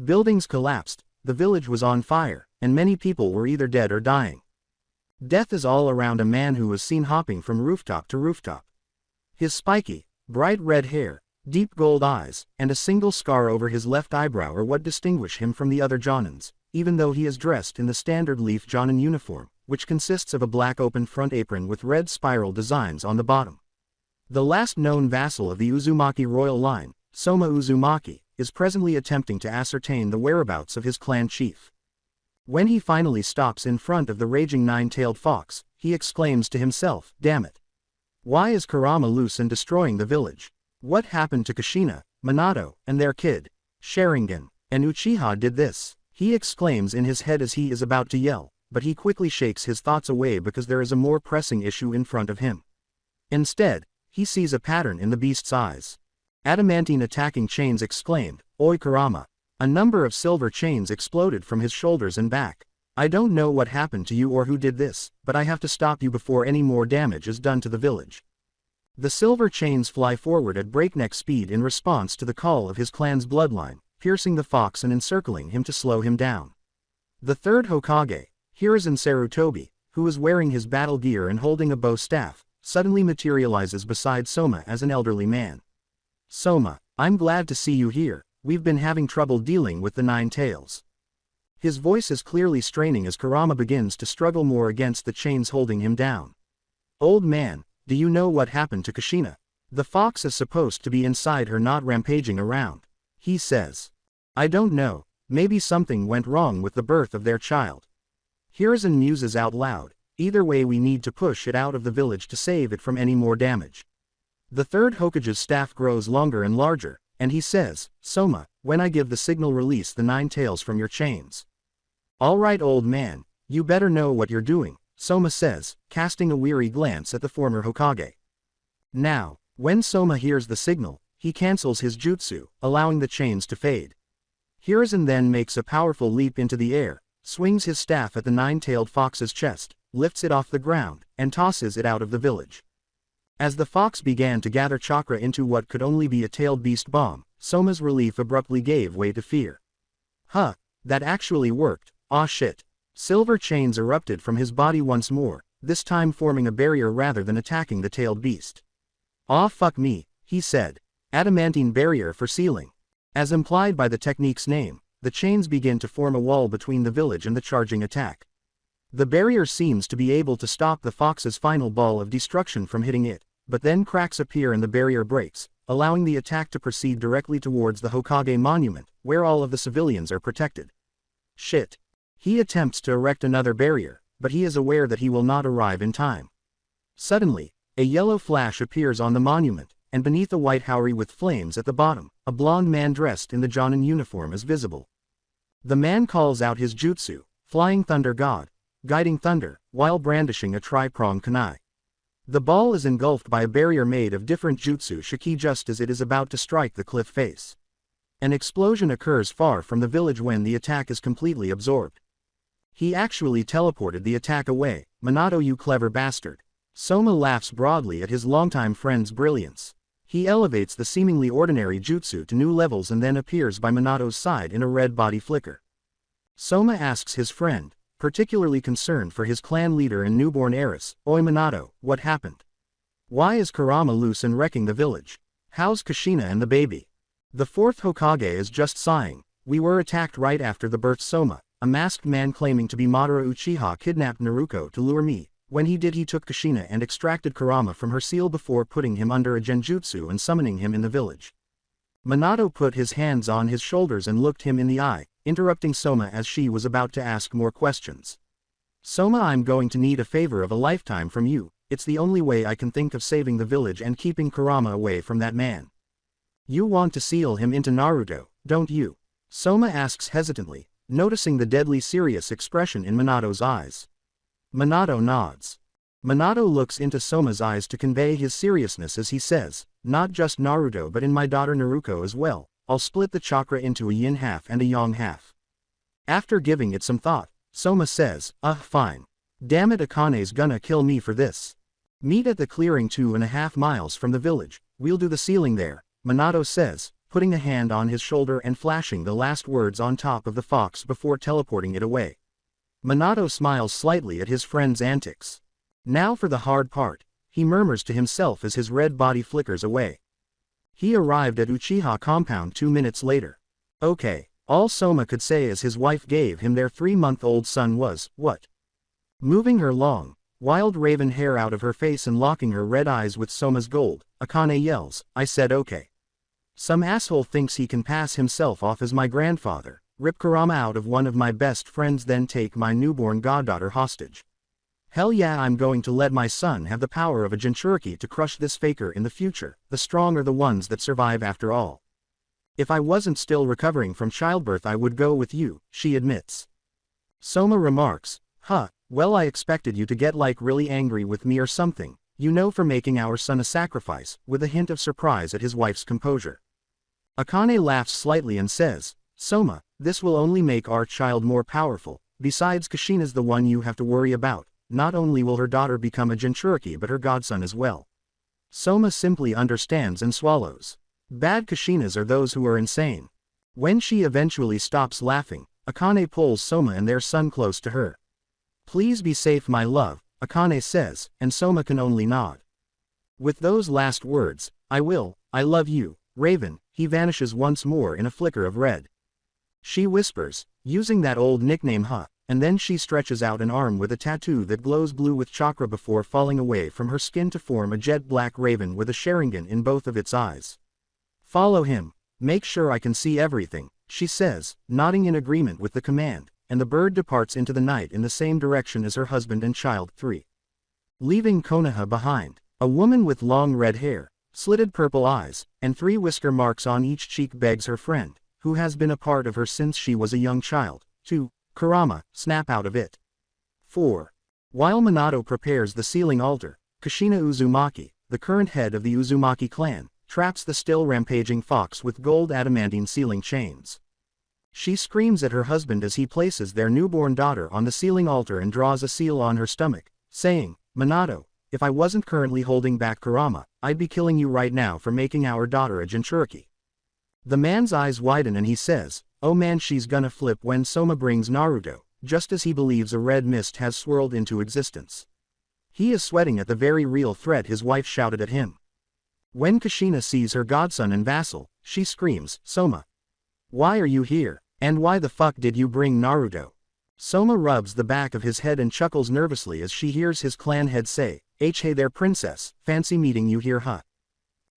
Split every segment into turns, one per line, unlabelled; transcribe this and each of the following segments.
Buildings collapsed, the village was on fire, and many people were either dead or dying. Death is all around a man who was seen hopping from rooftop to rooftop. His spiky, bright red hair, deep gold eyes, and a single scar over his left eyebrow are what distinguish him from the other Jonins, even though he is dressed in the standard leaf Jonin uniform, which consists of a black open front apron with red spiral designs on the bottom. The last known vassal of the Uzumaki royal line, Soma Uzumaki, is presently attempting to ascertain the whereabouts of his clan chief. When he finally stops in front of the raging nine-tailed fox, he exclaims to himself, "Damn it! Why is Kurama loose and destroying the village? What happened to Kushina, Minato, and their kid? Sharingan and Uchiha did this," he exclaims in his head as he is about to yell, but he quickly shakes his thoughts away because there is a more pressing issue in front of him. Instead, he sees a pattern in the beast's eyes. Adamantine attacking chains exclaimed, "Oi Kurama!" A number of silver chains exploded from his shoulders and back. "I don't know what happened to you or who did this, but I have to stop you before any more damage is done to the village." The silver chains fly forward at breakneck speed in response to the call of his clan's bloodline, piercing the fox and encircling him to slow him down. The third Hokage, Hiruzen Sarutobi, who is wearing his battle gear and holding a bow staff, suddenly materializes beside Soma as an elderly man. "Soma, I'm glad to see you here, we've been having trouble dealing with the Nine Tails." His voice is clearly straining as Kurama begins to struggle more against the chains holding him down. "Old man, do you know what happened to Kushina? The fox is supposed to be inside her, not rampaging around," he says. "I don't know, maybe something went wrong with the birth of their child." Hiruzen muses out loud, "Either way we need to push it out of the village to save it from any more damage." The third Hokage's staff grows longer and larger, and he says, "Soma, when I give the signal, release the nine tails from your chains." "All right old man, you better know what you're doing," Soma says, casting a weary glance at the former Hokage. Now, when Soma hears the signal, he cancels his jutsu, allowing the chains to fade. Hiruzen then makes a powerful leap into the air, swings his staff at the nine-tailed fox's chest, lifts it off the ground, and tosses it out of the village. As the fox began to gather chakra into what could only be a tailed beast bomb, Soma's relief abruptly gave way to fear. "Huh, that actually worked, aw shit." Silver chains erupted from his body once more, this time forming a barrier rather than attacking the tailed beast. "Aw fuck me," he said. "Adamantine barrier for sealing." As implied by the technique's name, the chains begin to form a wall between the village and the charging attack. The barrier seems to be able to stop the fox's final ball of destruction from hitting it, but then cracks appear and the barrier breaks, allowing the attack to proceed directly towards the Hokage monument, where all of the civilians are protected. Shit. He attempts to erect another barrier, but he is aware that he will not arrive in time. Suddenly, a yellow flash appears on the monument, and beneath a white houri with flames at the bottom, a blond man dressed in the Jonin uniform is visible. The man calls out his jutsu, Flying Thunder God, guiding thunder, while brandishing a tri-pronged kunai. The ball is engulfed by a barrier made of different jutsu shiki just as it is about to strike the cliff face. An explosion occurs far from the village when the attack is completely absorbed. He actually teleported the attack away, Minato, you clever bastard. Soma laughs broadly at his longtime friend's brilliance. He elevates the seemingly ordinary jutsu to new levels and then appears by Minato's side in a red body flicker. Soma asks his friend, particularly concerned for his clan leader and newborn heiress, "Oi Minato, what happened? Why is Kurama loose and wrecking the village? How's Kushina and the baby?" The fourth Hokage is just sighing. "We were attacked right after the birth. Soma, a masked man claiming to be Madara Uchiha, kidnapped Naruto to lure me. When he did, he took Kushina and extracted Kurama from her seal before putting him under a genjutsu and summoning him in the village." Minato put his hands on his shoulders and looked him in the eye, interrupting Soma as she was about to ask more questions. "Soma, I'm going to need a favor of a lifetime from you. It's the only way I can think of saving the village and keeping Kurama away from that man." "You want to seal him into Naruto, don't you?" Soma asks hesitantly, noticing the deadly serious expression in Minato's eyes. Minato nods. Minato looks into Soma's eyes to convey his seriousness as he says, "Not just Naruto but in my daughter Naruko as well. I'll split the chakra into a yin half and a yang half." After giving it some thought, Soma says, Fine. Damn it, Akane's gonna kill me for this." Meet at the clearing 2.5 miles from the village, we'll do the sealing there," Minato says, putting a hand on his shoulder and flashing the last words on top of the fox before teleporting it away. Minato smiles slightly at his friend's antics. Now for the hard part, he murmurs to himself as his red body flickers away. He arrived at Uchiha compound 2 minutes later. Okay, all Soma could say as his wife gave him their 3-month-old son was, what? Moving her long, wild raven hair out of her face and locking her red eyes with Soma's gold, Akane yells, I said okay. Some asshole thinks he can pass himself off as my grandfather, rip Kurama out of one of my best friends, then take my newborn goddaughter hostage. Hell yeah, I'm going to let my son have the power of a Jinchuriki to crush this faker in the future. The strong are the ones that survive after all. If I wasn't still recovering from childbirth I would go with you, she admits. Soma remarks, huh, well I expected you to get like really angry with me or something, you know, for making our son a sacrifice, with a hint of surprise at his wife's composure. Akane laughs slightly and says, Soma, this will only make our child more powerful, besides Kushina's the one you have to worry about, not only will her daughter become a Jinchuriki but her godson as well. Soma simply understands and swallows. Bad Kushinas are those who are insane. When she eventually stops laughing, Akane pulls Soma and their son close to her. Please be safe my love, Akane says, and Soma can only nod. With those last words, I will, I love you, Raven, he vanishes once more in a flicker of red. She whispers, using that old nickname huh, and then she stretches out an arm with a tattoo that glows blue with chakra before falling away from her skin to form a jet black raven with a Sharingan in both of its eyes. Follow him, make sure I can see everything, she says, nodding in agreement with the command, and the bird departs into the night in the same direction as her husband and child 3. Leaving Konoha behind, a woman with long red hair, slitted purple eyes, and 3 whisker marks on each cheek begs her friend, who has been a part of her since she was a young child, to, Kurama, snap out of it. 4. While Minato prepares the sealing altar, Kushina Uzumaki, the current head of the Uzumaki clan, traps the still rampaging fox with gold adamantine sealing chains. She screams at her husband as he places their newborn daughter on the sealing altar and draws a seal on her stomach, saying, Minato, if I wasn't currently holding back Kurama, I'd be killing you right now for making our daughter a Jinchuriki. The man's eyes widen and he says, oh man, she's gonna flip when Soma brings Naruto, just as he believes a red mist has swirled into existence. He is sweating at the very real threat his wife shouted at him. When Kushina sees her godson and vassal, she screams, Soma. Why are you here, and why the fuck did you bring Naruto? Soma rubs the back of his head and chuckles nervously as she hears his clan head say, hey there princess, fancy meeting you here huh?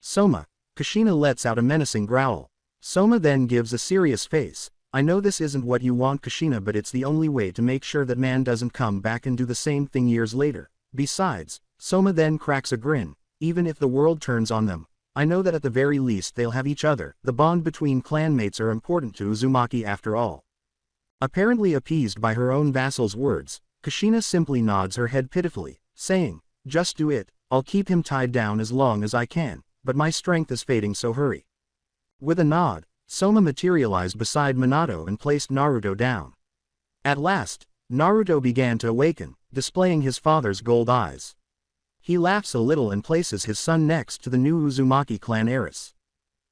Soma, Kushina lets out a menacing growl. Soma then gives a serious face, I know this isn't what you want Kushina, but it's the only way to make sure that man doesn't come back and do the same thing years later. Besides, Soma then cracks a grin, even if the world turns on them, I know that at the very least they'll have each other. The bond between clanmates are important to Uzumaki after all. Apparently appeased by her own vassal's words, Kushina simply nods her head pitifully, saying, just do it, I'll keep him tied down as long as I can, but my strength is fading so hurry. With a nod, Soma materialized beside Minato and placed Naruto down. At last, Naruto began to awaken, displaying his father's gold eyes. He laughs a little and places his son next to the new Uzumaki clan heiress.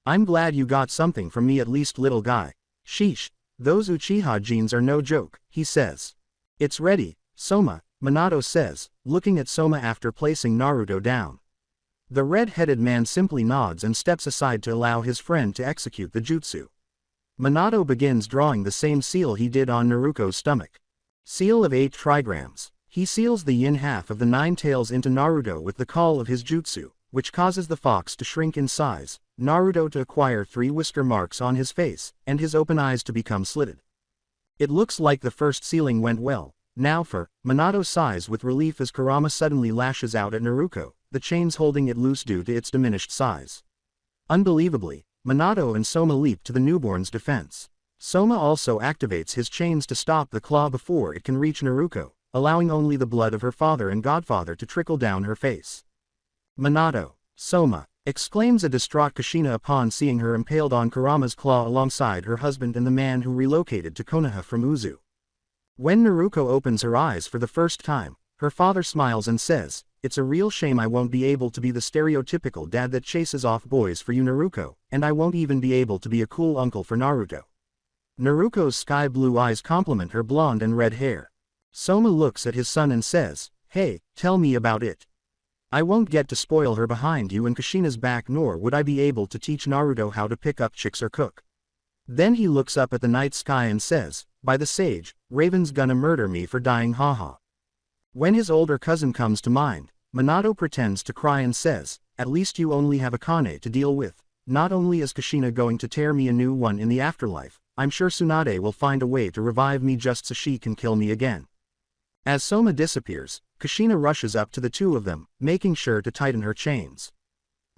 I'm glad you got something from me at least, little guy. Sheesh, those Uchiha genes are no joke, he says. It's ready, Soma, Minato says, looking at Soma after placing Naruto down. The red-headed man simply nods and steps aside to allow his friend to execute the jutsu. Minato begins drawing the same seal he did on Naruto's stomach. Seal of 8 trigrams. He seals the yin half of the 9 tails into Naruto with the call of his jutsu, which causes the fox to shrink in size, Naruto to acquire 3 whisker marks on his face, and his open eyes to become slitted. It looks like the first sealing went well. Now for, Minato sighs with relief as Kurama suddenly lashes out at Naruto, the chains holding it loose due to its diminished size. Unbelievably, Minato and Soma leap to the newborn's defense. Soma also activates his chains to stop the claw before it can reach Naruto, allowing only the blood of her father and godfather to trickle down her face. Minato, Soma, exclaims a distraught Kushina upon seeing her impaled on Kurama's claw alongside her husband and the man who relocated to Konoha from Uzu. When Naruto opens her eyes for the first time, her father smiles and says, it's a real shame I won't be able to be the stereotypical dad that chases off boys for you Naruto, and I won't even be able to be a cool uncle for Naruto. Naruto's sky blue eyes complement her blonde and red hair. Soma looks at his son and says, "Hey, tell me about it. I won't get to spoil her behind you and Kushina's back, nor would I be able to teach Naruto how to pick up chicks or cook." Then he looks up at the night sky and says, "By the sage, Raven's gonna murder me for dying, haha." When his older cousin comes to mind, Minato pretends to cry and says, "At least you only have Akane to deal with. Not only is Kushina going to tear me a new one in the afterlife, I'm sure Tsunade will find a way to revive me just so she can kill me again." As Soma disappears, Kushina rushes up to the two of them, making sure to tighten her chains.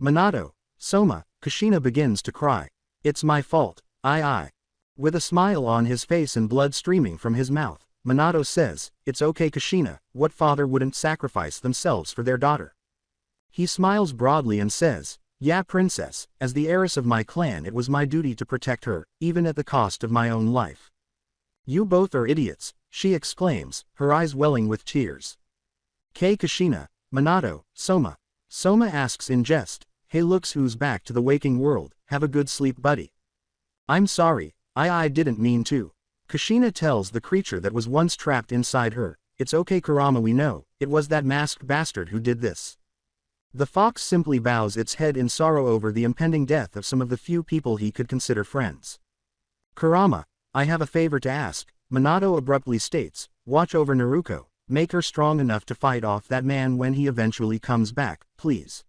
"Minato, Soma," Kushina begins to cry. "It's my fault, I. With a smile on his face and blood streaming from his mouth, Minato says, "It's okay Kushina, what father wouldn't sacrifice themselves for their daughter?" He smiles broadly and says, "Yeah princess, as the heiress of my clan it was my duty to protect her, even at the cost of my own life." "You both are idiots," she exclaims, her eyes welling with tears. Kushina, Minato, Soma. Soma asks in jest, "Hey looks who's back to the waking world, have a good sleep buddy." "I'm sorry, I didn't mean to." Kushina tells the creature that was once trapped inside her, "It's okay Kurama, we know, it was that masked bastard who did this." The fox simply bows its head in sorrow over the impending death of some of the few people he could consider friends. "Kurama, I have a favor to ask," Minato abruptly states, "watch over Naruto, make her strong enough to fight off that man when he eventually comes back, please."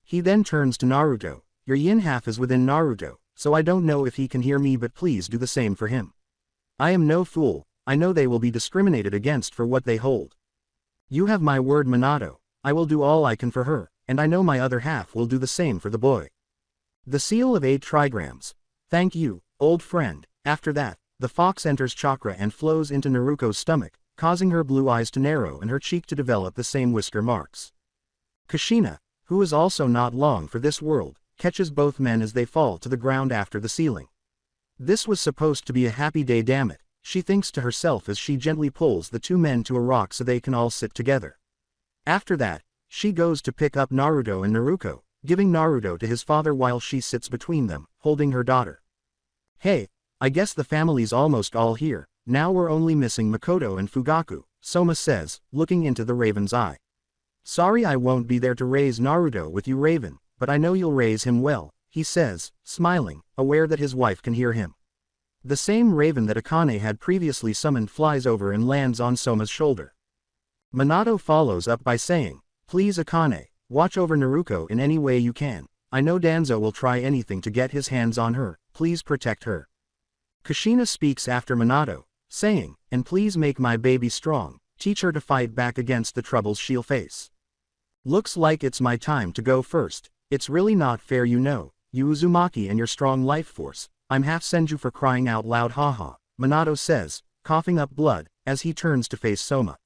He then turns to Naruto, "Your yin half is within Naruto, so I don't know if he can hear me, but please do the same for him. I am no fool, I know they will be discriminated against for what they hold. You have my word Minato, I will do all I can for her, and I know my other half will do the same for the boy." The seal of 8 trigrams. "Thank you, old friend." After that, the fox enters chakra and flows into Naruto's stomach, causing her blue eyes to narrow and her cheek to develop the same whisker marks. Kushina, who is also not long for this world, catches both men as they fall to the ground after the sealing. "This was supposed to be a happy day, damn it," she thinks to herself as she gently pulls the two men to a rock so they can all sit together. After that, she goes to pick up Naruto and Naruto, giving Naruto to his father while she sits between them, holding her daughter. "Hey, I guess the family's almost all here, now we're only missing Makoto and Fugaku," Soma says, looking into the Raven's eye. "Sorry I won't be there to raise Naruto with you Raven, but I know you'll raise him well," he says, smiling, aware that his wife can hear him. The same Raven that Akane had previously summoned flies over and lands on Soma's shoulder. Minato follows up by saying, "Please Akane, watch over Naruto in any way you can. I know Danzo will try anything to get his hands on her, please protect her." Kushina speaks after Minato, saying, "And please make my baby strong, teach her to fight back against the troubles she'll face. Looks like it's my time to go first. It's really not fair you Uzumaki and your strong life force, I'm half senju for crying out loud haha," Minato says, coughing up blood, as he turns to face Soma.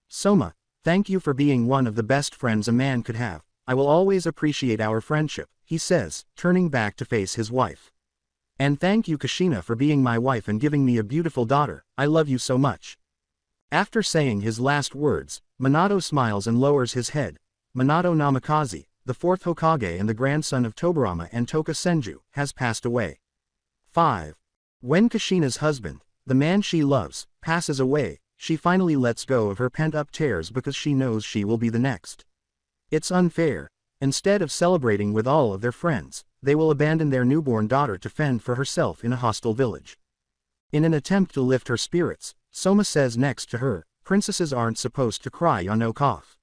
"Soma, thank you for being one of the best friends a man could have, I will always appreciate our friendship," he says, turning back to face his wife. "And thank you Kushina for being my wife and giving me a beautiful daughter, I love you so much." After saying his last words, Minato smiles and lowers his head. Minato Namikaze, the 4th Hokage and the grandson of Tobirama and Toka Senju, has passed away. 5. When Kushina's husband, the man she loves, passes away, she finally lets go of her pent-up tears because she knows she will be the next. It's unfair. Instead of celebrating with all of their friends, they will abandon their newborn daughter to fend for herself in a hostile village. In an attempt to lift her spirits, Soma says next to her, "Princesses aren't supposed to cry on no cough.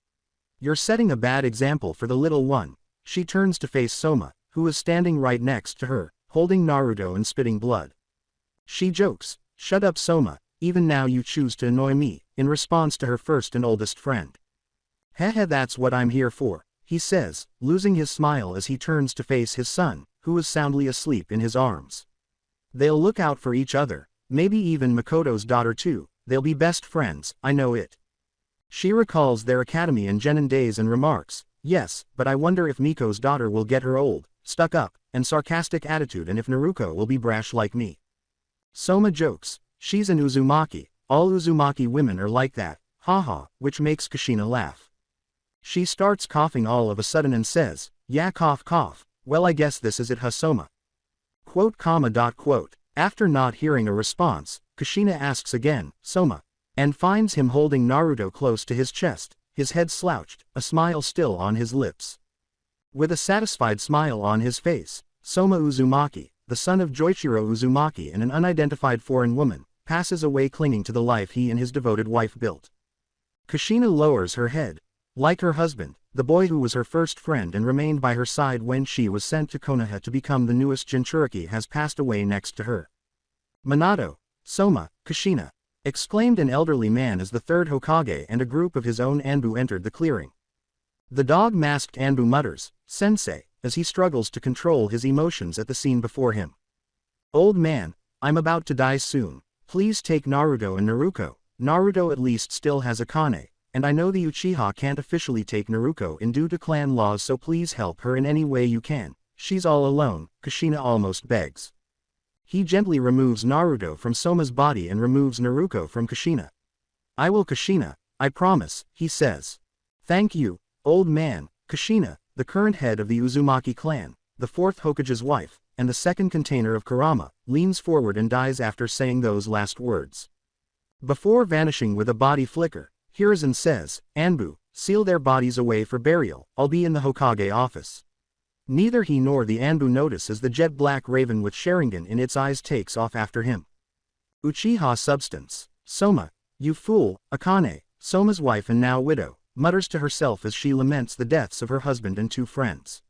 You're setting a bad example for the little one." She turns to face Soma, who is standing right next to her, holding Naruto and spitting blood. She jokes, "Shut up Soma, even now you choose to annoy me," in response to her first and oldest friend. "Heh that's what I'm here for," he says, losing his smile as he turns to face his son, who is soundly asleep in his arms. They'll look out for each other, maybe even Makoto's daughter too, they'll be best friends, I know it. She recalls their academy and genin days and remarks, "Yes, but I wonder if Miko's daughter will get her old, stuck-up, and sarcastic attitude and if Naruto will be brash like me." Soma jokes, "She's an Uzumaki, all Uzumaki women are like that, haha," which makes Kushina laugh. She starts coughing all of a sudden and says, "Yeah, cough cough, well I guess this is it, huh, Soma?" Quote, comma, dot, quote. After not hearing a response, Kushina asks again, "Soma?" and finds him holding Naruto close to his chest, his head slouched, a smile still on his lips. With a satisfied smile on his face, Soma Uzumaki, the son of Joichiro Uzumaki and an unidentified foreign woman, passes away clinging to the life he and his devoted wife built. Kushina lowers her head. Like her husband, the boy who was her first friend and remained by her side when she was sent to Konoha to become the newest Jinchuriki, has passed away next to her. "Minato, Soma, Kushina!" exclaimed an elderly man as the third Hokage and a group of his own Anbu entered the clearing. The dog-masked Anbu mutters, "Sensei," as he struggles to control his emotions at the scene before him. "Old man, I'm about to die soon. Please take Naruto and Naruko. Naruto at least still has Akane, and I know the Uchiha can't officially take Naruko in due to clan laws, so please help her in any way you can. She's all alone," Kushina almost begs. He gently removes Naruto from Soma's body and removes Naruko from Kushina. "I will, Kushina, I promise," he says. "Thank you, old man." Kushina, the current head of the Uzumaki clan, the fourth Hokage's wife, and the second container of Kurama, leans forward and dies after saying those last words. Before vanishing with a body flicker, Hiruzen says, "Anbu, seal their bodies away for burial, I'll be in the Hokage office." Neither he nor the Anbu notice as the jet-black raven with Sharingan in its eyes takes off after him. Uchiha substance. "Soma, you fool," Akane, Soma's wife and now widow, mutters to herself as she laments the deaths of her husband and two friends.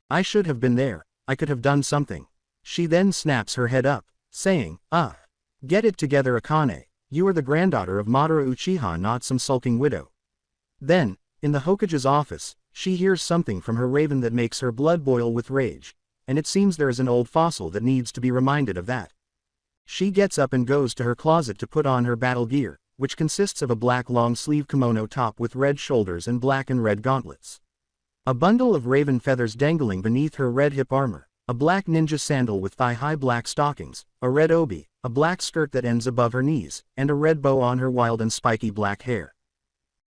"I should have been there, I could have done something." She then snaps her head up, saying, Get it together, Akane, you are the granddaughter of Madara Uchiha, not some sulking widow." Then, in the Hokage's office, she hears something from her raven that makes her blood boil with rage, and it seems there is an old fossil that needs to be reminded of that. She gets up and goes to her closet to put on her battle gear, which consists of a black long-sleeve kimono top with red shoulders and black and red gauntlets. A bundle of raven feathers dangling beneath her red hip armor, a black ninja sandal with thigh-high black stockings, a red obi, a black skirt that ends above her knees, and a red bow on her wild and spiky black hair.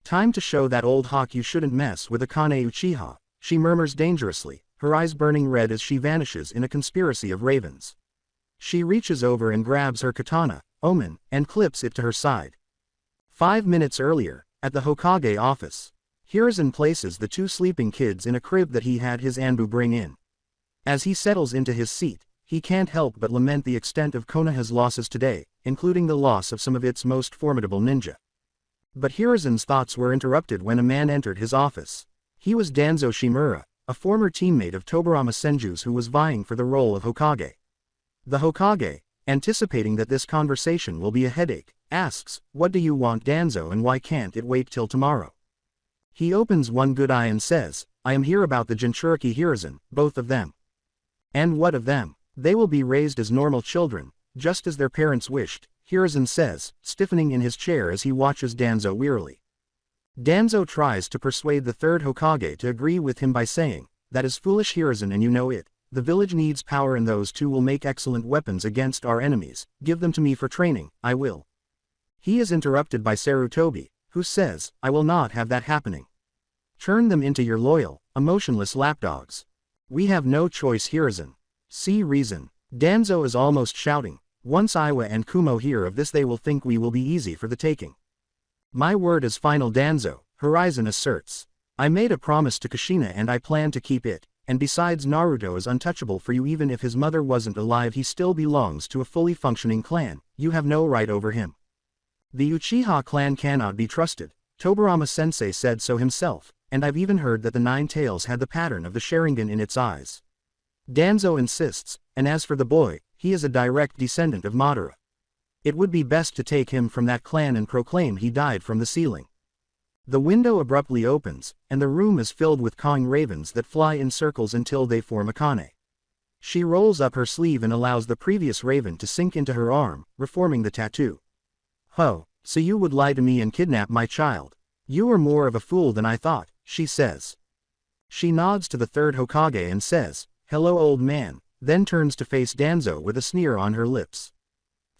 "Time to show that old hawk you shouldn't mess with Akane Uchiha," she murmurs dangerously, her eyes burning red as she vanishes in a conspiracy of ravens. She reaches over and grabs her katana, Omen, and clips it to her side. 5 minutes earlier, at the Hokage office, Hiruzen places the two sleeping kids in a crib that he had his Anbu bring in. As he settles into his seat, he can't help but lament the extent of Konoha's losses today, including the loss of some of its most formidable ninja. But Hiruzen's thoughts were interrupted when a man entered his office. He was Danzo Shimura, a former teammate of Tobirama Senju's who was vying for the role of Hokage. The Hokage, anticipating that this conversation will be a headache, asks, "What do you want, Danzo, and why can't it wait till tomorrow?" He opens one good eye and says, "I am here about the Jinchuriki Hiruzen, both of them." "And what of them?" "They will be raised as normal children, just as their parents wished," Hiruzen says, stiffening in his chair as he watches Danzo wearily. Danzo tries to persuade the third Hokage to agree with him by saying, "That is foolish, Hiruzen, and you know it. The village needs power and those two will make excellent weapons against our enemies. Give them to me for training, I will." He is interrupted by Sarutobi, who says, "I will not have that happening. Turn them into your loyal, emotionless lapdogs." "We have no choice, Hiruzen. See reason." Danzo is almost shouting, "Once Iwa and Kumo hear of this they will think we will be easy for the taking." "My word is final, Danzo," Horizon asserts. "I made a promise to Kushina and I plan to keep it, and besides Naruto is untouchable for you. Even if his mother wasn't alive he still belongs to a fully functioning clan, you have no right over him. The Uchiha clan cannot be trusted, Tobirama-sensei said so himself, and I've even heard that the Nine Tails had the pattern of the Sharingan in its eyes." Danzo insists, and as for the boy, he is a direct descendant of Madara. It would be best to take him from that clan and proclaim he died from the ceiling. The window abruptly opens, and the room is filled with cawing ravens that fly in circles until they form Akane. She rolls up her sleeve and allows the previous raven to sink into her arm, reforming the tattoo. "Ho, so you would lie to me and kidnap my child? You are more of a fool than I thought," she says. She nods to the third Hokage and says, "Hello, old man," then turns to face Danzo with a sneer on her lips.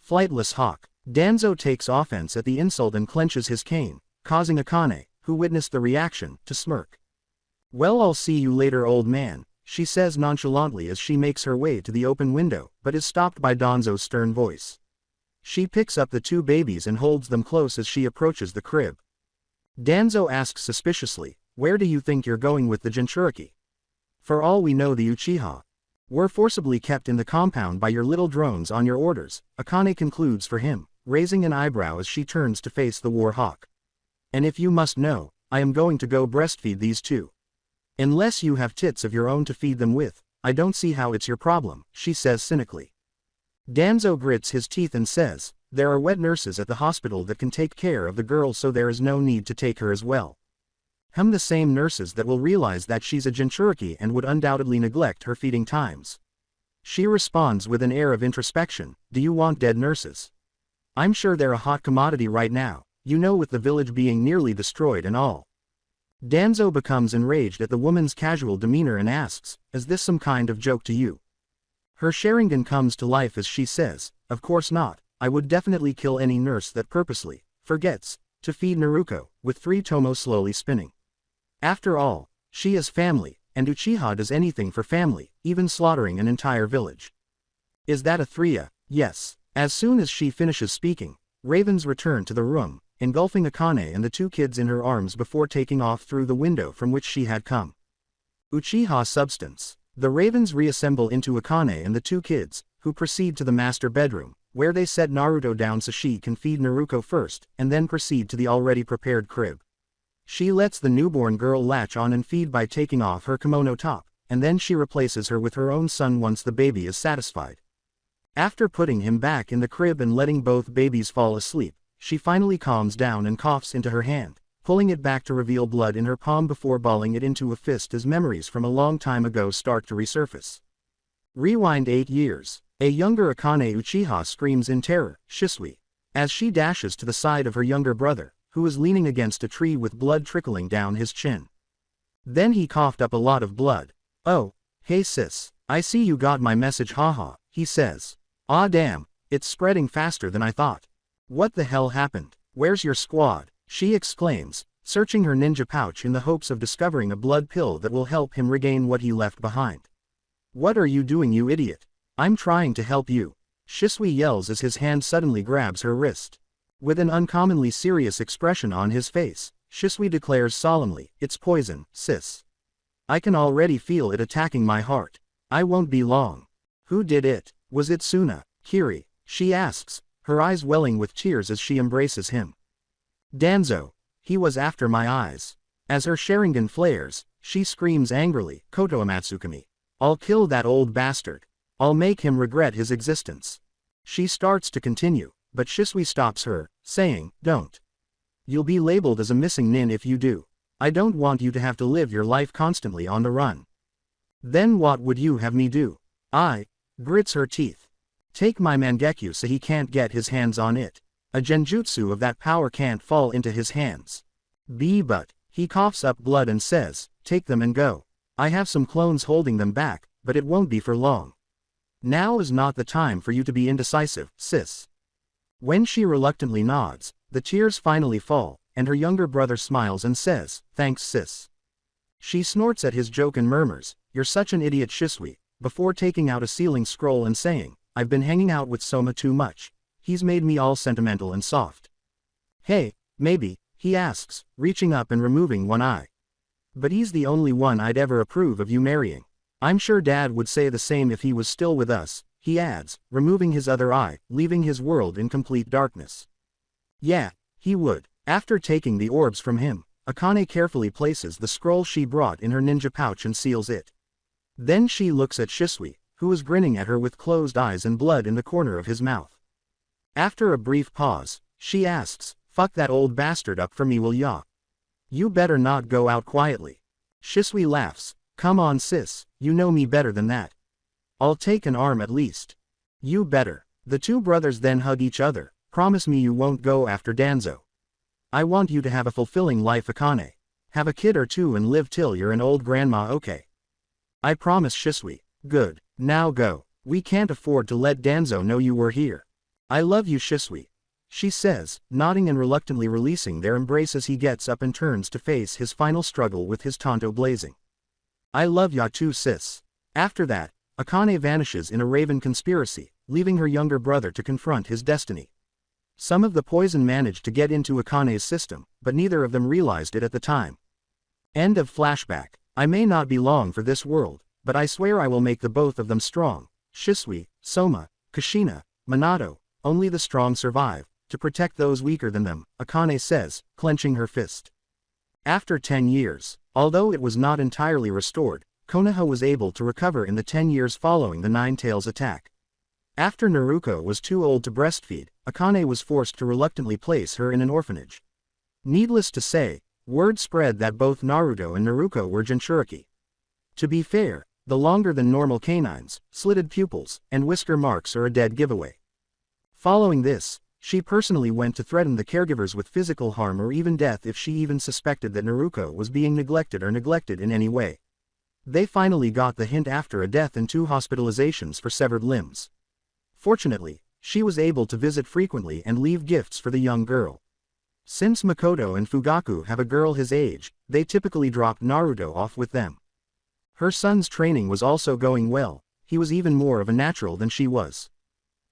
Flightless hawk. Danzo takes offense at the insult and clenches his cane, causing Akane, who witnessed the reaction, to smirk. "Well, I'll see you later, old man," she says nonchalantly as she makes her way to the open window, but is stopped by Danzo's stern voice. She picks up the two babies and holds them close as she approaches the crib. Danzo asks suspiciously, "Where do you think you're going with the Jinchuriki? For all we know, the Uchiha were forcibly kept in the compound by your little drones on your orders," Akane concludes for him, raising an eyebrow as she turns to face the war hawk. "And if you must know, I am going to go breastfeed these two. Unless you have tits of your own to feed them with, I don't see how it's your problem," she says cynically. Danzo grits his teeth and says, "There are wet nurses at the hospital that can take care of the girl, so there is no need to take her as well. The same nurses that will realize that she's a Jinchuriki and would undoubtedly neglect her feeding times." She responds with an air of introspection, "Do you want dead nurses? I'm sure they're a hot commodity right now, you know, with the village being nearly destroyed and all." Danzo becomes enraged at the woman's casual demeanor and asks, "Is this some kind of joke to you?" Her Sharingan comes to life as she says, "Of course not, I would definitely kill any nurse that purposely forgets to feed Naruto," with 3 Tomo slowly spinning. After all, she is family, and Uchiha does anything for family, even slaughtering an entire village. Is that a 3? Yes. As soon as she finishes speaking, ravens return to the room, engulfing Akane and the 2 kids in her arms before taking off through the window from which she had come. Uchiha substance. The ravens reassemble into Akane and the 2 kids, who proceed to the master bedroom, where they set Naruto down so she can feed Naruto first, and then proceed to the already prepared crib. She lets the newborn girl latch on and feed by taking off her kimono top, and then she replaces her with her own son once the baby is satisfied. After putting him back in the crib and letting both babies fall asleep, she finally calms down and coughs into her hand, pulling it back to reveal blood in her palm before balling it into a fist as memories from a long time ago start to resurface. Rewind 8 years. A younger Akane Uchiha screams in terror, "Shisui!" as she dashes to the side of her younger brother, who is leaning against a tree with blood trickling down his chin. Then he coughed up a lot of blood. "Oh, hey sis, I see you got my message, haha," he says. "Ah damn, it's spreading faster than I thought. What the hell happened? Where's your squad?" she exclaims, searching her ninja pouch in the hopes of discovering a blood pill that will help him regain what he left behind. "What are you doing, you idiot? I'm trying to help you," Shisui yells as his hand suddenly grabs her wrist. With an uncommonly serious expression on his face, Shisui declares solemnly, "It's poison, sis. I can already feel it attacking my heart. I won't be long." "Who did it? Was it Suna, Kiri?" she asks, her eyes welling with tears as she embraces him. "Danzo. He was after my eyes." As her Sharingan flares, she screams angrily, "Koto Amatsukami. I'll kill that old bastard. I'll make him regret his existence." She starts to continue, but Shisui stops her, saying, "Don't. You'll be labeled as a missing nin if you do. I don't want you to have to live your life constantly on the run." "Then what would you have me do?" "I," grits her teeth. "Take my Mangekyo so he can't get his hands on it. A genjutsu of that power can't fall into his hands." But, he coughs up blood and says, "Take them and go. I have some clones holding them back, but it won't be for long. Now is not the time for you to be indecisive, sis." When she reluctantly nods, the tears finally fall, and her younger brother smiles and says, "Thanks sis." She snorts at his joke and murmurs, "You're such an idiot, Shisui," before taking out a sealing scroll and saying, "I've been hanging out with Soma too much. He's made me all sentimental and soft." "Hey, maybe," he asks, reaching up and removing one eye. "But he's the only one I'd ever approve of you marrying. I'm sure Dad would say the same if he was still with us," he adds, removing his other eye, leaving his world in complete darkness. "Yeah, he would." After taking the orbs from him, Akane carefully places the scroll she brought in her ninja pouch and seals it. Then she looks at Shisui, who is grinning at her with closed eyes and blood in the corner of his mouth. After a brief pause, she asks, "Fuck that old bastard up for me, will ya? You better not go out quietly." Shisui laughs, "Come on sis, you know me better than that. I'll take an arm at least." "You better." The two brothers then hug each other. "Promise me you won't go after Danzo. I want you to have a fulfilling life, Akane. Have a kid or two and live till you're an old grandma, okay?" "I promise, Shisui." "Good, now go. We can't afford to let Danzo know you were here." "I love you, Shisui." she says, nodding and reluctantly releasing their embrace as he gets up and turns to face his final struggle with his tanto blazing. I love ya too, sis. After that, Akane vanishes in a raven conspiracy, leaving her younger brother to confront his destiny. Some of the poison managed to get into Akane's system, but neither of them realized it at the time. End of flashback. I may not be long for this world, but I swear I will make the both of them strong. Shisui, Soma, Kushina, Minato, only the strong survive, to protect those weaker than them, Akane says, clenching her fist. After 10 years, although it was not entirely restored, Konoha was able to recover in the 10 years following the Nine Tails attack. After Naruto was too old to breastfeed, Akane was forced to reluctantly place her in an orphanage. Needless to say, word spread that both Naruto and Naruko were Jinchuriki. To be fair, the longer than normal canines, slitted pupils, and whisker marks are a dead giveaway. Following this, she personally went to threaten the caregivers with physical harm or even death if she even suspected that Naruko was being neglected in any way. They finally got the hint after a death and 2 hospitalizations for severed limbs. Fortunately, she was able to visit frequently and leave gifts for the young girl. Since Makoto and Fugaku have a girl his age, they typically dropped Naruto off with them. Her son's training was also going well, he was even more of a natural than she was.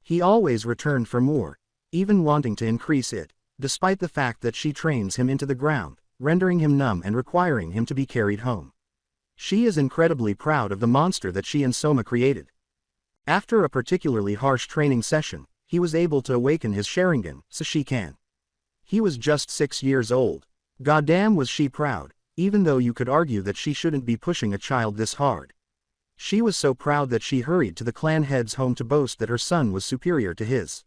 He always returned for more, even wanting to increase it, despite the fact that she trains him into the ground, rendering him numb and requiring him to be carried home. She is incredibly proud of the monster that she and Soma created. After a particularly harsh training session, he was able to awaken his Sharingan, Sashikan. He was just 6 years old. Goddamn was she proud, even though you could argue that she shouldn't be pushing a child this hard. She was so proud that she hurried to the clan head's home to boast that her son was superior to his.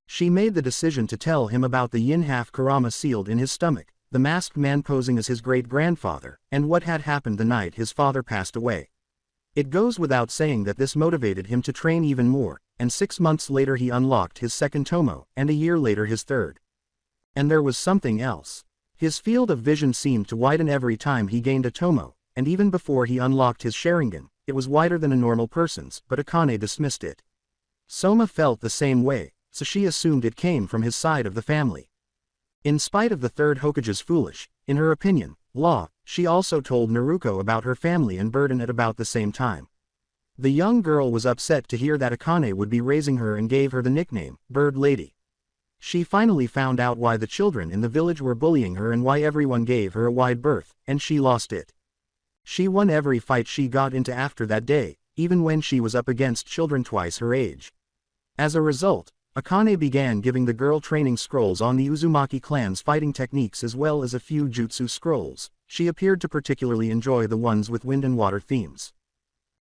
She made the decision to tell him about the yin-half Kurama sealed in his stomach, the masked man posing as his great-grandfather, and what had happened the night his father passed away. It goes without saying that this motivated him to train even more, and 6 months later he unlocked his second tomo, and a year later his third. And there was something else. His field of vision seemed to widen every time he gained a tomo, and even before he unlocked his Sharingan, it was wider than a normal person's, but Akane dismissed it. Soma felt the same way, so she assumed it came from his side of the family. In spite of the third Hokage's foolish, in her opinion, law, she also told Naruko about her family and burden at about the same time. The young girl was upset to hear that Akane would be raising her and gave her the nickname, Bird Lady. She finally found out why the children in the village were bullying her and why everyone gave her a wide berth, and she lost it. She won every fight she got into after that day, even when she was up against children twice her age. As a result, Akane began giving the girl training scrolls on the Uzumaki clan's fighting techniques as well as a few jutsu scrolls. She appeared to particularly enjoy the ones with wind and water themes.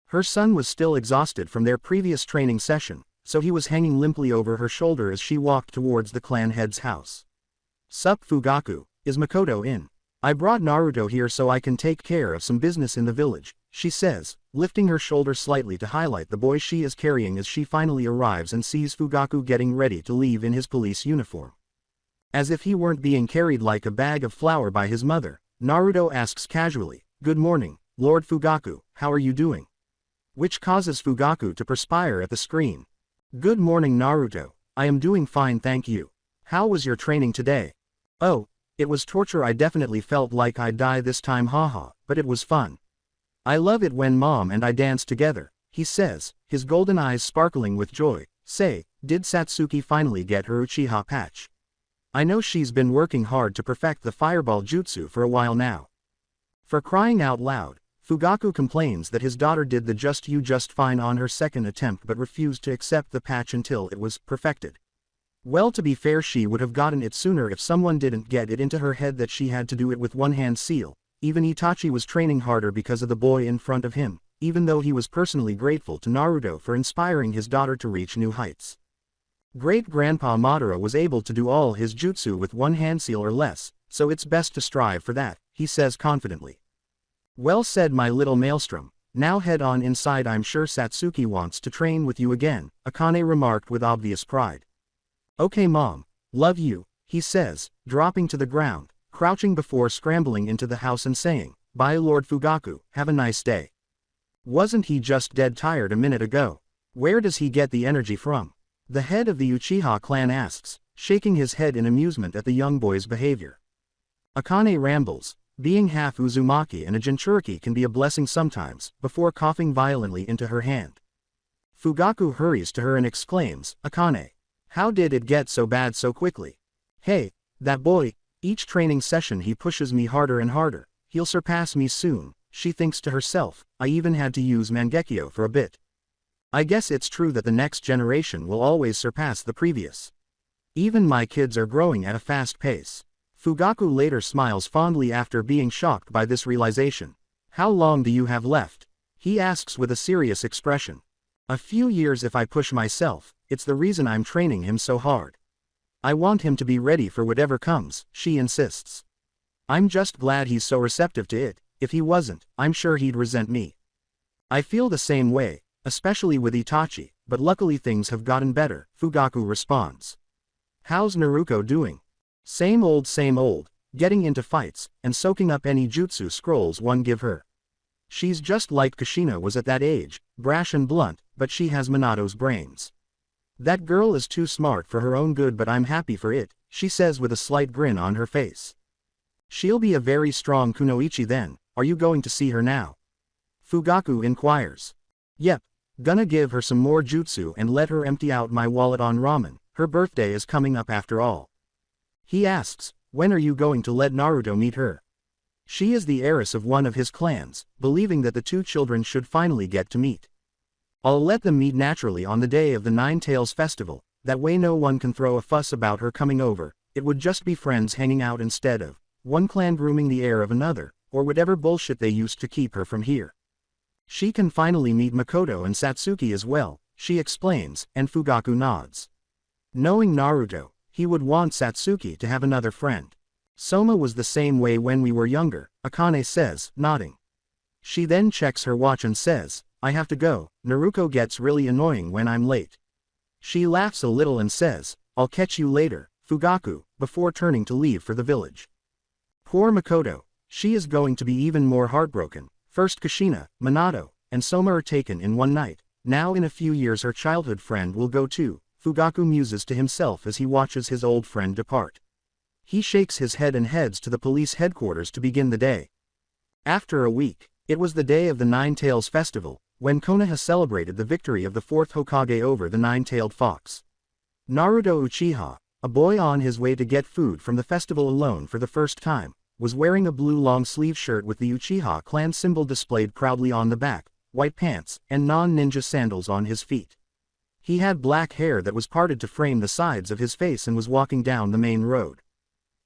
Her son was still exhausted from their previous training session, so he was hanging limply over her shoulder as she walked towards the clan head's house. "Sup Fugaku, is Makoto in? I brought Naruto here so I can take care of some business in the village," she says, lifting her shoulder slightly to highlight the boy she is carrying as she finally arrives and sees Fugaku getting ready to leave in his police uniform. As if he weren't being carried like a bag of flour by his mother, Naruto asks casually, "Good morning, Lord Fugaku, how are you doing?" Which causes Fugaku to perspire at the screen. "Good morning Naruto, I am doing fine thank you. How was your training today?" "Oh, it was torture, I definitely felt like I'd die this time haha, but it was fun. I love it when mom and I dance together," he says, his golden eyes sparkling with joy. "Say, did Satsuki finally get her Uchiha patch? I know she's been working hard to perfect the fireball jutsu for a while now." For crying out loud, Fugaku complains that his daughter did the just fine on her second attempt but refused to accept the patch until it was perfected. Well, to be fair, she would have gotten it sooner if someone didn't get it into her head that she had to do it with one hand seal. Even Itachi was training harder because of the boy in front of him, even though he was personally grateful to Naruto for inspiring his daughter to reach new heights. Great-grandpa Madara was able to do all his jutsu with one hand seal or less, so it's best to strive for that, he says confidently. "Well said my little maelstrom, now head on inside, I'm sure Satsuki wants to train with you again," Akane remarked with obvious pride. "Okay mom, love you," he says, dropping to the ground, crouching before scrambling into the house and saying, "Bye Lord Fugaku, have a nice day." Wasn't he just dead tired a minute ago? Where does he get the energy from? The head of the Uchiha clan asks, shaking his head in amusement at the young boy's behavior. Akane rambles, being half Uzumaki and a Jinchuriki can be a blessing sometimes, before coughing violently into her hand. Fugaku hurries to her and exclaims, Akane, how did it get so bad so quickly? Hey, that boy, each training session he pushes me harder and harder, he'll surpass me soon, she thinks to herself. I even had to use Mangekyo for a bit. I guess it's true that the next generation will always surpass the previous. Even my kids are growing at a fast pace. Fugaku later smiles fondly after being shocked by this realization. How long do you have left? He asks with a serious expression. A few years if I push myself, it's the reason I'm training him so hard. I want him to be ready for whatever comes, she insists. I'm just glad he's so receptive to it. If he wasn't, I'm sure he'd resent me. I feel the same way, especially with Itachi, but luckily things have gotten better, Fugaku responds. How's Naruto doing? Same old, getting into fights, and soaking up any jutsu scrolls one give her. She's just like Kushina was at that age, brash and blunt, but she has Minato's brains. That girl is too smart for her own good, but I'm happy for it, she says with a slight grin on her face. She'll be a very strong kunoichi then. Are you going to see her now? Fugaku inquires. Yep, gonna give her some more jutsu and let her empty out my wallet on ramen, her birthday is coming up after all. He asks, when are you going to let Naruto meet her? She is the heiress of one of his clans, believing that the two children should finally get to meet. I'll let them meet naturally on the day of the Nine Tails festival, that way no one can throw a fuss about her coming over, it would just be friends hanging out instead of one clan grooming the heir of another, or whatever bullshit they used to keep her from here. She can finally meet Makoto and Satsuki as well, she explains, and Fugaku nods. Knowing Naruto, he would want Satsuki to have another friend. Soma was the same way when we were younger, Akane says, nodding. She then checks her watch and says, I have to go, Naruto gets really annoying when I'm late. She laughs a little and says, I'll catch you later, Fugaku, before turning to leave for the village. Poor Makoto, she is going to be even more heartbroken. First Kushina, Minato, and Soma are taken in one night, now in a few years her childhood friend will go too, Fugaku muses to himself as he watches his old friend depart. He shakes his head and heads to the police headquarters to begin the day. After a week, it was the day of the Nine Tails festival, when Konoha celebrated the victory of the fourth Hokage over the nine-tailed fox. Naruto Uchiha, a boy on his way to get food from the festival alone for the first time, was wearing a blue long-sleeve shirt with the Uchiha clan symbol displayed proudly on the back, white pants, and non-ninja sandals on his feet. He had black hair that was parted to frame the sides of his face and was walking down the main road.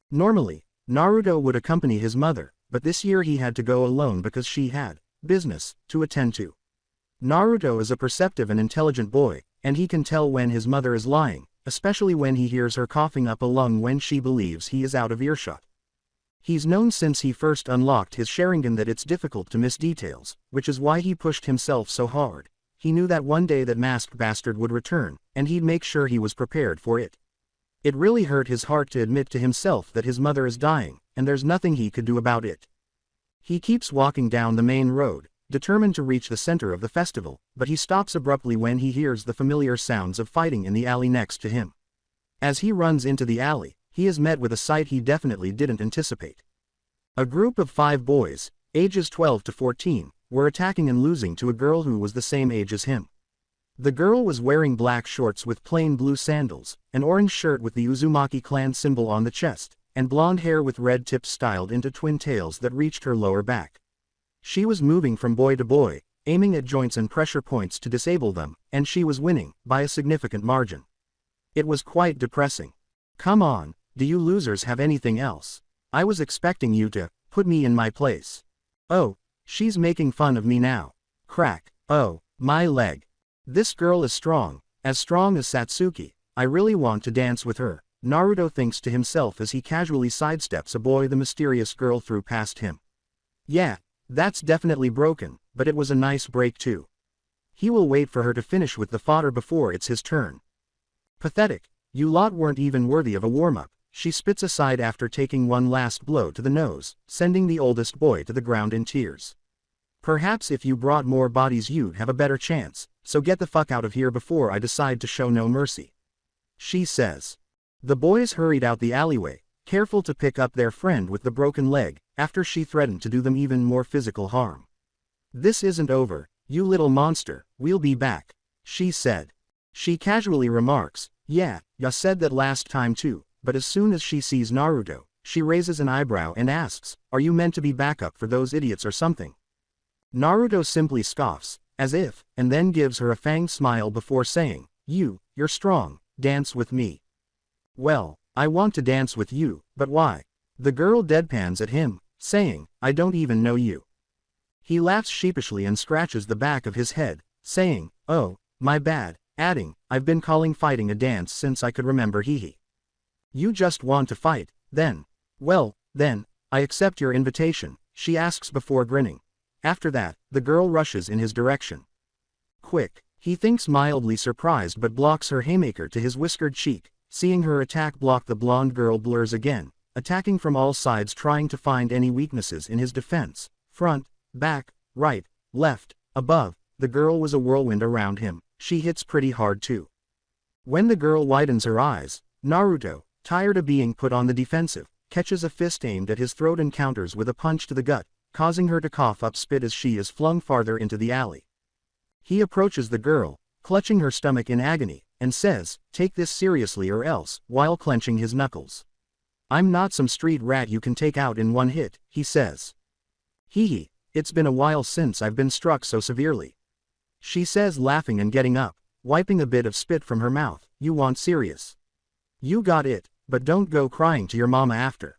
Normally, Naruto would accompany his mother, but this year he had to go alone because she had business to attend to. Naruto is a perceptive and intelligent boy, and he can tell when his mother is lying, especially when he hears her coughing up a lung when she believes he is out of earshot. He's known since he first unlocked his Sharingan that it's difficult to miss details, which is why he pushed himself so hard. He knew that one day that masked bastard would return, and he'd make sure he was prepared for it. It really hurt his heart to admit to himself that his mother is dying, and there's nothing he could do about it. He keeps walking down the main road, determined to reach the center of the festival, but he stops abruptly when he hears the familiar sounds of fighting in the alley next to him. As he runs into the alley, he is met with a sight he definitely didn't anticipate. A group of 5 boys, ages 12 to 14, were attacking and losing to a girl who was the same age as him. The girl was wearing black shorts with plain blue sandals, an orange shirt with the Uzumaki clan symbol on the chest, and blonde hair with red tips styled into twin tails that reached her lower back. She was moving from boy to boy, aiming at joints and pressure points to disable them, and she was winning, by a significant margin. It was quite depressing. Come on, do you losers have anything else? I was expecting you to put me in my place. Oh, she's making fun of me now. Crack. Oh, my leg. This girl is strong as Satsuki. I really want to dance with her, Naruto thinks to himself as he casually sidesteps a boy the mysterious girl threw past him. Yeah, that's definitely broken, but it was a nice break too. He will wait for her to finish with the fodder before it's his turn. Pathetic, you lot weren't even worthy of a warm-up, she spits aside after taking one last blow to the nose, sending the oldest boy to the ground in tears. Perhaps if you brought more bodies you'd have a better chance, so get the fuck out of here before I decide to show no mercy. She says. The boys hurried out the alleyway, careful to pick up their friend with the broken leg, after she threatened to do them even more physical harm. "This isn't over, you little monster, we'll be back," she said. She casually remarks, "Yeah, ya said that last time too," but as soon as she sees Naruto, she raises an eyebrow and asks, "Are you meant to be backup for those idiots or something?" Naruto simply scoffs, as if, and then gives her a fanged smile before saying, You're strong, dance with me." "Well, I want to dance with you, but why?" The girl deadpans at him, saying, "I don't even know you." He laughs sheepishly and scratches the back of his head, saying, "Oh, my bad," adding, "I've been calling fighting a dance since I could remember, hee. You just want to fight, then? Well, then, I accept your invitation," she asks before grinning. After that, the girl rushes in his direction. Quick, he thinks, mildly surprised, but blocks her haymaker to his whiskered cheek. Seeing her attack block, the blonde girl blurs again, attacking from all sides, trying to find any weaknesses in his defense. Front, back, right, left, above. The girl was a whirlwind around him. She hits pretty hard too. When the girl widens her eyes, Naruto, tired of being put on the defensive, catches a fist aimed at his throat and counters with a punch to the gut, causing her to cough up spit as she is flung farther into the alley. He approaches the girl, clutching her stomach in agony, and says, "Take this seriously or else," while clenching his knuckles. "I'm not some street rat you can take out in one hit," he says. "Hee, it's been a while since I've been struck so severely," she says, laughing and getting up, wiping a bit of spit from her mouth. "You want serious? You got it, but don't go crying to your mama after."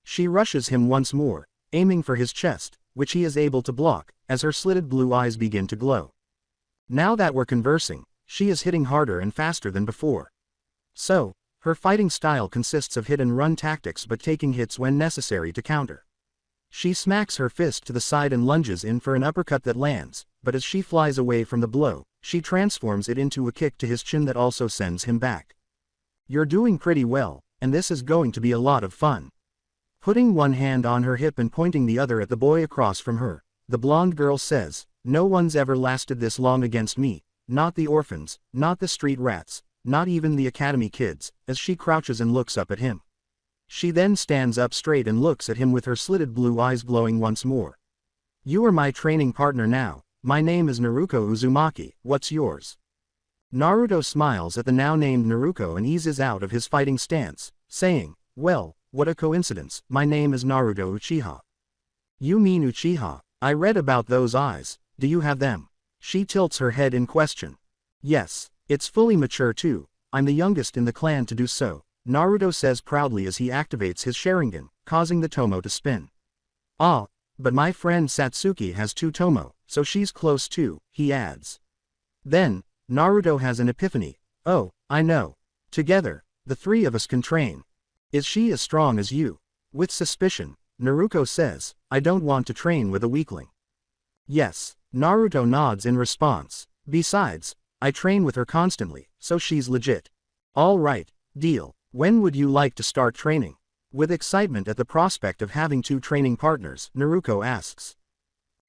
She rushes him once more, aiming for his chest, which he is able to block, as her slitted blue eyes begin to glow. Now that we're conversing, she is hitting harder and faster than before. So, her fighting style consists of hit-and-run tactics, but taking hits when necessary to counter. She smacks her fist to the side and lunges in for an uppercut that lands, but as she flies away from the blow, she transforms it into a kick to his chin that also sends him back. "You're doing pretty well, and this is going to be a lot of fun." Putting one hand on her hip and pointing the other at the boy across from her, the blonde girl says, "No one's ever lasted this long against me, not the orphans, not the street rats, not even the academy kids," as she crouches and looks up at him. She then stands up straight and looks at him with her slitted blue eyes glowing once more. "You are my training partner now. My name is Naruto Uzumaki, what's yours?" Naruto smiles at the now named Naruto and eases out of his fighting stance, saying, "Well, what a coincidence, my name is Naruto Uchiha." "You mean Uchiha? I read about those eyes, do you have them?" She tilts her head in question. "Yes, it's fully mature too, I'm the youngest in the clan to do so," Naruto says proudly as he activates his Sharingan, causing the Tomo to spin. "Ah, but my friend Satsuki has 2 Tomo, so she's close too," he adds. Then, Naruto has an epiphany. "Oh, I know. Together, the 3 of us can train. Is she as strong as you?" With suspicion, Naruto says, "I don't want to train with a weakling." "Yes," Naruto nods in response. "Besides, I train with her constantly, so she's legit." "All right, deal. When would you like to start training?" With excitement at the prospect of having 2 training partners, Naruto asks.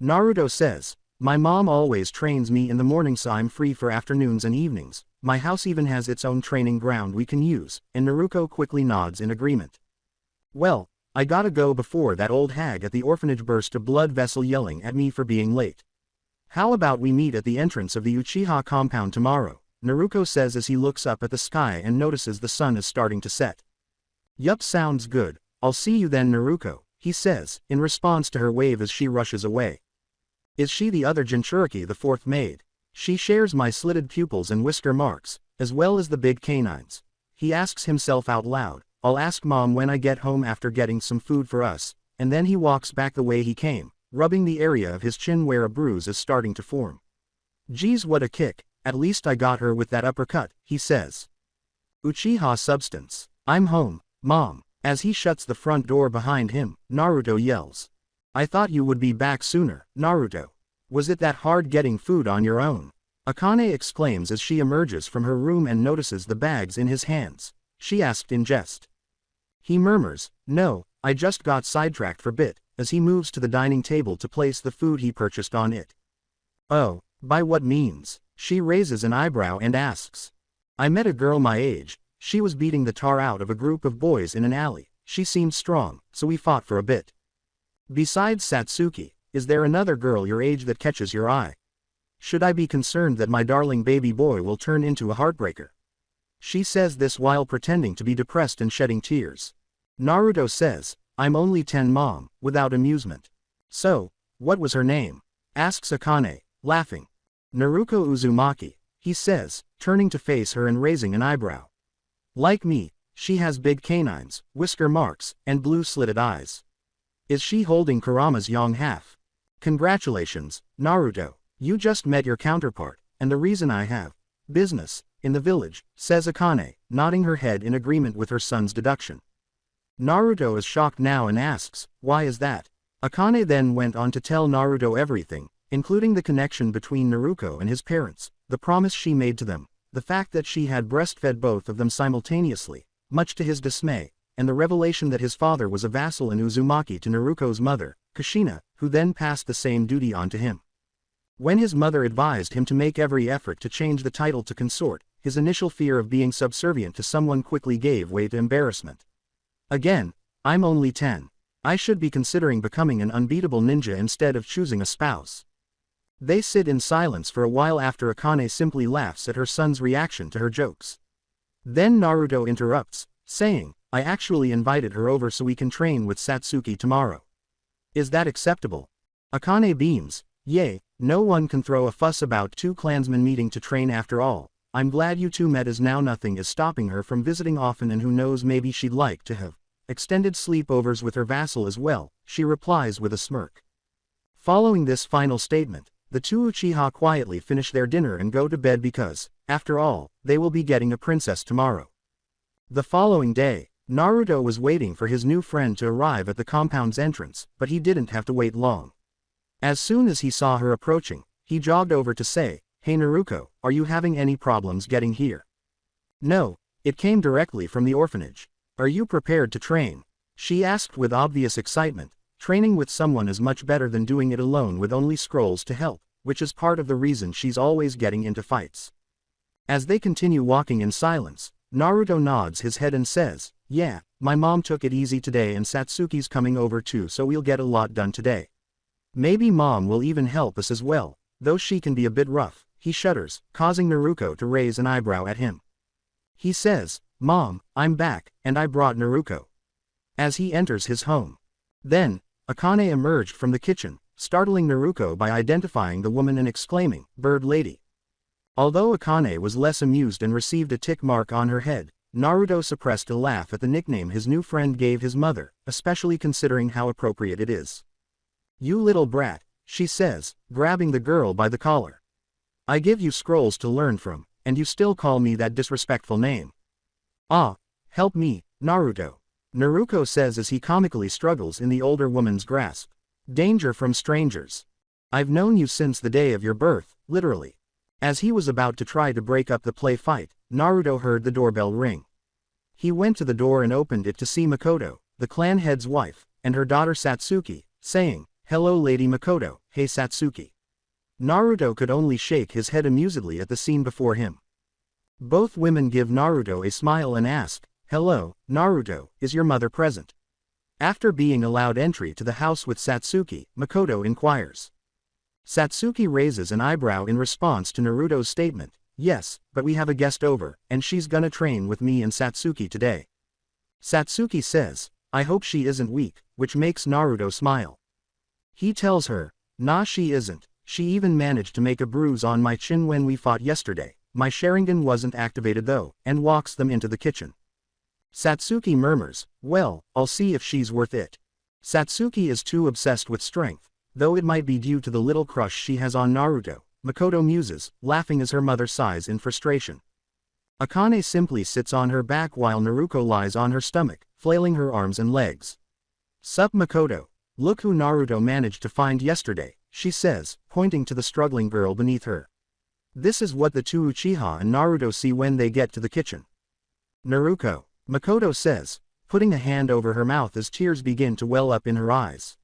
Naruto says, "My mom always trains me in the morning, so I'm free for afternoons and evenings. My house even has its own training ground we can use," and Naruto quickly nods in agreement. "Well, I gotta go before that old hag at the orphanage burst a blood vessel yelling at me for being late. How about we meet at the entrance of the Uchiha compound tomorrow?" Naruto says as he looks up at the sky and notices the sun is starting to set. "Yup, sounds good, I'll see you then, Naruto," he says, in response to her wave as she rushes away. "Is she the other Jinchuriki, the 4th maid? She shares my slitted pupils and whisker marks, as well as the big canines." He asks himself out loud, "I'll ask mom when I get home after getting some food for us," and then he walks back the way he came, rubbing the area of his chin where a bruise is starting to form. "Geez, what a kick, at least I got her with that uppercut," he says. Uchiha substance. "I'm home, mom." As he shuts the front door behind him, Naruto yells, "I thought you would be back sooner, Naruto. Was it that hard getting food on your own?" Akane exclaims as she emerges from her room and notices the bags in his hands. She asked in jest. He murmurs, "No, I just got sidetracked for a bit," as he moves to the dining table to place the food he purchased on it. "Oh, by what means?" She raises an eyebrow and asks. "I met a girl my age, she was beating the tar out of a group of boys in an alley. She seemed strong, so we fought for a bit. Besides Satsuki, is there another girl your age that catches your eye? Should I be concerned that my darling baby boy will turn into a heartbreaker? She says this while pretending to be depressed and shedding tears. Naruto says, I'm only 10 mom, without amusement. So, what was her name? Asks Akane, laughing. Naruto Uzumaki, he says, turning to face her and raising an eyebrow. Like me, she has big canines, whisker marks, and blue slitted eyes. Is she holding Kurama's young half? Congratulations, Naruto, you just met your counterpart, and the reason I have business in the village, says Akane, nodding her head in agreement with her son's deduction. Naruto is shocked now and asks, why is that? Akane then went on to tell Naruto everything, including the connection between Naruto and his parents, the promise she made to them, the fact that she had breastfed both of them simultaneously, much to his dismay, and the revelation that his father was a vassal in Uzumaki to Naruto's mother, Kushina, who then passed the same duty on to him. When his mother advised him to make every effort to change the title to consort, his initial fear of being subservient to someone quickly gave way to embarrassment. Again, I'm only 10. I should be considering becoming an unbeatable ninja instead of choosing a spouse. They sit in silence for a while after Akane simply laughs at her son's reaction to her jokes. Then Naruto interrupts, saying, I actually invited her over so we can train with Satsuki tomorrow. Is that acceptable? Akane beams, yay, no one can throw a fuss about two clansmen meeting to train after all. I'm glad you two met as now nothing is stopping her from visiting often and who knows maybe she'd like to have extended sleepovers with her vassal as well, she replies with a smirk. Following this final statement, the two Uchiha quietly finish their dinner and go to bed because, after all, they will be getting a princess tomorrow. The following day, Naruto was waiting for his new friend to arrive at the compound's entrance, but he didn't have to wait long. As soon as he saw her approaching, he jogged over to say, Hey Naruto, are you having any problems getting here? No, it came directly from the orphanage. Are you prepared to train? She asked with obvious excitement. Training with someone is much better than doing it alone with only scrolls to help, which is part of the reason she's always getting into fights. As they continue walking in silence, Naruto nods his head and says, Yeah, my mom took it easy today and Satsuki's coming over too, so we'll get a lot done today. Maybe mom will even help us as well, though she can be a bit rough. He shudders, causing Naruto to raise an eyebrow at him. He says, Mom, I'm back, and I brought Naruto. As he enters his home. Then, Akane emerged from the kitchen, startling Naruto by identifying the woman and exclaiming, Bird Lady. Although Akane was less amused and received a tick mark on her head, Naruto suppressed a laugh at the nickname his new friend gave his mother, especially considering how appropriate it is. You little brat, she says, grabbing the girl by the collar. I give you scrolls to learn from, and you still call me that disrespectful name. Ah, help me, Naruto. Naruto says as he comically struggles in the older woman's grasp. Danger from strangers. I've known you since the day of your birth, literally. As he was about to try to break up the play fight, Naruto heard the doorbell ring. He went to the door and opened it to see Makoto, the clan head's wife, and her daughter Satsuki, saying, Hello Lady Makoto, hey Satsuki. Naruto could only shake his head amusedly at the scene before him. Both women give Naruto a smile and ask, Hello, Naruto, is your mother present? After being allowed entry to the house with Satsuki, Makoto inquires. Satsuki raises an eyebrow in response to Naruto's statement, Yes, but we have a guest over, and she's gonna train with me and Satsuki today. Satsuki says, I hope she isn't weak, which makes Naruto smile. He tells her, Nah she isn't, she even managed to make a bruise on my chin when we fought yesterday, my Sharingan wasn't activated though, and walks them into the kitchen. Satsuki murmurs, Well, I'll see if she's worth it. Satsuki is too obsessed with strength, though it might be due to the little crush she has on Naruto, Makoto muses, laughing as her mother sighs in frustration. Akane simply sits on her back while Naruto lies on her stomach, flailing her arms and legs. Sup Makoto, look who Naruto managed to find yesterday, she says, pointing to the struggling girl beneath her. This is what the two Uchiha and Naruto see when they get to the kitchen. Naruto, Makoto says, putting a hand over her mouth as tears begin to well up in her eyes.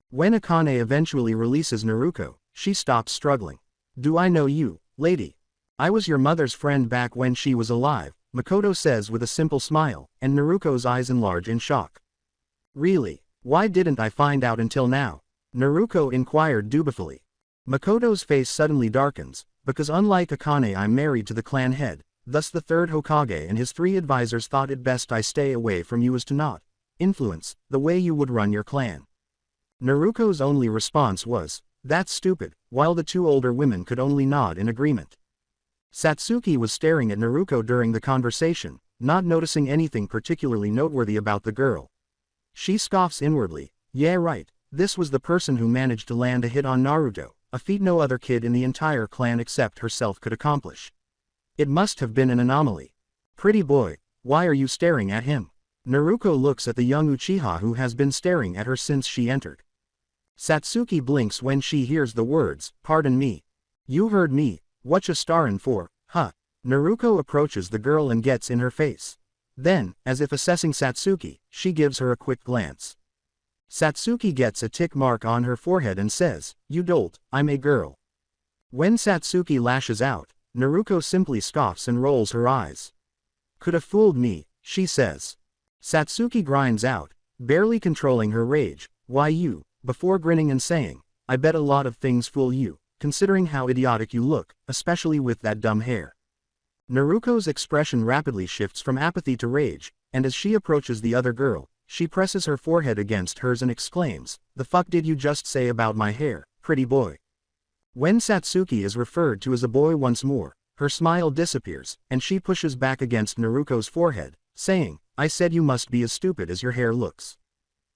When Akane eventually releases Naruto, she stops struggling. Do I know you, lady? I was your mother's friend back when she was alive, Makoto says with a simple smile, and Naruto's eyes enlarge in shock. Really? Why didn't I find out until now? Naruto inquired dutifully. Makoto's face suddenly darkens, because unlike Akane I'm married to the clan head, thus the third Hokage and his 3 advisors thought it best I stay away from you as to not influence the way you would run your clan. Naruto's only response was, "That's stupid," while the 2 older women could only nod in agreement. Satsuki was staring at Naruto during the conversation, not noticing anything particularly noteworthy about the girl. She scoffs inwardly, "Yeah right, this was the person who managed to land a hit on Naruto, a feat no other kid in the entire clan except herself could accomplish. It must have been an anomaly. Pretty boy, why are you staring at him?" Naruto looks at the young Uchiha who has been staring at her since she entered. Satsuki blinks when she hears the words, "Pardon me. You heard me, whatcha starin' for, huh?" Naruto approaches the girl and gets in her face. Then, as if assessing Satsuki, she gives her a quick glance. Satsuki gets a tick mark on her forehead and says, "You dolt, I'm a girl." When Satsuki lashes out, Naruto simply scoffs and rolls her eyes. "Could have fooled me," she says. Satsuki grinds out, barely controlling her rage, "Why you?" before grinning and saying, "I bet a lot of things fool you, considering how idiotic you look, especially with that dumb hair." Naruto's expression rapidly shifts from apathy to rage, and as she approaches the other girl, she presses her forehead against hers and exclaims, "The fuck did you just say about my hair, pretty boy?" When Satsuki is referred to as a boy once more, her smile disappears, and she pushes back against Naruto's forehead, saying, "I said you must be as stupid as your hair looks."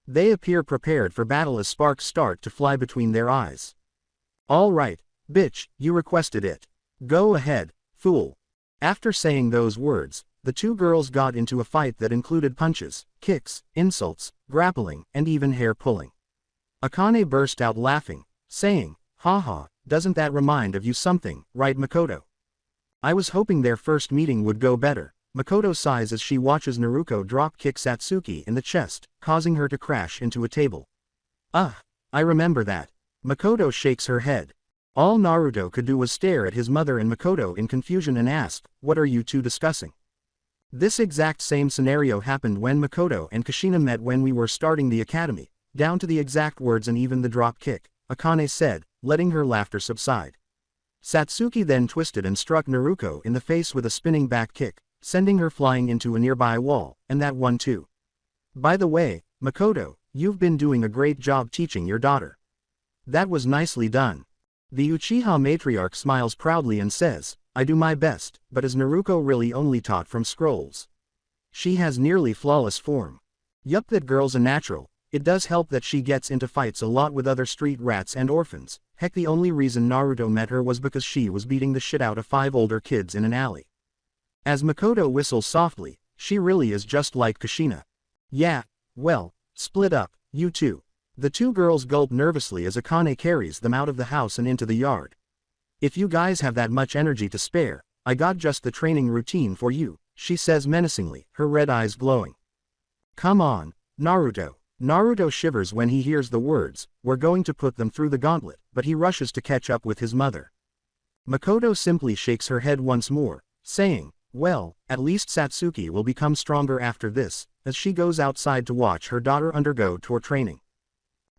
They appear prepared for battle as sparks start to fly between their eyes. "All right, bitch, you requested it. Go ahead, fool." After saying those words, the 2 girls got into a fight that included punches, kicks, insults, grappling, and even hair pulling. Akane burst out laughing, saying, "Haha, doesn't that remind of you something, right Makoto? I was hoping their first meeting would go better." Makoto sighs as she watches Naruto drop-kick Satsuki in the chest, causing her to crash into a table. I remember that." Makoto shakes her head. All Naruto could do was stare at his mother and Makoto in confusion and ask, "What are you 2 discussing?" This exact same scenario happened when Makoto and Kushina met when we were starting the academy, down to the exact words and even the drop-kick, Akane said, letting her laughter subside. Satsuki then twisted and struck Naruto in the face with a spinning back kick, sending her flying into a nearby wall, and that one too. "By the way, Makoto, you've been doing a great job teaching your daughter. That was nicely done." The Uchiha matriarch smiles proudly and says, "I do my best, but is Naruto really only taught from scrolls? She has nearly flawless form." "Yup, that girl's a natural. It does help that she gets into fights a lot with other street rats and orphans. Heck, the only reason Naruto met her was because she was beating the shit out of 5 older kids in an alley." As Makoto whistles softly, she really is just like Kushina. "Yeah, well, split up, you 2. The 2 girls gulp nervously as Akane carries them out of the house and into the yard. "If you guys have that much energy to spare, I got just the training routine for you," she says menacingly, her red eyes glowing. "Come on, Naruto." Naruto shivers when he hears the words, "We're going to put them through the gauntlet," but he rushes to catch up with his mother. Makoto simply shakes her head once more, saying, "Well, at least Satsuki will become stronger after this," as she goes outside to watch her daughter undergo tour training.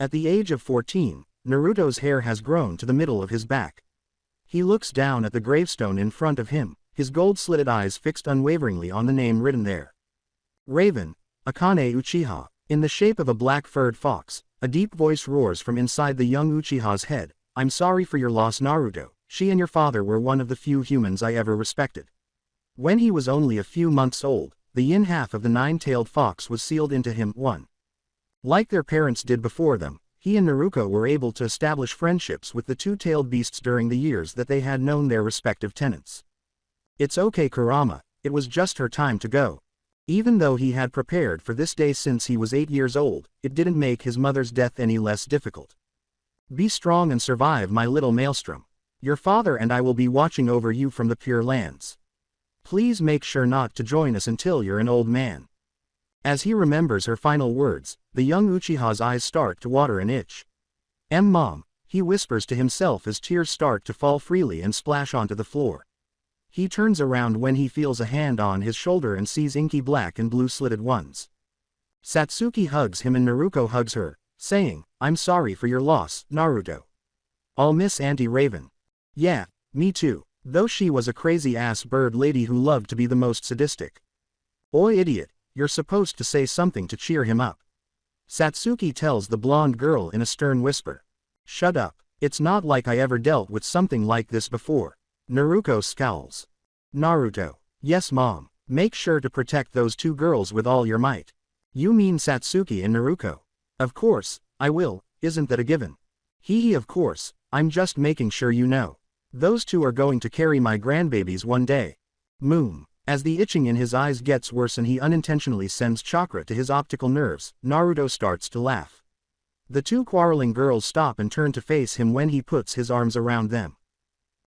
At the age of 14, Naruto's hair has grown to the middle of his back. He looks down at the gravestone in front of him, his gold-slitted eyes fixed unwaveringly on the name written there. Raven, Akane Uchiha. In the shape of a black-furred fox, a deep voice roars from inside the young Uchiha's head, "I'm sorry for your loss, Naruto. She and your father were one of the few humans I ever respected." When he was only a few months old, the yin half of the 9-tailed fox was sealed into him. Like their parents did before them, he and Naruto were able to establish friendships with the 2-tailed beasts during the years that they had known their respective tenants. "It's okay, Kurama, it was just her time to go." Even though he had prepared for this day since he was 8 years old, it didn't make his mother's death any less difficult. "Be strong and survive, my little maelstrom. Your father and I will be watching over you from the Pure Lands. Please make sure not to join us until you're an old man." As he remembers her final words, the young Uchiha's eyes start to water and itch. Mom," he whispers to himself as tears start to fall freely and splash onto the floor. He turns around when he feels a hand on his shoulder and sees inky black and blue slitted ones. Satsuki hugs him and Naruto hugs her, saying, "I'm sorry for your loss, Naruto. I'll miss Auntie Raven." "Yeah, me too, though she was a crazy-ass bird lady who loved to be the most sadistic." "Oi idiot, you're supposed to say something to cheer him up," Satsuki tells the blonde girl in a stern whisper. "Shut up, it's not like I ever dealt with something like this before." Naruto scowls. Naruto, "Yes mom, make sure to protect those two girls with all your might." "You mean Satsuki and Naruto?" "Of course, I will, isn't that a given?" "Hee of course, I'm just making sure you know. Those two are going to carry my grandbabies one day." Moon. As the itching in his eyes gets worse and he unintentionally sends chakra to his optical nerves, Naruto starts to laugh. The two quarreling girls stop and turn to face him when he puts his arms around them.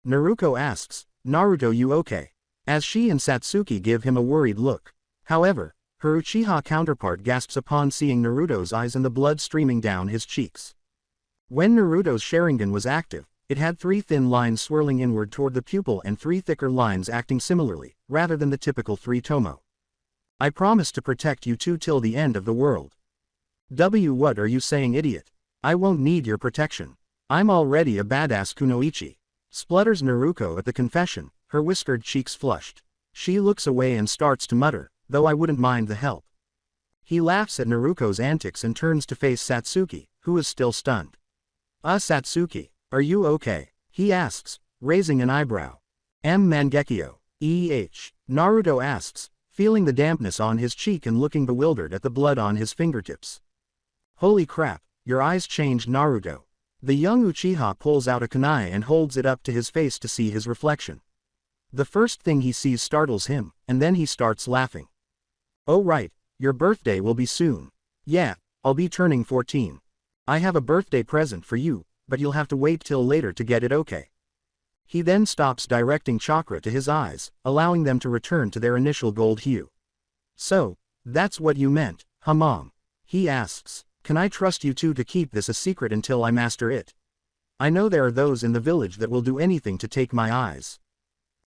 Naruto asks, "Naruto, you okay?" as she and Satsuki give him a worried look. However, her Uchiha counterpart gasps upon seeing Naruto's eyes and the blood streaming down his cheeks. When Naruto's Sharingan was active, it had 3 thin lines swirling inward toward the pupil and 3 thicker lines acting similarly, rather than the typical 3 tomo. "I promise to protect you two till the end of the world." What are you saying, idiot? "I won't need your protection. I'm already a badass kunoichi," splutters Naruto at the confession, her whiskered cheeks flushed. She looks away and starts to mutter, "Though I wouldn't mind the help." He laughs at Naruto's antics and turns to face Satsuki, who is still stunned. Satsuki, are you okay?" he asks, raising an eyebrow. Mangekyo, Naruto asks, feeling the dampness on his cheek and looking bewildered at the blood on his fingertips. "Holy crap, your eyes changed, Naruto." The young Uchiha pulls out a kunai and holds it up to his face to see his reflection. The first thing he sees startles him, and then he starts laughing. "Oh right, your birthday will be soon." "Yeah, I'll be turning 14. I have a birthday present for you, but you'll have to wait till later to get it, okay?" He then stops directing chakra to his eyes, allowing them to return to their initial gold hue. "So, that's what you meant, huh mom?" he asks. "Can I trust you two to keep this a secret until I master it? I know there are those in the village that will do anything to take my eyes."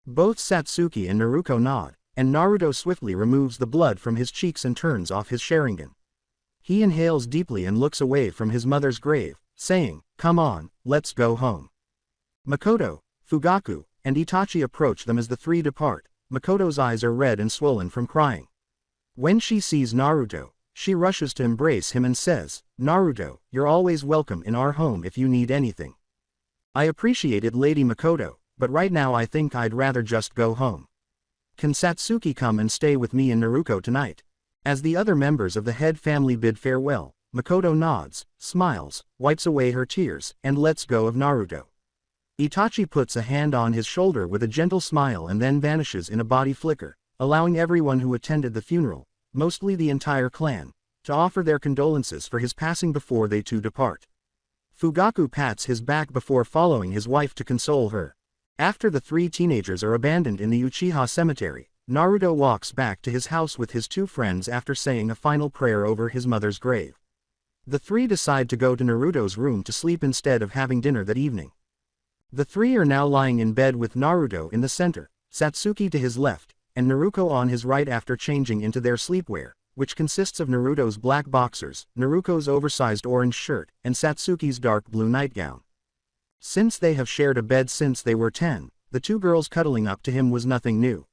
Both Satsuki and Naruto nod, and Naruto swiftly removes the blood from his cheeks and turns off his Sharingan. He inhales deeply and looks away from his mother's grave, saying, "Come on, let's go home." Makoto, Fugaku, and Itachi approach them as the three depart. Makoto's eyes are red and swollen from crying. When she sees Naruto, she rushes to embrace him and says, "Naruto, you're always welcome in our home if you need anything." "I appreciate it, Lady Makoto, but right now I think I'd rather just go home. Can Satsuki come and stay with me and Naruto tonight?" As the other members of the head family bid farewell, Makoto nods, smiles, wipes away her tears, and lets go of Naruto. Itachi puts a hand on his shoulder with a gentle smile and then vanishes in a body flicker, allowing everyone who attended the funeral, mostly the entire clan, to offer their condolences for his passing before they too depart. Fugaku pats his back before following his wife to console her. After the 3 teenagers are abandoned in the Uchiha cemetery, Naruto walks back to his house with his 2 friends after saying a final prayer over his mother's grave. The 3 decide to go to Naruto's room to sleep instead of having dinner that evening. The 3 are now lying in bed with Naruto in the center, Satsuki to his left, and Naruto on his right after changing into their sleepwear, which consists of Naruto's black boxers, Naruto's oversized orange shirt, and Satsuki's dark blue nightgown. Since they have shared a bed since they were 10, the 2 girls cuddling up to him was nothing new.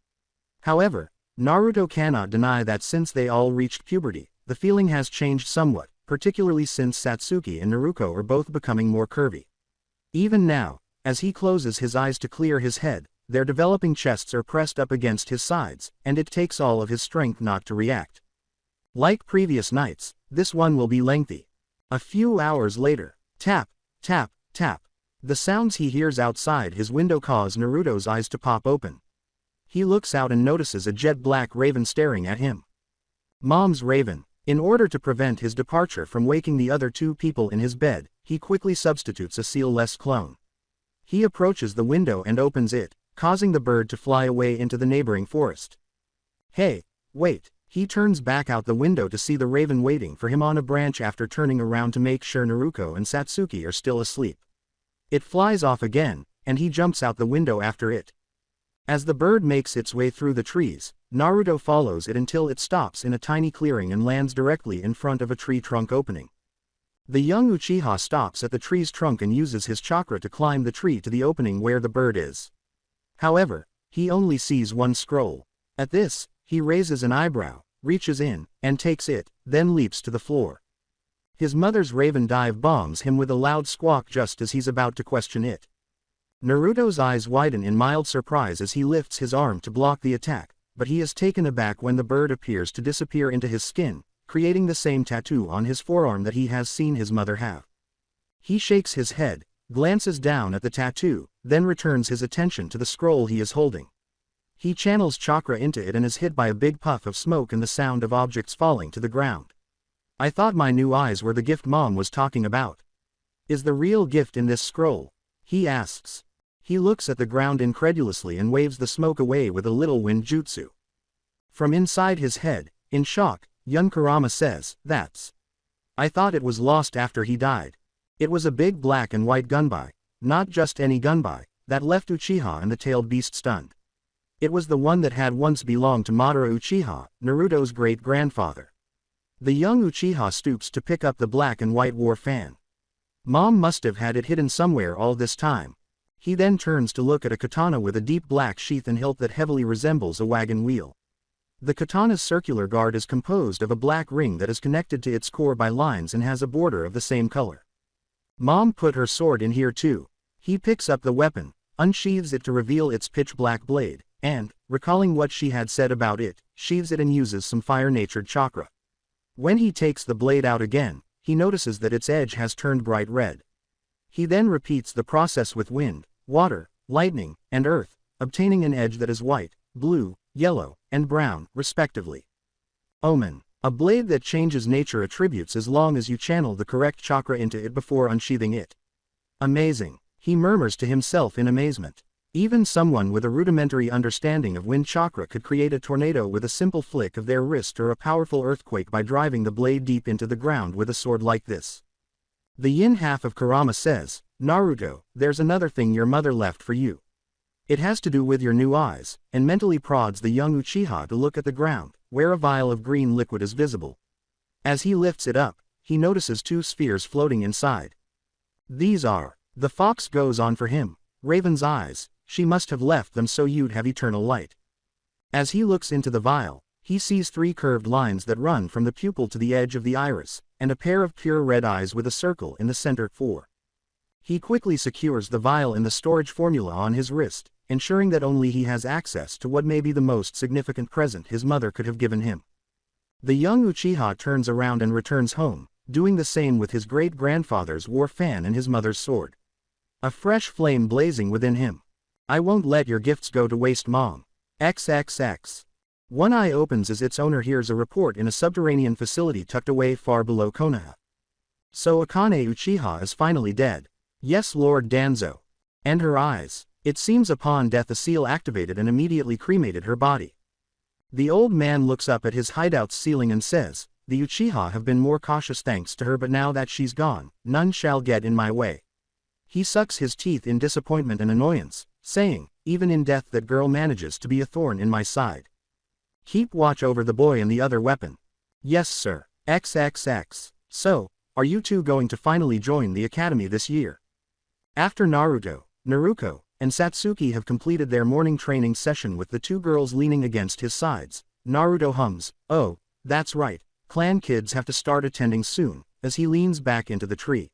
However, Naruto cannot deny that since they all reached puberty, the feeling has changed somewhat, particularly since Satsuki and Naruto are both becoming more curvy. Even now, as he closes his eyes to clear his head, their developing chests are pressed up against his sides, and it takes all of his strength not to react. Like previous nights, this one will be lengthy. A few hours later, tap, tap, tap. The sounds he hears outside his window cause Naruto's eyes to pop open. He looks out and notices a jet-black raven staring at him. Mom's raven. In order to prevent his departure from waking the other 2 people in his bed, he quickly substitutes a seal-less clone. He approaches the window and opens it, causing the bird to fly away into the neighboring forest. "Hey, wait." He turns back out the window to see the raven waiting for him on a branch after turning around to make sure Naruto and Satsuki are still asleep. It flies off again, and he jumps out the window after it. As the bird makes its way through the trees, Naruto follows it until it stops in a tiny clearing and lands directly in front of a tree trunk opening. The young Uchiha stops at the tree's trunk and uses his chakra to climb the tree to the opening where the bird is. However, he only sees one scroll. At this, he raises an eyebrow, reaches in, and takes it, then leaps to the floor. His mother's raven dive bombs him with a loud squawk just as he's about to question it. Naruto's eyes widen in mild surprise as he lifts his arm to block the attack, but he is taken aback when the bird appears to disappear into his skin, creating the same tattoo on his forearm that he has seen his mother have. He shakes his head, glances down at the tattoo, then returns his attention to the scroll he is holding. He channels chakra into it and is hit by a big puff of smoke and the sound of objects falling to the ground. I thought my new eyes were the gift Mom was talking about. Is the real gift in this scroll? He asks. He looks at the ground incredulously and waves the smoke away with a little wind jutsu. From inside his head, in shock, young Kurama says, "That's. I thought it was lost after he died. It was a big black and white gunbai, not just any gunbai, that left Uchiha and the tailed beast stunned. It was the one that had once belonged to Madara Uchiha, Naruto's great-grandfather." The young Uchiha stoops to pick up the black and white war fan. Mom must have had it hidden somewhere all this time. He then turns to look at a katana with a deep black sheath and hilt that heavily resembles a wagon wheel. The katana's circular guard is composed of a black ring that is connected to its core by lines and has a border of the same color. Mom put her sword in here too. He picks up the weapon, unsheathes it to reveal its pitch-black blade, and, recalling what she had said about it, sheathes it and uses some fire-natured chakra. When he takes the blade out again, he notices that its edge has turned bright red. He then repeats the process with wind, water, lightning, and earth, obtaining an edge that is white, blue, yellow, and brown, respectively. Omen. A blade that changes nature attributes as long as you channel the correct chakra into it before unsheathing it. Amazing. He murmurs to himself in amazement. Even someone with a rudimentary understanding of wind chakra could create a tornado with a simple flick of their wrist or a powerful earthquake by driving the blade deep into the ground with a sword like this. The yin half of Kurama says, "Naruto, there's another thing your mother left for you. It has to do with your new eyes," and mentally prods the young Uchiha to look at the ground, where a vial of green liquid is visible. As he lifts it up, he notices two spheres floating inside. These are. The fox goes on for him. Raven's eyes. She must have left them so you'd have eternal light. As he looks into the vial, he sees three curved lines that run from the pupil to the edge of the iris, and a pair of pure red eyes with a circle in the center. 4. He quickly secures the vial in the storage formula on his wrist, ensuring that only he has access to what may be the most significant present his mother could have given him. The young Uchiha turns around and returns home, doing the same with his great-grandfather's war fan and his mother's sword. A fresh flame blazing within him. "I won't let your gifts go to waste, Mom. XXX. One eye opens as its owner hears a report in a subterranean facility tucked away far below Konoha. So Akane Uchiha is finally dead. Yes, Lord Danzo. And her eyes. It seems upon death a seal activated and immediately cremated her body. The old man looks up at his hideout's ceiling and says, "The Uchiha have been more cautious thanks to her, but now that she's gone, none shall get in my way." He sucks his teeth in disappointment and annoyance, saying, "Even in death that girl manages to be a thorn in my side. Keep watch over the boy and the other weapon." "Yes, sir." XXX. So, are you two going to finally join the academy this year? After Naruto, Naruko, and Satsuki have completed their morning training session with the two girls leaning against his sides, Naruto hums, "Oh, that's right, clan kids have to start attending soon," as he leans back into the tree.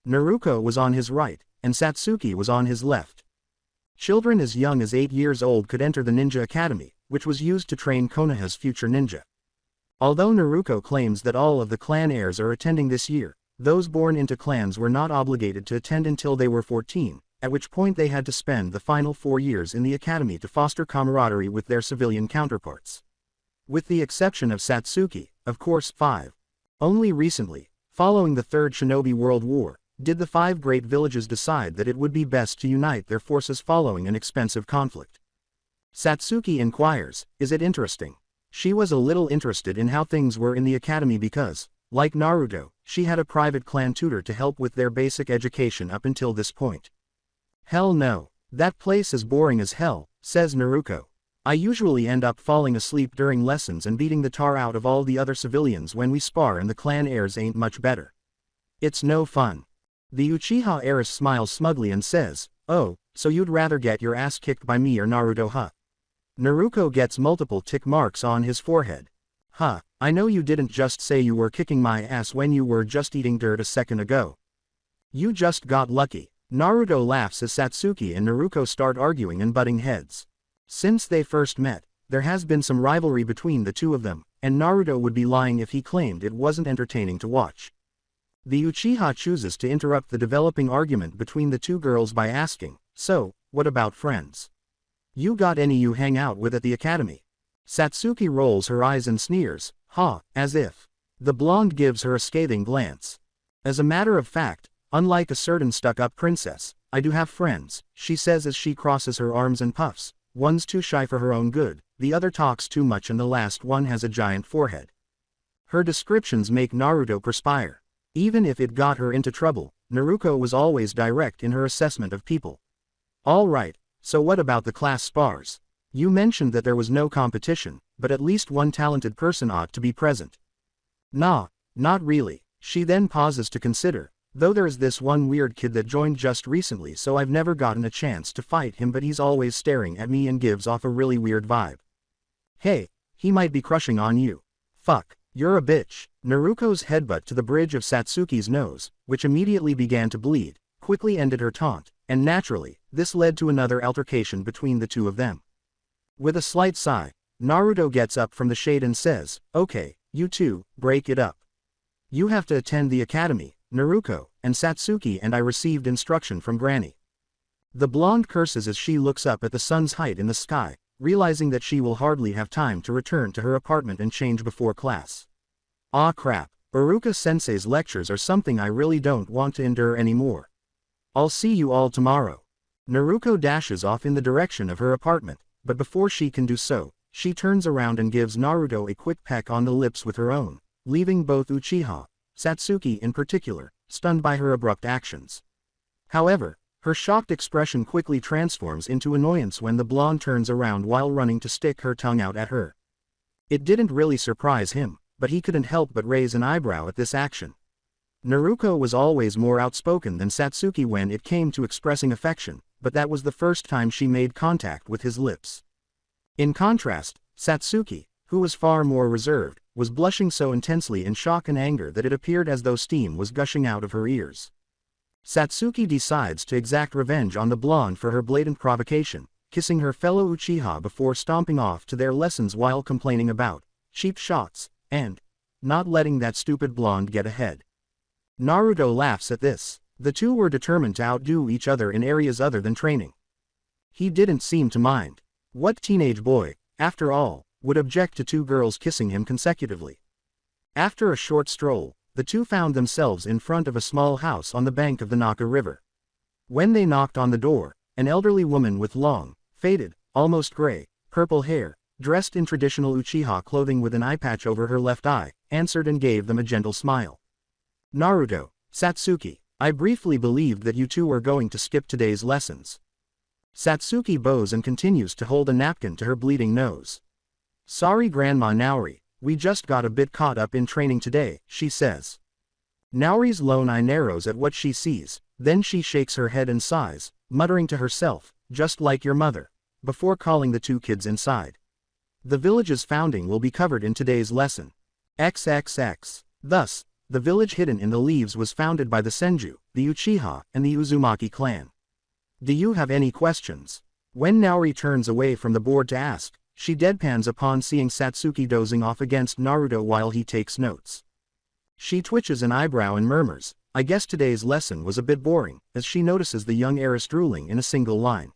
Naruko was on his right, and Satsuki was on his left. Children as young as 8 years old could enter the Ninja Academy, which was used to train Konoha's future ninja. Although Naruko claims that all of the clan heirs are attending this year, those born into clans were not obligated to attend until they were 14, at which point they had to spend the final 4 years in the academy to foster camaraderie with their civilian counterparts. With the exception of Satsuki, of course. 5. Only recently, following the Third Shinobi World War, did the 5 great villages decide that it would be best to unite their forces following an expensive conflict. Satsuki inquires, "Is it interesting?" She was a little interested in how things were in the academy because, like Naruto, she had a private clan tutor to help with their basic education up until this point. "Hell no. That place is boring as hell," says Naruto. I usually end up falling asleep during lessons and beating the tar out of all the other civilians when we spar, and the clan heirs ain't much better. It's no fun. The Uchiha heiress smiles smugly and says, oh, so you'd rather get your ass kicked by me or Naruto, huh? Naruto gets multiple tick marks on his forehead. Huh, I know you didn't just say you were kicking my ass when you were just eating dirt a second ago. You just got lucky. Naruto laughs as Satsuki and Naruto start arguing and butting heads. Since they first met, there has been some rivalry between the two of them, and Naruto would be lying if he claimed it wasn't entertaining to watch. The Uchiha chooses to interrupt the developing argument between the two girls by asking, so, what about friends? You got any you hang out with at the academy? Satsuki rolls her eyes and sneers, as if. The blonde gives her a scathing glance. As a matter of fact, unlike a certain stuck-up princess, I do have friends, she says as she crosses her arms and puffs. One's too shy for her own good, the other talks too much, and the last one has a giant forehead. Her descriptions make Naruto perspire. Even if it got her into trouble, Naruto was always direct in her assessment of people. Alright, so what about the class spars? You mentioned that there was no competition, but at least one talented person ought to be present. Nah, not really. She then pauses to consider. Though there's this one weird kid that joined just recently, so I've never gotten a chance to fight him, but he's always staring at me and gives off a really weird vibe. Hey, he might be crushing on you. Fuck, you're a bitch. Naruto's headbutt to the bridge of Satsuki's nose, which immediately began to bleed, quickly ended her taunt, and naturally, this led to another altercation between the two of them. With a slight sigh, Naruto gets up from the shade and says, okay, you two, break it up. You have to attend the academy, Naruto, and Satsuki and I received instruction from Granny. The blonde curses as she looks up at the sun's height in the sky, realizing that she will hardly have time to return to her apartment and change before class. Ah crap, Iruka-sensei's lectures are something I really don't want to endure anymore. I'll see you all tomorrow. Naruto dashes off in the direction of her apartment, but before she can do so, she turns around and gives Naruto a quick peck on the lips with her own, leaving both Uchiha, Satsuki in particular, stunned by her abrupt actions. However, her shocked expression quickly transforms into annoyance when the blonde turns around while running to stick her tongue out at her. It didn't really surprise him, but he couldn't help but raise an eyebrow at this action. Naruto was always more outspoken than Satsuki when it came to expressing affection, but that was the first time she made contact with his lips. In contrast, Satsuki, who was far more reserved, was blushing so intensely in shock and anger that it appeared as though steam was gushing out of her ears. Satsuki decides to exact revenge on the blonde for her blatant provocation, kissing her fellow Uchiha before stomping off to their lessons while complaining about cheap shots and not letting that stupid blonde get ahead. Naruto laughs at this. The two were determined to outdo each other in areas other than training. He didn't seem to mind. What teenage boy, after all, would object to two girls kissing him consecutively? After a short stroll, the two found themselves in front of a small house on the bank of the Naka River. When they knocked on the door, an elderly woman with long, faded, almost gray, purple hair, dressed in traditional Uchiha clothing with an eye patch over her left eye, answered and gave them a gentle smile. Naruto, Satsuki, I briefly believed that you two were going to skip today's lessons. Satsuki bows and continues to hold a napkin to her bleeding nose. Sorry Grandma Naori, we just got a bit caught up in training today, she says. Naori's lone eye narrows at what she sees, then she shakes her head and sighs, muttering to herself, just like your mother, before calling the two kids inside. The village's founding will be covered in today's lesson. XXX. Thus, the village hidden in the leaves was founded by the Senju, the Uchiha, and the Uzumaki clan. Do you have any questions? When Naori turns away from the board to ask, she deadpans upon seeing Satsuki dozing off against Naruto while he takes notes. She twitches an eyebrow and murmurs, I guess today's lesson was a bit boring, as she notices the young heiress drooling in a single line.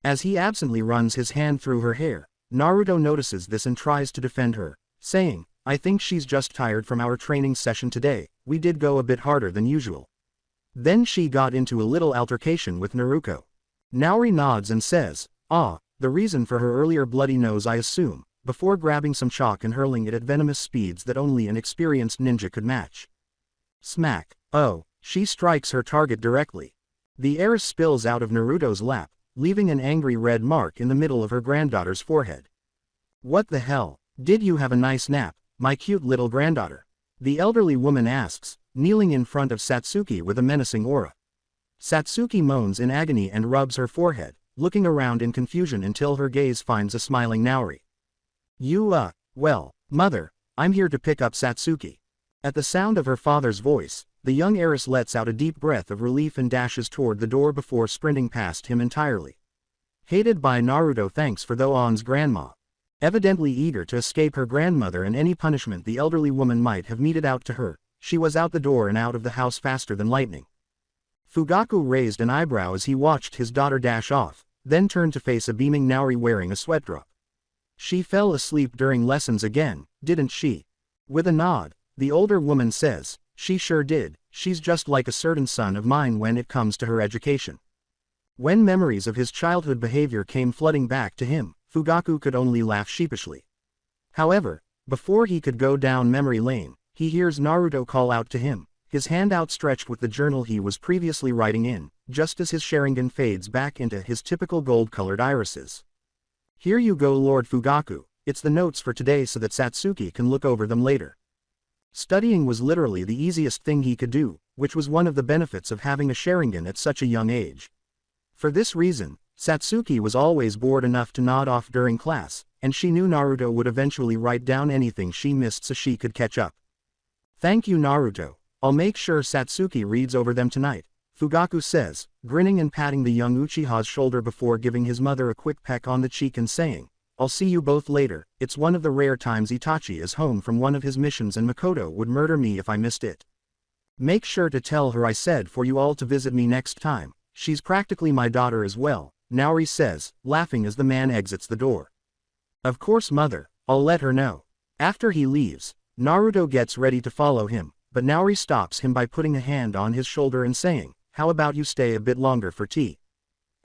As he absently runs his hand through her hair, Naruto notices this and tries to defend her, saying, I think she's just tired from our training session today, we did go a bit harder than usual. Then she got into a little altercation with Naruto. Naori nods and says, the reason for her earlier bloody nose I assume, before grabbing some chalk and hurling it at venomous speeds that only an experienced ninja could match. Smack. Oh, she strikes her target directly. The heiress spills out of Naruto's lap, leaving an angry red mark in the middle of her granddaughter's forehead. "What the hell? Did you have a nice nap, my cute little granddaughter?" the elderly woman asks, kneeling in front of Satsuki with a menacing aura. Satsuki moans in agony and rubs her forehead, looking around in confusion until her gaze finds a smiling Naori. Well, mother, I'm here to pick up Satsuki." At the sound of her father's voice, the young heiress lets out a deep breath of relief and dashes toward the door before sprinting past him entirely. Hated by Naruto thanks for Thoon's grandma. Evidently eager to escape her grandmother and any punishment the elderly woman might have meted out to her, she was out the door and out of the house faster than lightning. Fugaku raised an eyebrow as he watched his daughter dash off, then turned to face a beaming Naori wearing a sweat drop. "She fell asleep during lessons again, didn't she?" With a nod, the older woman says, "She sure did, she's just like a certain son of mine when it comes to her education." When memories of his childhood behavior came flooding back to him, Fugaku could only laugh sheepishly. However, before he could go down memory lane, he hears Naruto call out to him, his hand outstretched with the journal he was previously writing in, just as his Sharingan fades back into his typical gold-colored irises. "Here you go, Lord Fugaku, it's the notes for today so that Satsuki can look over them later." Studying was literally the easiest thing he could do, which was one of the benefits of having a Sharingan at such a young age. For this reason, Satsuki was always bored enough to nod off during class, and she knew Naruto would eventually write down anything she missed so she could catch up. "Thank you, Naruto, I'll make sure Satsuki reads over them tonight," Fugaku says, grinning and patting the young Uchiha's shoulder before giving his mother a quick peck on the cheek and saying, "I'll see you both later." It's one of the rare times Itachi is home from one of his missions and Makoto would murder me if I missed it. "Make sure to tell her I said for you all to visit me next time, she's practically my daughter as well," Naori says, laughing as the man exits the door. "Of course, mother, I'll let her know." After he leaves, Naruto gets ready to follow him, but Naori stops him by putting a hand on his shoulder and saying, "How about you stay a bit longer for tea?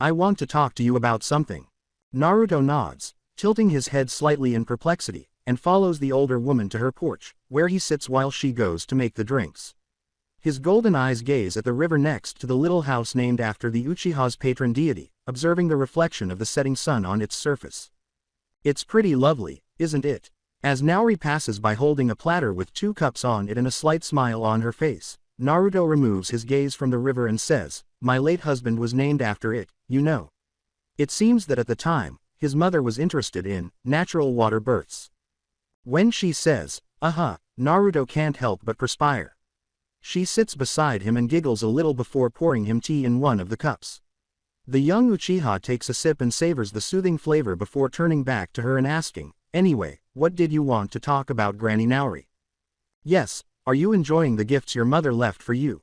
I want to talk to you about something." Naruto nods, tilting his head slightly in perplexity, and follows the older woman to her porch, where he sits while she goes to make the drinks. His golden eyes gaze at the river next to the little house named after the Uchiha's patron deity, observing the reflection of the setting sun on its surface. "It's pretty lovely, isn't it?" As Naori passes by holding a platter with 2 cups on it and a slight smile on her face, Naruto removes his gaze from the river and says, "My late husband was named after it, you know." It seems that at the time, his mother was interested in natural water births. When she says, Naruto can't help but perspire. She sits beside him and giggles a little before pouring him tea in one of the cups. The young Uchiha takes a sip and savors the soothing flavor before turning back to her and asking, "Anyway, what did you want to talk about, Granny Naori?" "Yes, are you enjoying the gifts your mother left for you?"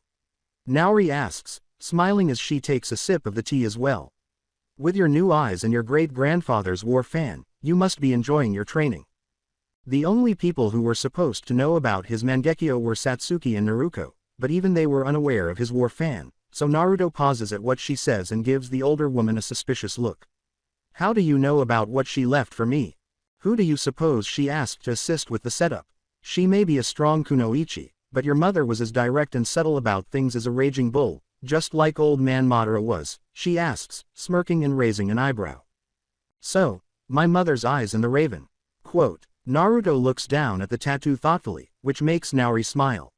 Naori asks, smiling as she takes a sip of the tea as well. "With your new eyes and your great-grandfather's war fan, you must be enjoying your training." The only people who were supposed to know about his Mangekyo were Satsuki and Naruto, but even they were unaware of his war fan, so Naruto pauses at what she says and gives the older woman a suspicious look. "How do you know about what she left for me? Who do you suppose she asked to assist with the setup? She may be a strong kunoichi, but your mother was as direct and subtle about things as a raging bull, just like old man Madara was," she asks, smirking and raising an eyebrow. "So, my mother's eyes and the raven." Quote, Naruto looks down at the tattoo thoughtfully, which makes Naori smile.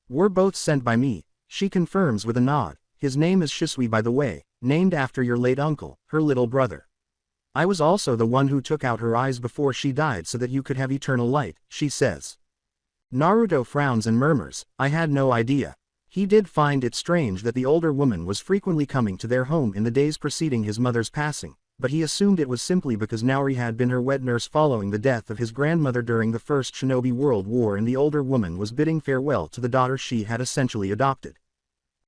"Were both sent by me," she confirms with a nod. "His name is Shisui, by the way, named after your late uncle, her little brother. I was also the one who took out her eyes before she died so that you could have eternal light," she says. Naruto frowns and murmurs, "I had no idea." He did find it strange that the older woman was frequently coming to their home in the days preceding his mother's passing, but he assumed it was simply because Naori had been her wet nurse following the death of his grandmother during the First Shinobi World War and the older woman was bidding farewell to the daughter she had essentially adopted.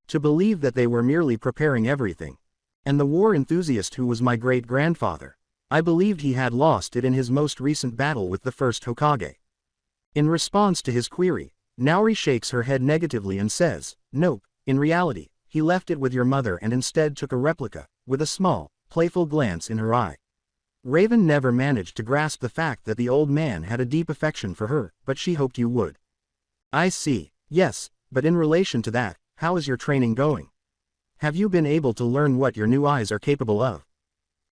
To believe that they were merely preparing everything. And the war enthusiast who was my great-grandfather. I believed he had lost it in his most recent battle with the first Hokage. In response to his query, Naori shakes her head negatively and says, "Nope, in reality, he left it with your mother and instead took a replica," with a small, playful glance in her eye. Raven never managed to grasp the fact that the old man had a deep affection for her, but she hoped you would. "I see, yes, but in relation to that, how is your training going? Have you been able to learn what your new eyes are capable of?"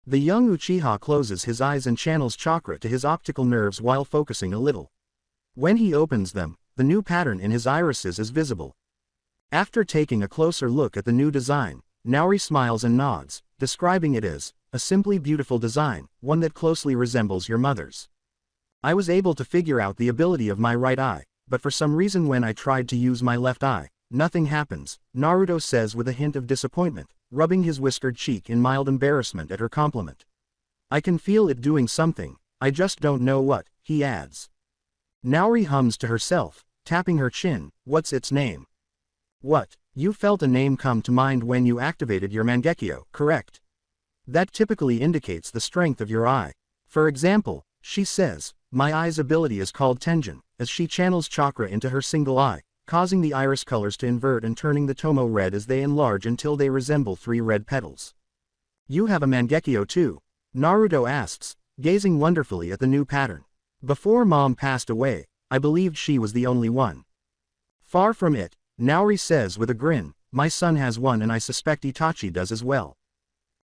The young Uchiha closes his eyes and channels chakra to his optical nerves while focusing a little. When he opens them, the new pattern in his irises is visible. After taking a closer look at the new design, Naori smiles and nods, describing it as a simply beautiful design, one that closely resembles your mother's. I was able to figure out the ability of my right eye, but for some reason when I tried to use my left eye, nothing happens, Naruto says with a hint of disappointment, rubbing his whiskered cheek in mild embarrassment at her compliment. I can feel it doing something, I just don't know what, he adds. Naori hums to herself, tapping her chin, what's its name? What, you felt a name come to mind when you activated your Mangekyo, correct? That typically indicates the strength of your eye. For example, she says, my eye's ability is called Tenjin, as she channels chakra into her single eye, causing the iris colors to invert and turning the tomo red as they enlarge until they resemble 3 red petals. You have a Mangekyo too? Naruto asks, gazing wonderfully at the new pattern. Before mom passed away, I believed she was the only one. Far from it, Naori says with a grin, my son has one and I suspect Itachi does as well.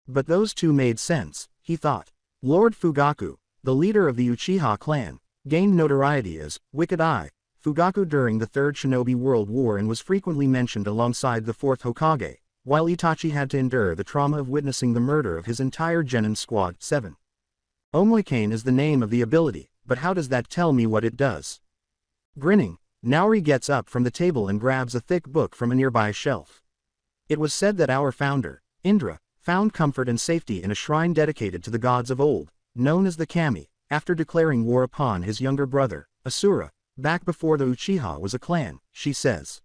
But those two made sense, he thought. Lord Fugaku, the leader of the Uchiha clan, gained notoriety as Wicked Eye Fugaku during the Third Shinobi World War and was frequently mentioned alongside the Fourth Hokage, while Itachi had to endure the trauma of witnessing the murder of his entire Genin Squad 7. Omoikane is the name of the ability, but how does that tell me what it does? Grinning, Naori gets up from the table and grabs a thick book from a nearby shelf. It was said that our founder, Indra, found comfort and safety in a shrine dedicated to the gods of old, known as the Kami, after declaring war upon his younger brother, Asura, back before the Uchiha was a clan, she says.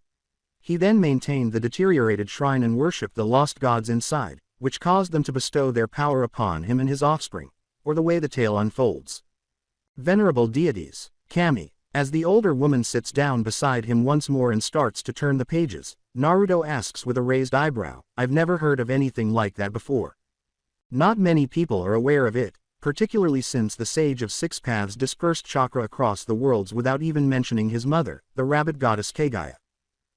He then maintained the deteriorated shrine and worshipped the lost gods inside, which caused them to bestow their power upon him and his offspring, or the way the tale unfolds. Venerable deities, Kami. As the older woman sits down beside him once more and starts to turn the pages, Naruto asks with a raised eyebrow, I've never heard of anything like that before. Not many people are aware of it, particularly since the Sage of Six Paths dispersed chakra across the worlds without even mentioning his mother, the rabbit goddess Kagaya.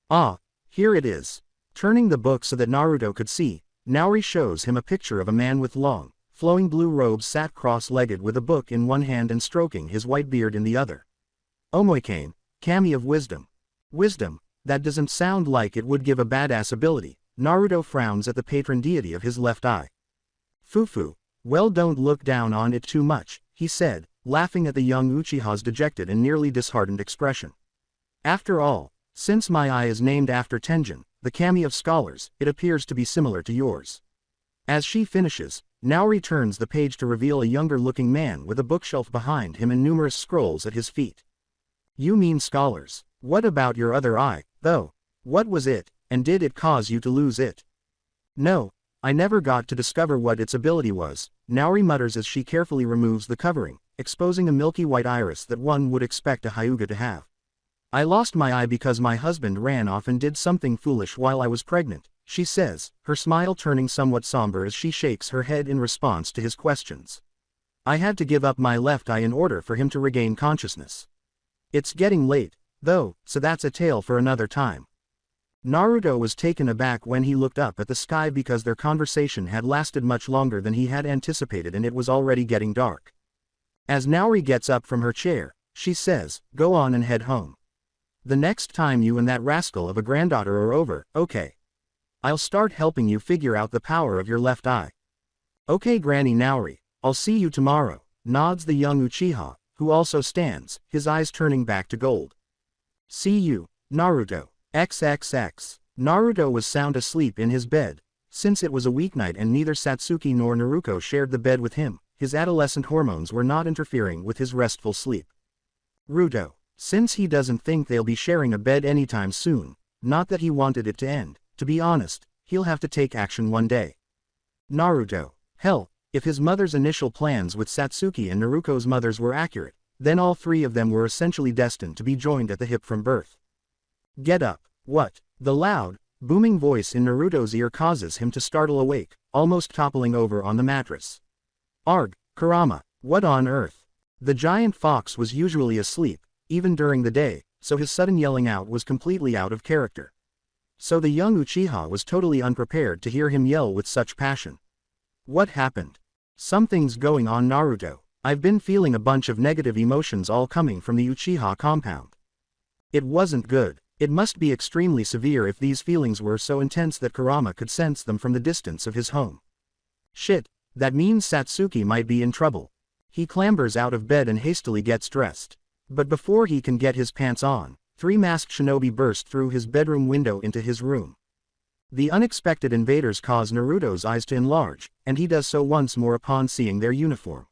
Ah, here it is. Turning the book so that Naruto could see, Naori shows him a picture of a man with long, flowing blue robes sat cross-legged with a book in one hand and stroking his white beard in the other. Omoikane, Kami of Wisdom. Wisdom, that doesn't sound like it would give a badass ability. Naruto frowns at the patron deity of his left eye. Fufu, well don't look down on it too much, he said, laughing at the young Uchiha's dejected and nearly disheartened expression. After all, since my eye is named after Tenjin, the Kami of scholars, it appears to be similar to yours. As she finishes, Naori turns the page to reveal a younger-looking man with a bookshelf behind him and numerous scrolls at his feet. You mean scholars. What about your other eye, though? What was it, and did it cause you to lose it? No, I never got to discover what its ability was, Naori mutters as she carefully removes the covering, exposing a milky white iris that one would expect a Hyuga to have. I lost my eye because my husband ran off and did something foolish while I was pregnant, she says, her smile turning somewhat somber as she shakes her head in response to his questions. I had to give up my left eye in order for him to regain consciousness. It's getting late, though, so that's a tale for another time. Naruto was taken aback when he looked up at the sky because their conversation had lasted much longer than he had anticipated and it was already getting dark. As Naori gets up from her chair, she says, go on and head home. The next time you and that rascal of a granddaughter are over, okay. I'll start helping you figure out the power of your left eye. Okay Granny Naori, I'll see you tomorrow, nods the young Uchiha, who also stands, his eyes turning back to gold. See you, Naruto. XXX. Naruto was sound asleep in his bed. Since it was a weeknight and neither Satsuki nor Naruto shared the bed with him, his adolescent hormones were not interfering with his restful sleep. Ruto. Since he doesn't think they'll be sharing a bed anytime soon, not that he wanted it to end, to be honest, he'll have to take action one day. Naruto. Hell, if his mother's initial plans with Satsuki and Naruto's mothers were accurate, then all three of them were essentially destined to be joined at the hip from birth. Get up. What? The loud, booming voice in Naruto's ear causes him to startle awake, almost toppling over on the mattress. Arg, Kurama, what on earth? The giant fox was usually asleep, even during the day, so his sudden yelling out was completely out of character. So the young Uchiha was totally unprepared to hear him yell with such passion. What happened? Something's going on, Naruto. I've been feeling a bunch of negative emotions all coming from the Uchiha compound. It wasn't good. It must be extremely severe if these feelings were so intense that Kurama could sense them from the distance of his home. Shit, that means Satsuki might be in trouble. He clambers out of bed and hastily gets dressed. But before he can get his pants on, 3 masked shinobi burst through his bedroom window into his room. The unexpected invaders cause Naruto's eyes to enlarge, and he does so once more upon seeing their uniform.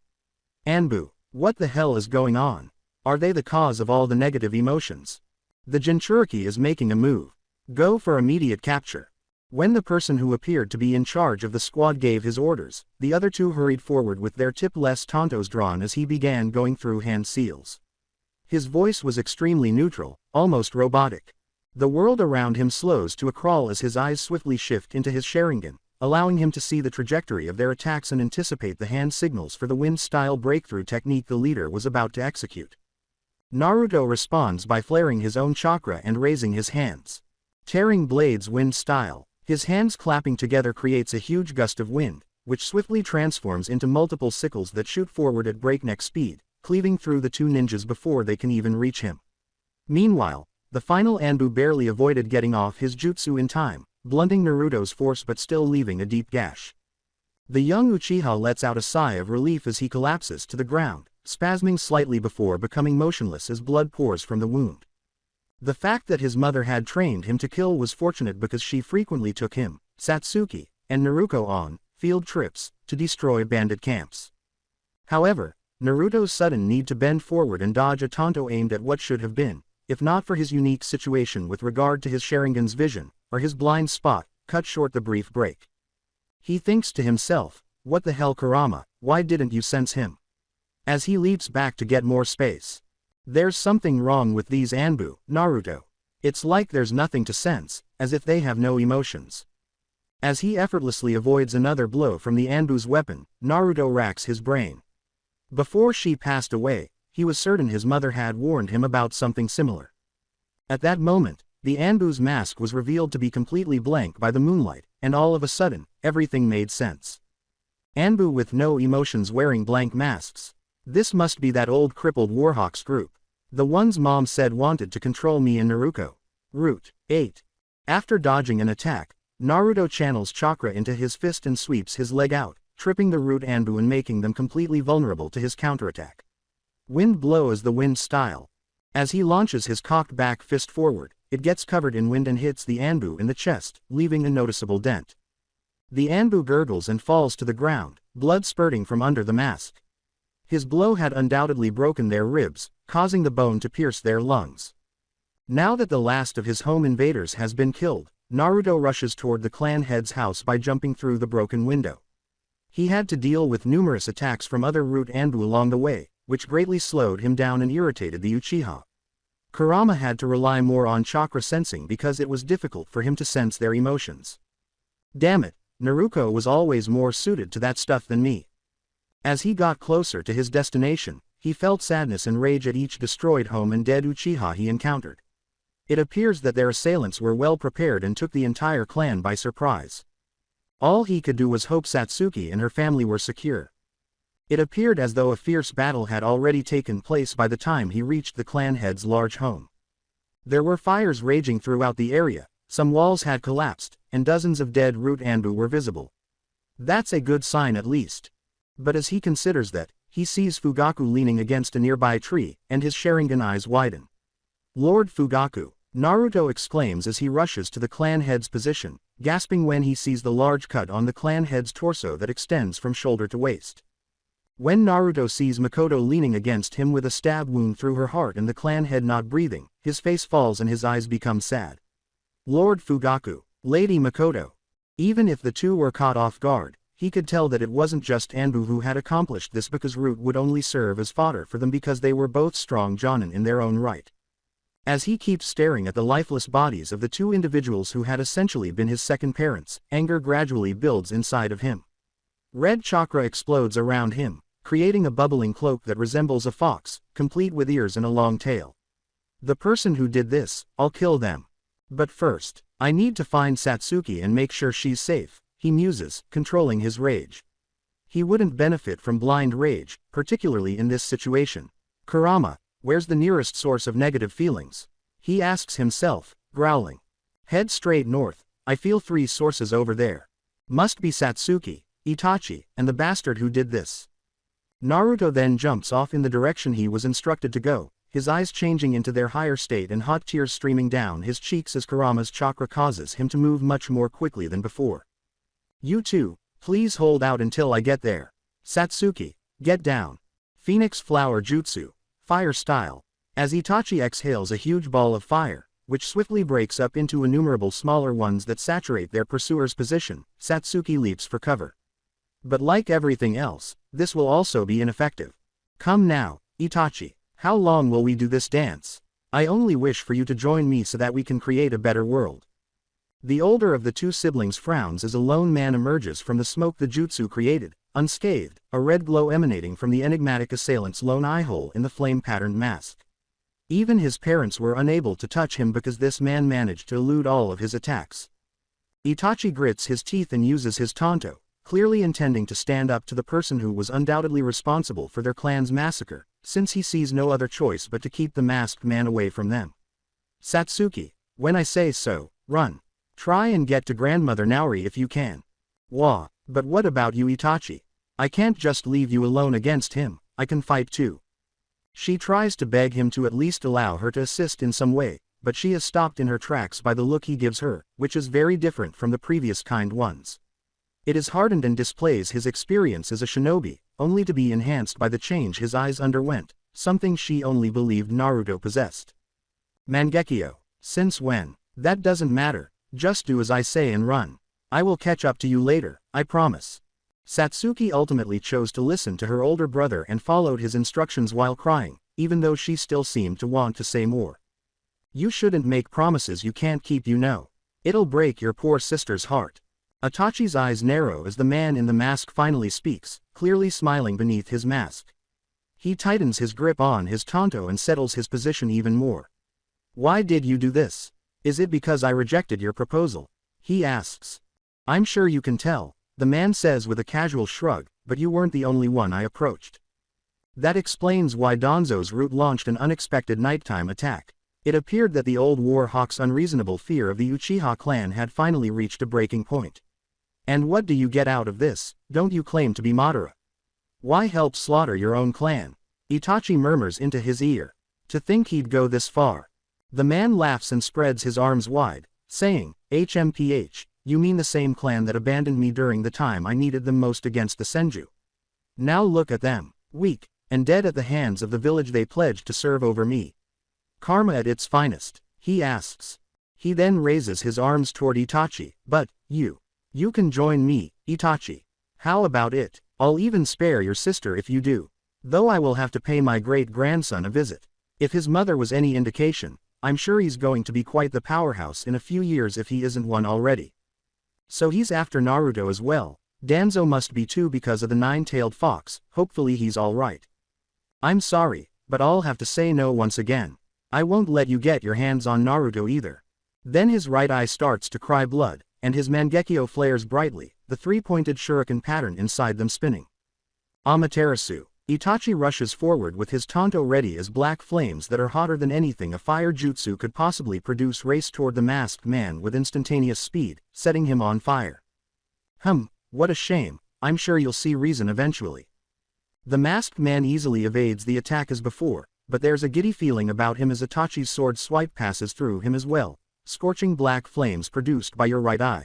Anbu, what the hell is going on? Are they the cause of all the negative emotions? The Jinchuriki is making a move. Go for immediate capture. When the person who appeared to be in charge of the squad gave his orders, the other 2 hurried forward with their tip-less tantos drawn as he began going through hand seals. His voice was extremely neutral, almost robotic. The world around him slows to a crawl as his eyes swiftly shift into his Sharingan, allowing him to see the trajectory of their attacks and anticipate the hand signals for the wind-style breakthrough technique the leader was about to execute. Naruto responds by flaring his own chakra and raising his hands. Tearing blades wind style, his hands clapping together creates a huge gust of wind, which swiftly transforms into multiple sickles that shoot forward at breakneck speed, cleaving through the 2 ninjas before they can even reach him. Meanwhile, the final Anbu barely avoided getting off his jutsu in time, blunting Naruto's force but still leaving a deep gash. The young Uchiha lets out a sigh of relief as he collapses to the ground, spasming slightly before becoming motionless as blood pours from the wound. The fact that his mother had trained him to kill was fortunate because she frequently took him, Satsuki, and Naruto on field trips to destroy bandit camps. However, Naruto's sudden need to bend forward and dodge a tanto aimed at what should have been, if not for his unique situation with regard to his Sharingan's vision, or his blind spot, cut short the brief break. He thinks to himself, what the hell Kurama, why didn't you sense him? As he leaps back to get more space. There's something wrong with these Anbu, Naruto. It's like there's nothing to sense, as if they have no emotions. As he effortlessly avoids another blow from the Anbu's weapon, Naruto racks his brain. Before she passed away, he was certain his mother had warned him about something similar. At that moment, the Anbu's mask was revealed to be completely blank by the moonlight, and all of a sudden, everything made sense. Anbu with no emotions wearing blank masks. This must be that old crippled Warhawks group. The ones Mom said wanted to control me and Naruto. Route 8. After dodging an attack, Naruto channels chakra into his fist and sweeps his leg out, tripping the Root Anbu and making them completely vulnerable to his counterattack. Wind blow is the wind style. As he launches his cocked back fist forward, it gets covered in wind and hits the Anbu in the chest, leaving a noticeable dent. The Anbu gurgles and falls to the ground, blood spurting from under the mask. His blow had undoubtedly broken their ribs, causing the bone to pierce their lungs. Now that the last of his home invaders has been killed, Naruto rushes toward the clan head's house by jumping through the broken window. He had to deal with numerous attacks from other Root Anbu along the way, which greatly slowed him down and irritated the Uchiha. Kurama had to rely more on chakra sensing because it was difficult for him to sense their emotions. Damn it, Naruto was always more suited to that stuff than me. As he got closer to his destination, he felt sadness and rage at each destroyed home and dead Uchiha he encountered. It appears that their assailants were well prepared and took the entire clan by surprise. All he could do was hope Satsuki and her family were secure. It appeared as though a fierce battle had already taken place by the time he reached the clan head's large home. There were fires raging throughout the area, some walls had collapsed, and dozens of dead Root Anbu were visible. That's a good sign at least. But as he considers that, he sees Fugaku leaning against a nearby tree, and his Sharingan eyes widen. Lord Fugaku, Naruto exclaims as he rushes to the clan head's position, gasping when he sees the large cut on the clan head's torso that extends from shoulder to waist. When Naruto sees Makoto leaning against him with a stab wound through her heart and the clan head not breathing, his face falls and his eyes become sad. Lord Fugaku, Lady Makoto. Even if the two were caught off guard, he could tell that it wasn't just Anbu who had accomplished this because Root would only serve as fodder for them because they were both strong jonin in their own right. As he keeps staring at the lifeless bodies of the two individuals who had essentially been his second parents, anger gradually builds inside of him. Red chakra explodes around him, creating a bubbling cloak that resembles a fox, complete with ears and a long tail. The person who did this, I'll kill them. But first, I need to find Satsuki and make sure she's safe, he muses, controlling his rage. He wouldn't benefit from blind rage, particularly in this situation. Kurama, where's the nearest source of negative feelings? He asks himself, growling. Head straight north, I feel 3 sources over there. Must be Satsuki, Itachi, and the bastard who did this. Naruto then jumps off in the direction he was instructed to go, his eyes changing into their higher state and hot tears streaming down his cheeks as Kurama's chakra causes him to move much more quickly than before. You two, please hold out until I get there. Satsuki, get down. Phoenix Flower Jutsu, fire style. As Itachi exhales a huge ball of fire, which swiftly breaks up into innumerable smaller ones that saturate their pursuer's position, Satsuki leaps for cover. But like everything else, this will also be ineffective. Come now, Itachi, how long will we do this dance? I only wish for you to join me so that we can create a better world. The older of the 2 siblings frowns as a lone man emerges from the smoke the jutsu created, unscathed, a red glow emanating from the enigmatic assailant's lone eye hole in the flame-patterned mask. Even his parents were unable to touch him because this man managed to elude all of his attacks. Itachi grits his teeth and uses his tanto, clearly intending to stand up to the person who was undoubtedly responsible for their clan's massacre, since he sees no other choice but to keep the masked man away from them. Satsuki, when I say so, run. Try and get to Grandmother Naori if you can. Wah, but what about you, Itachi? I can't just leave you alone against him, I can fight too. She tries to beg him to at least allow her to assist in some way, but she is stopped in her tracks by the look he gives her, which is very different from the previous kind ones. It is hardened and displays his experience as a shinobi, only to be enhanced by the change his eyes underwent, something she only believed Naruto possessed. Mangekyo, since when? That doesn't matter, just do as I say and run. I will catch up to you later, I promise. Satsuki ultimately chose to listen to her older brother and followed his instructions while crying, even though she still seemed to want to say more. You shouldn't make promises you can't keep, you know. It'll break your poor sister's heart. Itachi's eyes narrow as the man in the mask finally speaks, clearly smiling beneath his mask. He tightens his grip on his tanto and settles his position even more. Why did you do this? Is it because I rejected your proposal? He asks. I'm sure you can tell, the man says with a casual shrug, but you weren't the only one I approached. That explains why Danzo's route launched an unexpected nighttime attack. It appeared that the old war hawk's unreasonable fear of the Uchiha clan had finally reached a breaking point. And what do you get out of this? Don't you claim to be Madara? Why help slaughter your own clan? Itachi murmurs into his ear. To think he'd go this far. The man laughs and spreads his arms wide, saying, HMPH, you mean the same clan that abandoned me during the time I needed them most against the Senju. Now look at them, weak, and dead at the hands of the village they pledged to serve over me. Karma at its finest, he asks. He then raises his arms toward Itachi, but, you can join me, Itachi. How about it? I'll even spare your sister if you do. Though I will have to pay my great-grandson a visit. If his mother was any indication, I'm sure he's going to be quite the powerhouse in a few years if he isn't one already. So he's after Naruto as well. Danzo must be too because of the 9-tailed fox, hopefully he's alright. I'm sorry, but I'll have to say no once again. I won't let you get your hands on Naruto either. Then his right eye starts to cry blood, and his Mangekyo flares brightly, the 3-pointed shuriken pattern inside them spinning. Amaterasu. Itachi rushes forward with his tanto ready as black flames that are hotter than anything a fire jutsu could possibly produce race toward the masked man with instantaneous speed, setting him on fire. What a shame, I'm sure you'll see reason eventually. The masked man easily evades the attack as before, but there's a giddy feeling about him as Itachi's sword swipe passes through him as well, scorching black flames produced by your right eye.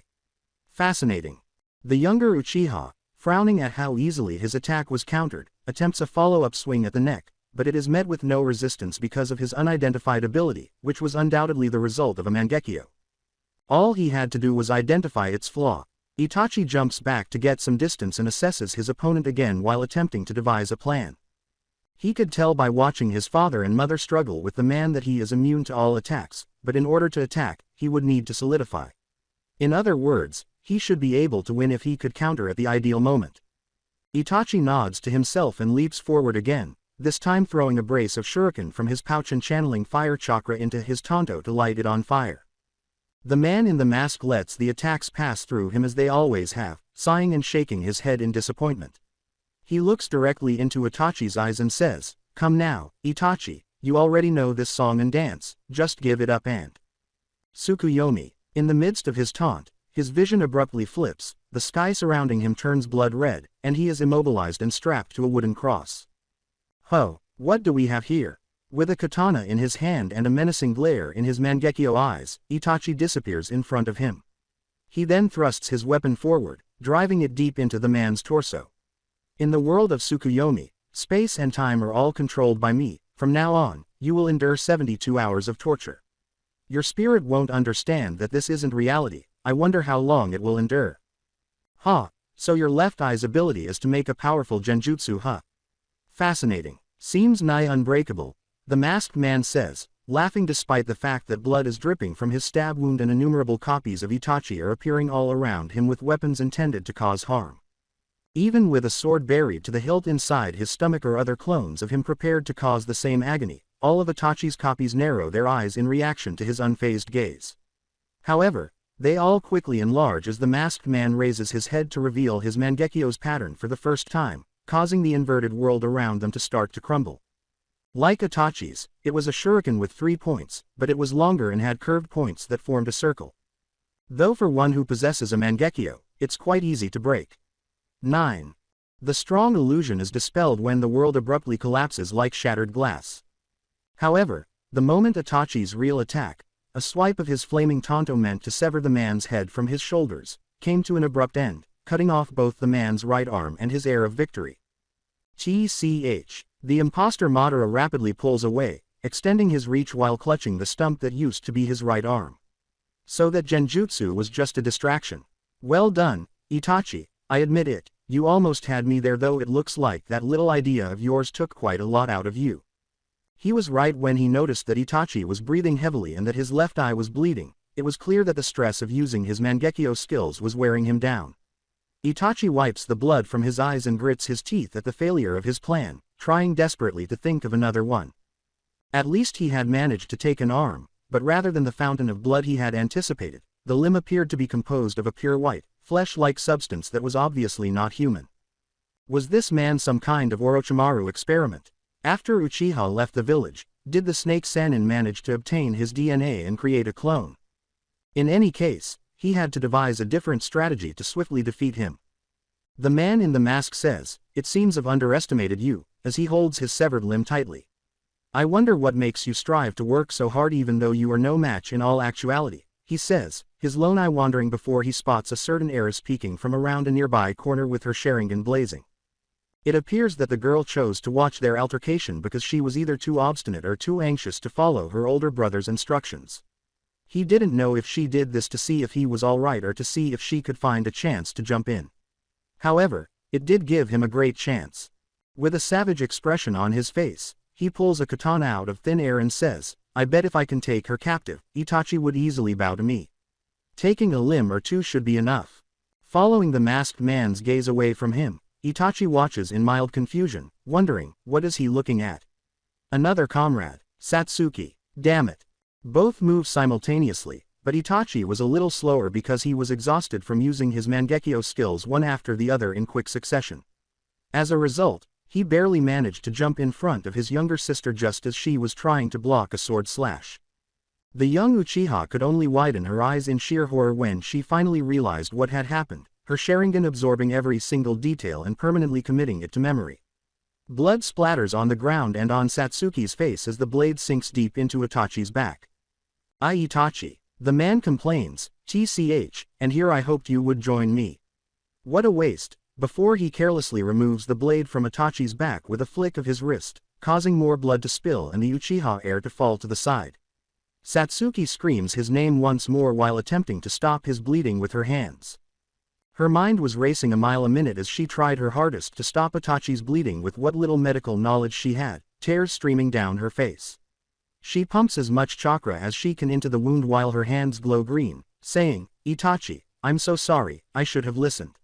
Fascinating. The younger Uchiha, frowning at how easily his attack was countered, attempts a follow-up swing at the neck, but it is met with no resistance because of his unidentified ability, which was undoubtedly the result of a Mangekyo. All he had to do was identify its flaw. Itachi jumps back to get some distance and assesses his opponent again while attempting to devise a plan. He could tell by watching his father and mother struggle with the man that he is immune to all attacks, but in order to attack, he would need to solidify. In other words, he should be able to win if he could counter at the ideal moment. Itachi nods to himself and leaps forward again, this time throwing a brace of shuriken from his pouch and channeling fire chakra into his tanto to light it on fire. The man in the mask lets the attacks pass through him as they always have, sighing and shaking his head in disappointment. He looks directly into Itachi's eyes and says, "Come now, Itachi, you already know this song and dance, just give it up and." Tsukuyomi. In the midst of his taunt, his vision abruptly flips, the sky surrounding him turns blood red, and he is immobilized and strapped to a wooden cross. Ho, what do we have here? With a katana in his hand and a menacing glare in his Mangekyo eyes, Itachi disappears in front of him. He then thrusts his weapon forward, driving it deep into the man's torso. In the world of Tsukuyomi, space and time are all controlled by me. From now on, you will endure 72 hours of torture. Your spirit won't understand that this isn't reality. I wonder how long it will endure. Ha, so your left eye's ability is to make a powerful genjutsu, huh? Fascinating. Seems nigh unbreakable, the masked man says, laughing despite the fact that blood is dripping from his stab wound and innumerable copies of Itachi are appearing all around him with weapons intended to cause harm. Even with a sword buried to the hilt inside his stomach or other clones of him prepared to cause the same agony, all of Itachi's copies narrow their eyes in reaction to his unfazed gaze. However, they all quickly enlarge as the masked man raises his head to reveal his Mangekyo's pattern for the first time, causing the inverted world around them to start to crumble. Like Itachi's, it was a shuriken with 3 points, but it was longer and had curved points that formed a circle. Though for one who possesses a Mangekyo, it's quite easy to break. 9. The strong illusion is dispelled when the world abruptly collapses like shattered glass. However, the moment Itachi's real attack, a swipe of his flaming tanto meant to sever the man's head from his shoulders, came to an abrupt end, cutting off both the man's right arm and his air of victory. TCH. The imposter Madara rapidly pulls away, extending his reach while clutching the stump that used to be his right arm. So that genjutsu was just a distraction. Well done, Itachi, I admit it, you almost had me there, though it looks like that little idea of yours took quite a lot out of you. He was right when he noticed that Itachi was breathing heavily and that his left eye was bleeding. It was clear that the stress of using his Mangekyo skills was wearing him down. Itachi wipes the blood from his eyes and grits his teeth at the failure of his plan, trying desperately to think of another one. At least he had managed to take an arm, but rather than the fountain of blood he had anticipated, the limb appeared to be composed of a pure white, flesh-like substance that was obviously not human. Was this man some kind of Orochimaru experiment? After Uchiha left the village, did the Snake Sannin manage to obtain his DNA and create a clone? In any case, he had to devise a different strategy to swiftly defeat him. The man in the mask says, "It seems I've underestimated you," as he holds his severed limb tightly. "I wonder what makes you strive to work so hard even though you are no match in all actuality," he says, his lone eye wandering before he spots a certain heiress peeking from around a nearby corner with her Sharingan blazing. It appears that the girl chose to watch their altercation because she was either too obstinate or too anxious to follow her older brother's instructions. He didn't know if she did this to see if he was alright or to see if she could find a chance to jump in. However, it did give him a great chance. With a savage expression on his face, he pulls a katana out of thin air and says, "I bet if I can take her captive, Itachi would easily bow to me. Taking a limb or two should be enough." Following the masked man's gaze away from him, Itachi watches in mild confusion, wondering, what is he looking at? Another comrade, Satsuki. Damn it. Both move simultaneously, but Itachi was a little slower because he was exhausted from using his Mangekyo skills one after the other in quick succession. As a result, he barely managed to jump in front of his younger sister just as she was trying to block a sword slash. The young Uchiha could only widen her eyes in sheer horror when she finally realized what had happened, her Sharingan absorbing every single detail and permanently committing it to memory. Blood splatters on the ground and on Satsuki's face as the blade sinks deep into Itachi's back. "I Itachi," the man complains, "TCH, and here I hoped you would join me. What a waste," before he carelessly removes the blade from Itachi's back with a flick of his wrist, causing more blood to spill and the Uchiha heir to fall to the side. Satsuki screams his name once more while attempting to stop his bleeding with her hands. Her mind was racing a mile a minute as she tried her hardest to stop Itachi's bleeding with what little medical knowledge she had, tears streaming down her face. She pumps as much chakra as she can into the wound while her hands glow green, saying, "Itachi, I'm so sorry, I should have listened."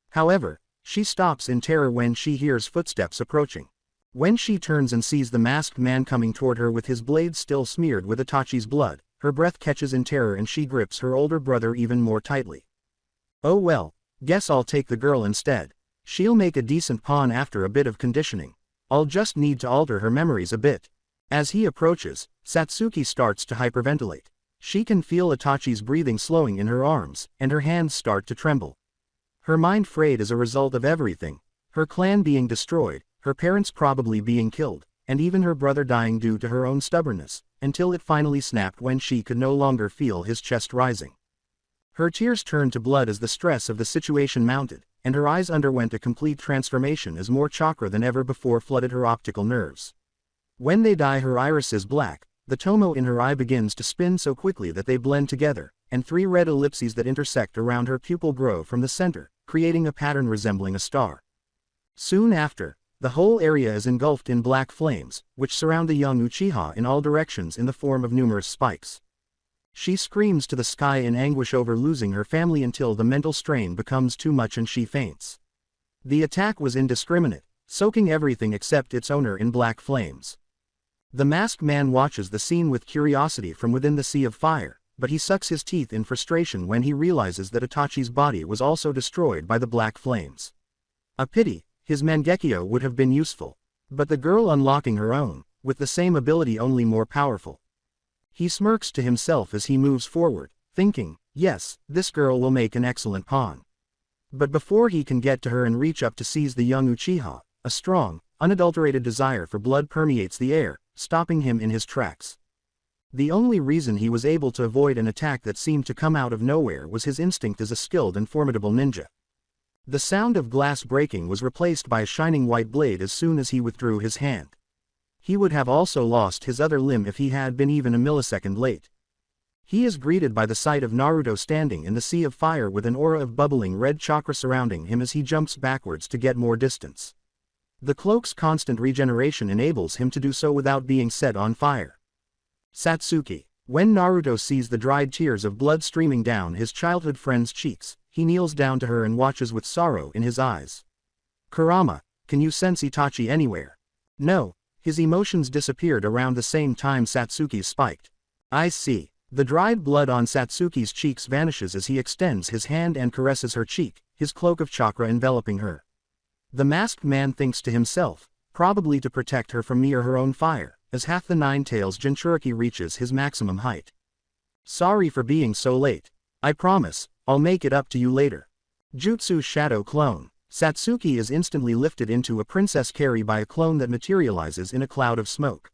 However, she stops in terror when she hears footsteps approaching. When she turns and sees the masked man coming toward her with his blade still smeared with Itachi's blood, her breath catches in terror and she grips her older brother even more tightly. "Oh well, guess I'll take the girl instead." She'll make a decent pawn after a bit of conditioning. I'll just need to alter her memories a bit. As he approaches, Satsuki starts to hyperventilate. She can feel Itachi's breathing slowing in her arms, and her hands start to tremble. Her mind frayed as a result of everything. Her clan being destroyed, her parents probably being killed, and even her brother dying due to her own stubbornness, until it finally snapped when she could no longer feel his chest rising. Her tears turned to blood as the stress of the situation mounted, and her eyes underwent a complete transformation as more chakra than ever before flooded her optical nerves. When they dye her irises black, the tomo in her eye begins to spin so quickly that they blend together, and 3 red ellipses that intersect around her pupil grow from the center, creating a pattern resembling a star. Soon after, the whole area is engulfed in black flames, which surround the young Uchiha in all directions in the form of numerous spikes. She screams to the sky in anguish over losing her family until the mental strain becomes too much and she faints. The attack was indiscriminate, soaking everything except its owner in black flames. The masked man watches the scene with curiosity from within the sea of fire, but he sucks his teeth in frustration when he realizes that Itachi's body was also destroyed by the black flames. A pity, his Mangekyo would have been useful. But the girl unlocking her own, with the same ability only more powerful. He smirks to himself as he moves forward, thinking, yes, this girl will make an excellent pawn. But before he can get to her and reach up to seize the young Uchiha, a strong, unadulterated desire for blood permeates the air, stopping him in his tracks. The only reason he was able to avoid an attack that seemed to come out of nowhere was his instinct as a skilled and formidable ninja. The sound of glass breaking was replaced by a shining white blade as soon as he withdrew his hand. He would have also lost his other limb if he had been even a millisecond late. He is greeted by the sight of Naruto standing in the sea of fire with an aura of bubbling red chakra surrounding him as he jumps backwards to get more distance. The cloak's constant regeneration enables him to do so without being set on fire. Satsuki. When Naruto sees the dried tears of blood streaming down his childhood friend's cheeks, he kneels down to her and watches with sorrow in his eyes. Kurama, can you sense Itachi anywhere? No. His emotions disappeared around the same time Satsuki's spiked. I see. The dried blood on Satsuki's cheeks vanishes as he extends his hand and caresses her cheek, his cloak of chakra enveloping her. The masked man thinks to himself, probably to protect her from me or her own fire, as half the Nine Tails Jinchuriki reaches his maximum height. Sorry for being so late. I promise, I'll make it up to you later. Jutsu Shadow Clone. Satsuki is instantly lifted into a princess carry by a clone that materializes in a cloud of smoke.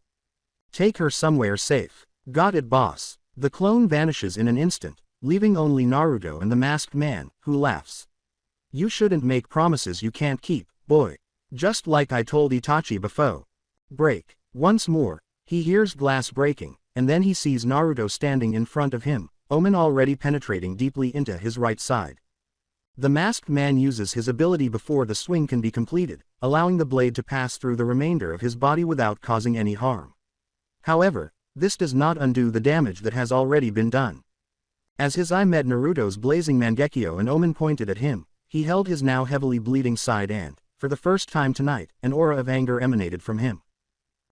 Take her somewhere safe. Got it, boss. The clone vanishes in an instant, leaving only Naruto and the masked man, who laughs. You shouldn't make promises you can't keep, boy. Just like I told Itachi before. Break. Once more, he hears glass breaking, and then he sees Naruto standing in front of him, omen already penetrating deeply into his right side. The masked man uses his ability before the swing can be completed, allowing the blade to pass through the remainder of his body without causing any harm. However, this does not undo the damage that has already been done. As his eye met Naruto's blazing Mangekyo and omen pointed at him, he held his now heavily bleeding side and, for the first time tonight, an aura of anger emanated from him.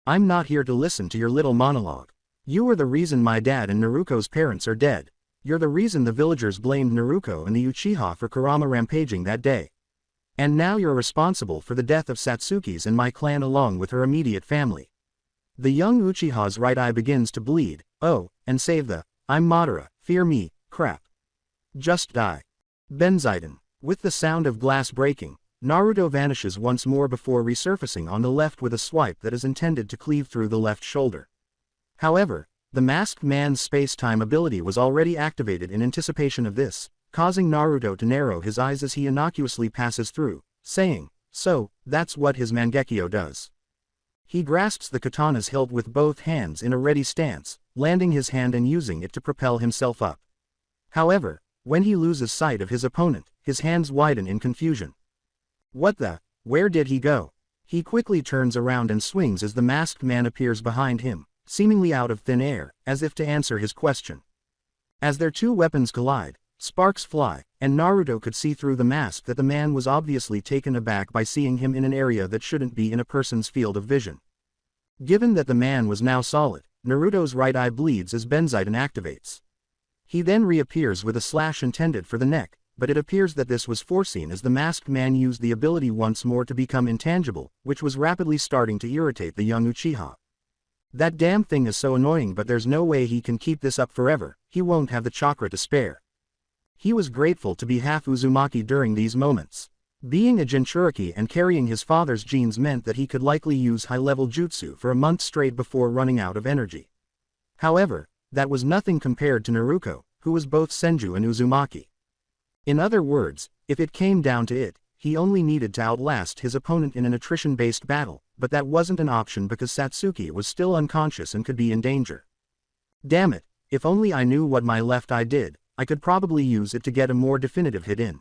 I'm not here to listen to your little monologue. You are the reason my dad and Naruto's parents are dead. You're the reason the villagers blamed Naruto and the Uchiha for Kurama rampaging that day. And now you're responsible for the death of Satsuki's and my clan along with her immediate family. The young Uchiha's right eye begins to bleed, oh, and save the, I'm Madara, fear me, crap. Just die. Benzaiden. With the sound of glass breaking, Naruto vanishes once more before resurfacing on the left with a swipe that is intended to cleave through the left shoulder. However, the masked man's space-time ability was already activated in anticipation of this, causing Naruto to narrow his eyes as he innocuously passes through, saying, so, that's what his Mangekyo does. He grasps the katana's hilt with both hands in a ready stance, landing his hand and using it to propel himself up. However, when he loses sight of his opponent, his hands widen in confusion. What the? Where did he go? He quickly turns around and swings as the masked man appears behind him, seemingly out of thin air, as if to answer his question. As their two weapons collide, sparks fly, and Naruto could see through the mask that the man was obviously taken aback by seeing him in an area that shouldn't be in a person's field of vision. Given that the man was now solid, Naruto's right eye bleeds as Benzaiden activates. He then reappears with a slash intended for the neck, but it appears that this was foreseen as the masked man used the ability once more to become intangible, which was rapidly starting to irritate the young Uchiha. That damn thing is so annoying, but there's no way he can keep this up forever. He won't have the chakra to spare. He was grateful to be half Uzumaki during these moments. Being a Jinchuriki and carrying his father's genes meant that he could likely use high-level jutsu for a month straight before running out of energy. However, that was nothing compared to Naruto, who was both Senju and Uzumaki. In other words, if it came down to it, he only needed to outlast his opponent in an attrition-based battle, but that wasn't an option because Satsuki was still unconscious and could be in danger. Damn it, if only I knew what my left eye did, I could probably use it to get a more definitive hit in.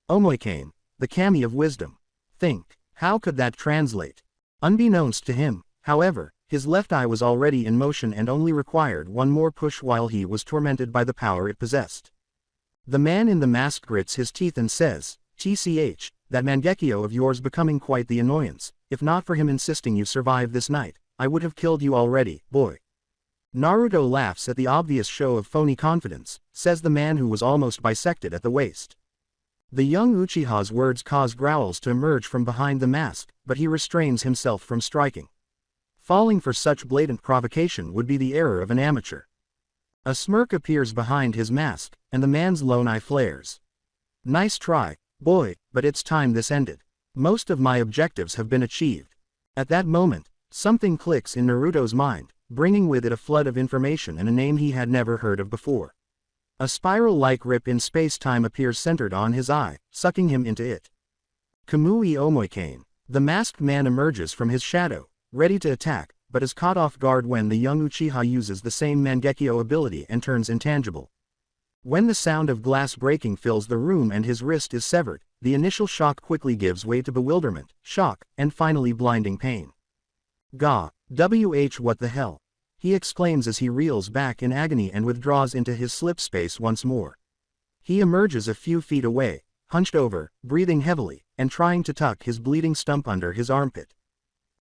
Omoikane, the kami of wisdom. Think, how could that translate? Unbeknownst to him, however, his left eye was already in motion and only required one more push while he was tormented by the power it possessed. The man in the mask grits his teeth and says, "TCH, that Mangekyo of yours becoming quite the annoyance. If not for him insisting you survive this night, I would have killed you already, boy." Naruto laughs at the obvious show of phony confidence, says the man who was almost bisected at the waist. The young Uchiha's words cause growls to emerge from behind the mask, but he restrains himself from striking. Falling for such blatant provocation would be the error of an amateur. A smirk appears behind his mask, and the man's lone eye flares. "Nice try, boy, but it's time this ended. Most of my objectives have been achieved." At that moment, something clicks in Naruto's mind, bringing with it a flood of information and a name he had never heard of before. A spiral-like rip in space-time appears centered on his eye, sucking him into it. Kamui Omoikane. The masked man emerges from his shadow, ready to attack, but is caught off guard when the young Uchiha uses the same Mangekyo ability and turns intangible. When the sound of glass breaking fills the room and his wrist is severed, the initial shock quickly gives way to bewilderment, shock, and finally blinding pain. "Gah, what the hell?" he exclaims as he reels back in agony and withdraws into his slip space once more. He emerges a few feet away, hunched over, breathing heavily, and trying to tuck his bleeding stump under his armpit.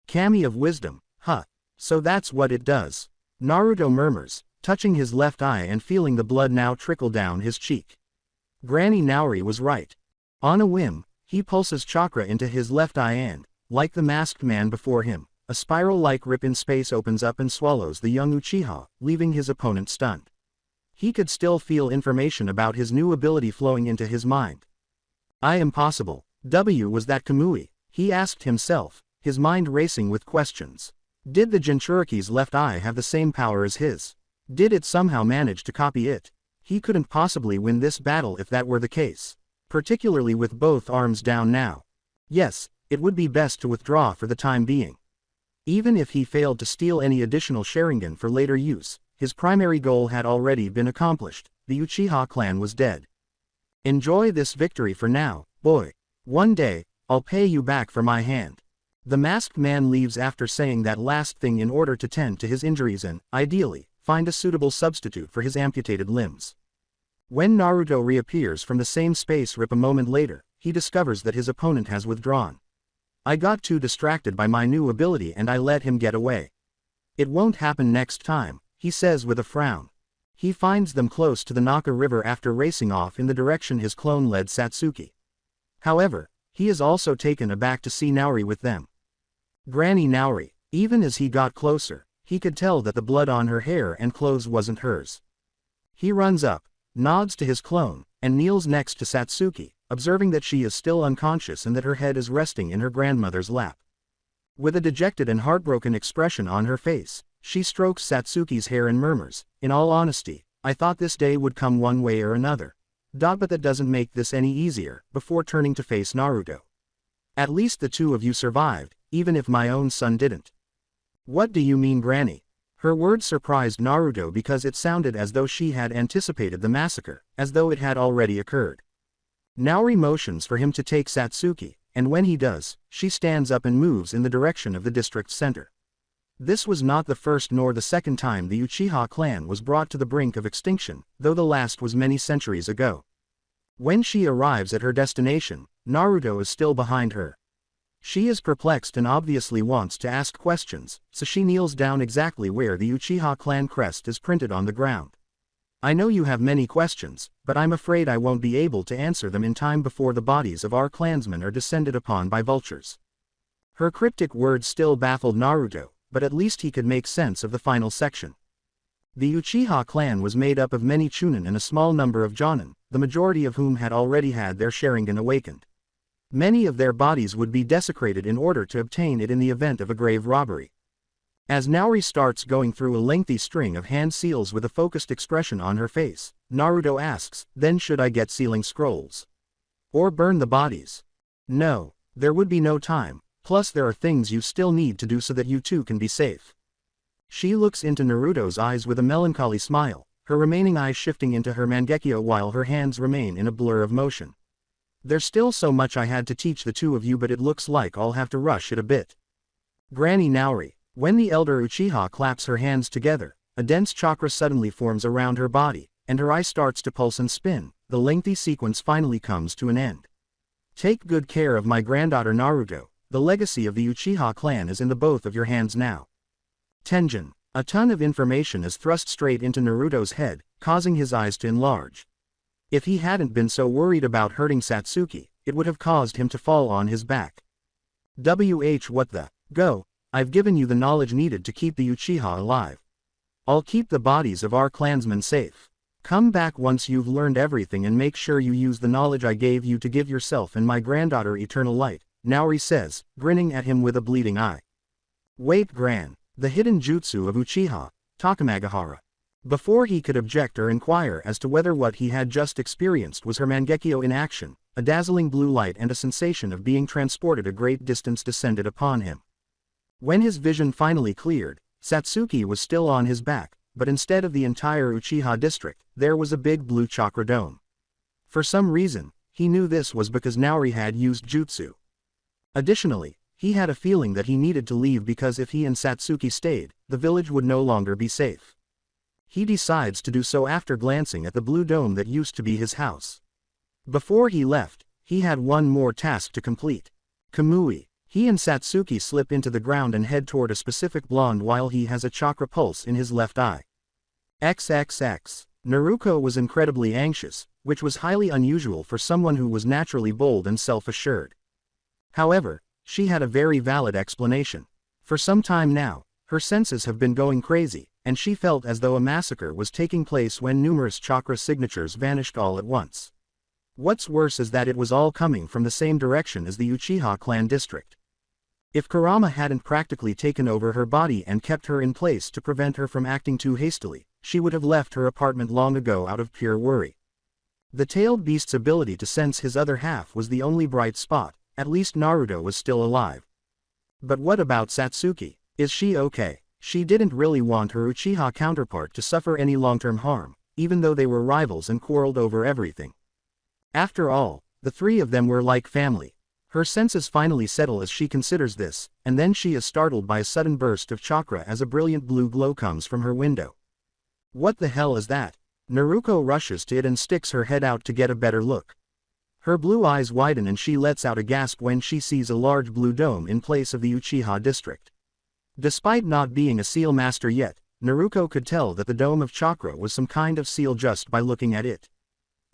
"Kami of wisdom, huh? So that's what it does," Naruto murmurs, touching his left eye and feeling the blood now trickle down his cheek. Granny Naori was right. On a whim, he pulses chakra into his left eye and, like the masked man before him, a spiral-like rip in space opens up and swallows the young Uchiha, leaving his opponent stunned. He could still feel information about his new ability flowing into his mind. Impossible. Was that Kamui? He asked himself, his mind racing with questions. Did the Jinchuriki's left eye have the same power as his? Did it somehow manage to copy it? He couldn't possibly win this battle if that were the case, particularly with both arms down now. Yes, it would be best to withdraw for the time being. Even if he failed to steal any additional Sharingan for later use, his primary goal had already been accomplished. The Uchiha clan was dead. Enjoy this victory for now, boy. One day, I'll pay you back for my hand. The masked man leaves after saying that last thing in order to tend to his injuries and, ideally, find a suitable substitute for his amputated limbs. When Naruto reappears from the same space rip a moment later, he discovers that his opponent has withdrawn. "I got too distracted by my new ability and I let him get away. It won't happen next time," he says with a frown. He finds them close to the Naka River after racing off in the direction his clone led Satsuki. However, he is also taken aback to see Naori with them. Granny Naori. Even as he got closer, he could tell that the blood on her hair and clothes wasn't hers. He runs up, nods to his clone, and kneels next to Satsuki, observing that she is still unconscious and that her head is resting in her grandmother's lap. With a dejected and heartbroken expression on her face, she strokes Satsuki's hair and murmurs, "In all honesty, I thought this day would come one way or another. But that doesn't make this any easier," before turning to face Naruto. "At least the two of you survived, even if my own son didn't." "What do you mean, Granny?" Her words surprised Naruto because it sounded as though she had anticipated the massacre, as though it had already occurred. Naori motions for him to take Satsuki, and when he does, she stands up and moves in the direction of the district's center. This was not the first nor the second time the Uchiha clan was brought to the brink of extinction, though the last was many centuries ago. When she arrives at her destination, Naruto is still behind her. She is perplexed and obviously wants to ask questions, so she kneels down exactly where the Uchiha clan crest is printed on the ground. I know you have many questions, but I'm afraid I won't be able to answer them in time before the bodies of our clansmen are descended upon by vultures. Her cryptic words still baffled Naruto, but at least he could make sense of the final section. The Uchiha clan was made up of many Chunin and a small number of Jonin, the majority of whom had already had their Sharingan awakened. Many of their bodies would be desecrated in order to obtain it in the event of a grave robbery. As Naori starts going through a lengthy string of hand seals with a focused expression on her face, Naruto asks, then should I get sealing scrolls? Or burn the bodies? No, there would be no time, plus there are things you still need to do so that you too can be safe. She looks into Naruto's eyes with a melancholy smile, her remaining eyes shifting into her Mangekyo while her hands remain in a blur of motion. There's still so much I had to teach the two of you, but it looks like I'll have to rush it a bit. Granny Naori. When the elder Uchiha claps her hands together, a dense chakra suddenly forms around her body, and her eye starts to pulse and spin. The lengthy sequence finally comes to an end. Take good care of my granddaughter Naruto. The legacy of the Uchiha clan is in the both of your hands now. Tenjin. A ton of information is thrust straight into Naruto's head, causing his eyes to enlarge. If he hadn't been so worried about hurting Satsuki, it would have caused him to fall on his back. What the? Go. I've given you the knowledge needed to keep the Uchiha alive. I'll keep the bodies of our clansmen safe. Come back once you've learned everything and make sure you use the knowledge I gave you to give yourself and my granddaughter eternal light, Naori says, grinning at him with a bleeding eye. Wait, Gran. The hidden jutsu of Uchiha, Takamagahara. Before he could object or inquire as to whether what he had just experienced was her Mangekyo in action, a dazzling blue light and a sensation of being transported a great distance descended upon him. When his vision finally cleared, Satsuki was still on his back, but instead of the entire Uchiha district, there was a big blue chakra dome. For some reason, he knew this was because Naori had used jutsu. Additionally, he had a feeling that he needed to leave because if he and Satsuki stayed, the village would no longer be safe. He decides to do so after glancing at the blue dome that used to be his house. Before he left, he had one more task to complete. Kamui. He and Satsuki slip into the ground and head toward a specific blonde while he has a chakra pulse in his left eye. XXX. Naruto was incredibly anxious, which was highly unusual for someone who was naturally bold and self-assured. However, she had a very valid explanation. For some time now, her senses have been going crazy, and she felt as though a massacre was taking place when numerous chakra signatures vanished all at once. What's worse is that it was all coming from the same direction as the Uchiha clan district. If Kurama hadn't practically taken over her body and kept her in place to prevent her from acting too hastily, she would have left her apartment long ago out of pure worry. The tailed beast's ability to sense his other half was the only bright spot. At least Naruto was still alive. But what about Satsuki? Is she okay? She didn't really want her Uchiha counterpart to suffer any long-term harm, even though they were rivals and quarreled over everything. After all, the three of them were like family. Her senses finally settle as she considers this, and then she is startled by a sudden burst of chakra as a brilliant blue glow comes from her window. What the hell is that? Naruto rushes to it and sticks her head out to get a better look. Her blue eyes widen and she lets out a gasp when she sees a large blue dome in place of the Uchiha district. Despite not being a seal master yet, Naruto could tell that the dome of chakra was some kind of seal just by looking at it.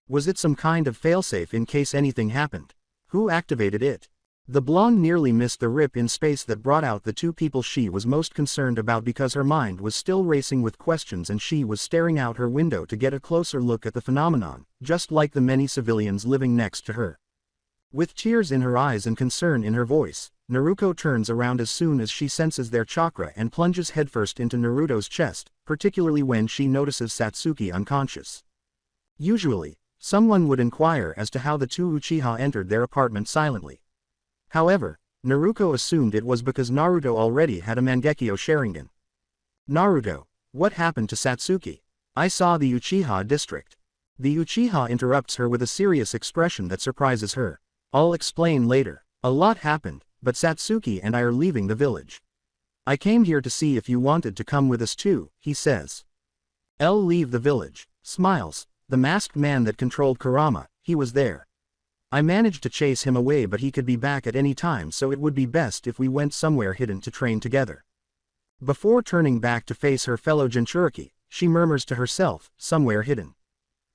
Was it some kind of failsafe in case anything happened? Who activated it? The blonde nearly missed the rip in space that brought out the two people she was most concerned about because her mind was still racing with questions and she was staring out her window to get a closer look at the phenomenon, just like the many civilians living next to her. With tears in her eyes and concern in her voice, Naruto turns around as soon as she senses their chakra and plunges headfirst into Naruto's chest, particularly when she notices Satsuki unconscious. Usually, someone would inquire as to how the two Uchiha entered their apartment silently. However, Naruto assumed it was because Naruto already had a Mangekyo Sharingan. Naruto, what happened to Satsuki? I saw the Uchiha district. The Uchiha interrupts her with a serious expression that surprises her. I'll explain later. A lot happened, but Satsuki and I are leaving the village. I came here to see if you wanted to come with us too, he says. I'll leave the village. Smiles. The masked man that controlled Kurama, he was there. I managed to chase him away, but he could be back at any time, so it would be best if we went somewhere hidden to train together. Before turning back to face her fellow Jinchuriki, she murmurs to herself, somewhere hidden.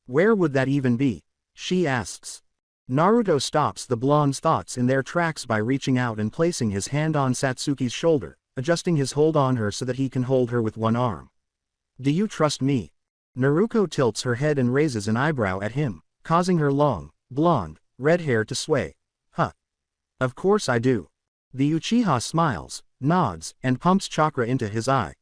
Where would that even be? She asks. Naruto stops the blonde's thoughts in their tracks by reaching out and placing his hand on Satsuki's shoulder, adjusting his hold on her so that he can hold her with one arm. Do you trust me? Naruto tilts her head and raises an eyebrow at him, causing her long, blonde, red hair to sway. Huh. Of course I do. The Uchiha smiles, nods, and pumps chakra into his eye.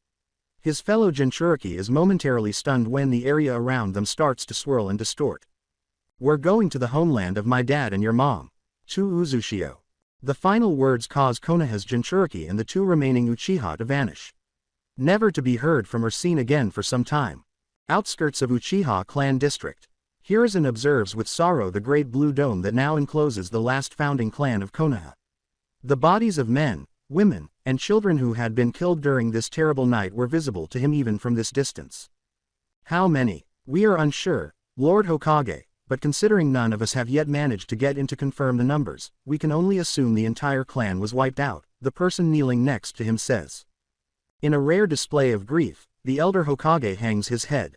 His fellow Jinchuriki is momentarily stunned when the area around them starts to swirl and distort. We're going to the homeland of my dad and your mom. To Uzushio. The final words cause Konoha's Jinchuriki and the two remaining Uchiha to vanish. Never to be heard from or seen again for some time. Outskirts of Uchiha clan district. Hiruzen observes with sorrow the great blue dome that now encloses the last founding clan of Konoha. The bodies of men, women, and children who had been killed during this terrible night were visible to him even from this distance. How many? We are unsure, Lord Hokage, but considering none of us have yet managed to get in to confirm the numbers, we can only assume the entire clan was wiped out, the person kneeling next to him says. In a rare display of grief, the elder Hokage hangs his head.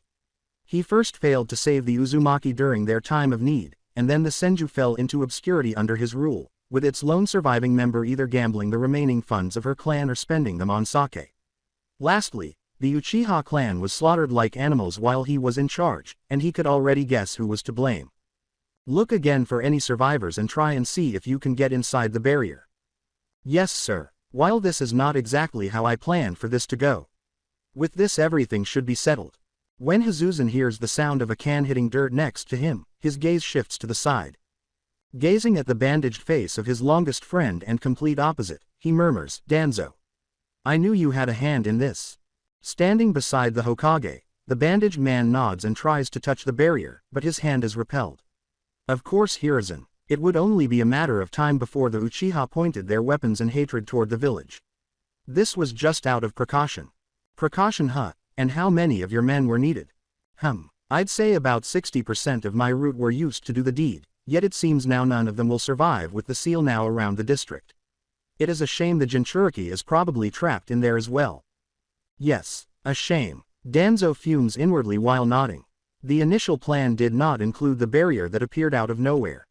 He first failed to save the Uzumaki during their time of need, and then the Senju fell into obscurity under his rule, with its lone surviving member either gambling the remaining funds of her clan or spending them on sake. Lastly, the Uchiha clan was slaughtered like animals while he was in charge, and he could already guess who was to blame. Look again for any survivors and try and see if you can get inside the barrier. Yes, sir. While this is not exactly how I planned for this to go. With this everything should be settled. When Hizuzen hears the sound of a can hitting dirt next to him, his gaze shifts to the side. Gazing at the bandaged face of his longest friend and complete opposite, he murmurs, Danzo. I knew you had a hand in this. Standing beside the Hokage, the bandaged man nods and tries to touch the barrier, but his hand is repelled. Of course Hiruzen, it would only be a matter of time before the Uchiha pointed their weapons in hatred toward the village. This was just out of precaution. Precaution, huh? And how many of your men were needed? I'd say about 60% of my route were used to do the deed, yet it seems now none of them will survive with the seal now around the district. It is a shame the Jinchuriki is probably trapped in there as well. Yes, a shame. Danzo fumes inwardly while nodding. The initial plan did not include the barrier that appeared out of nowhere.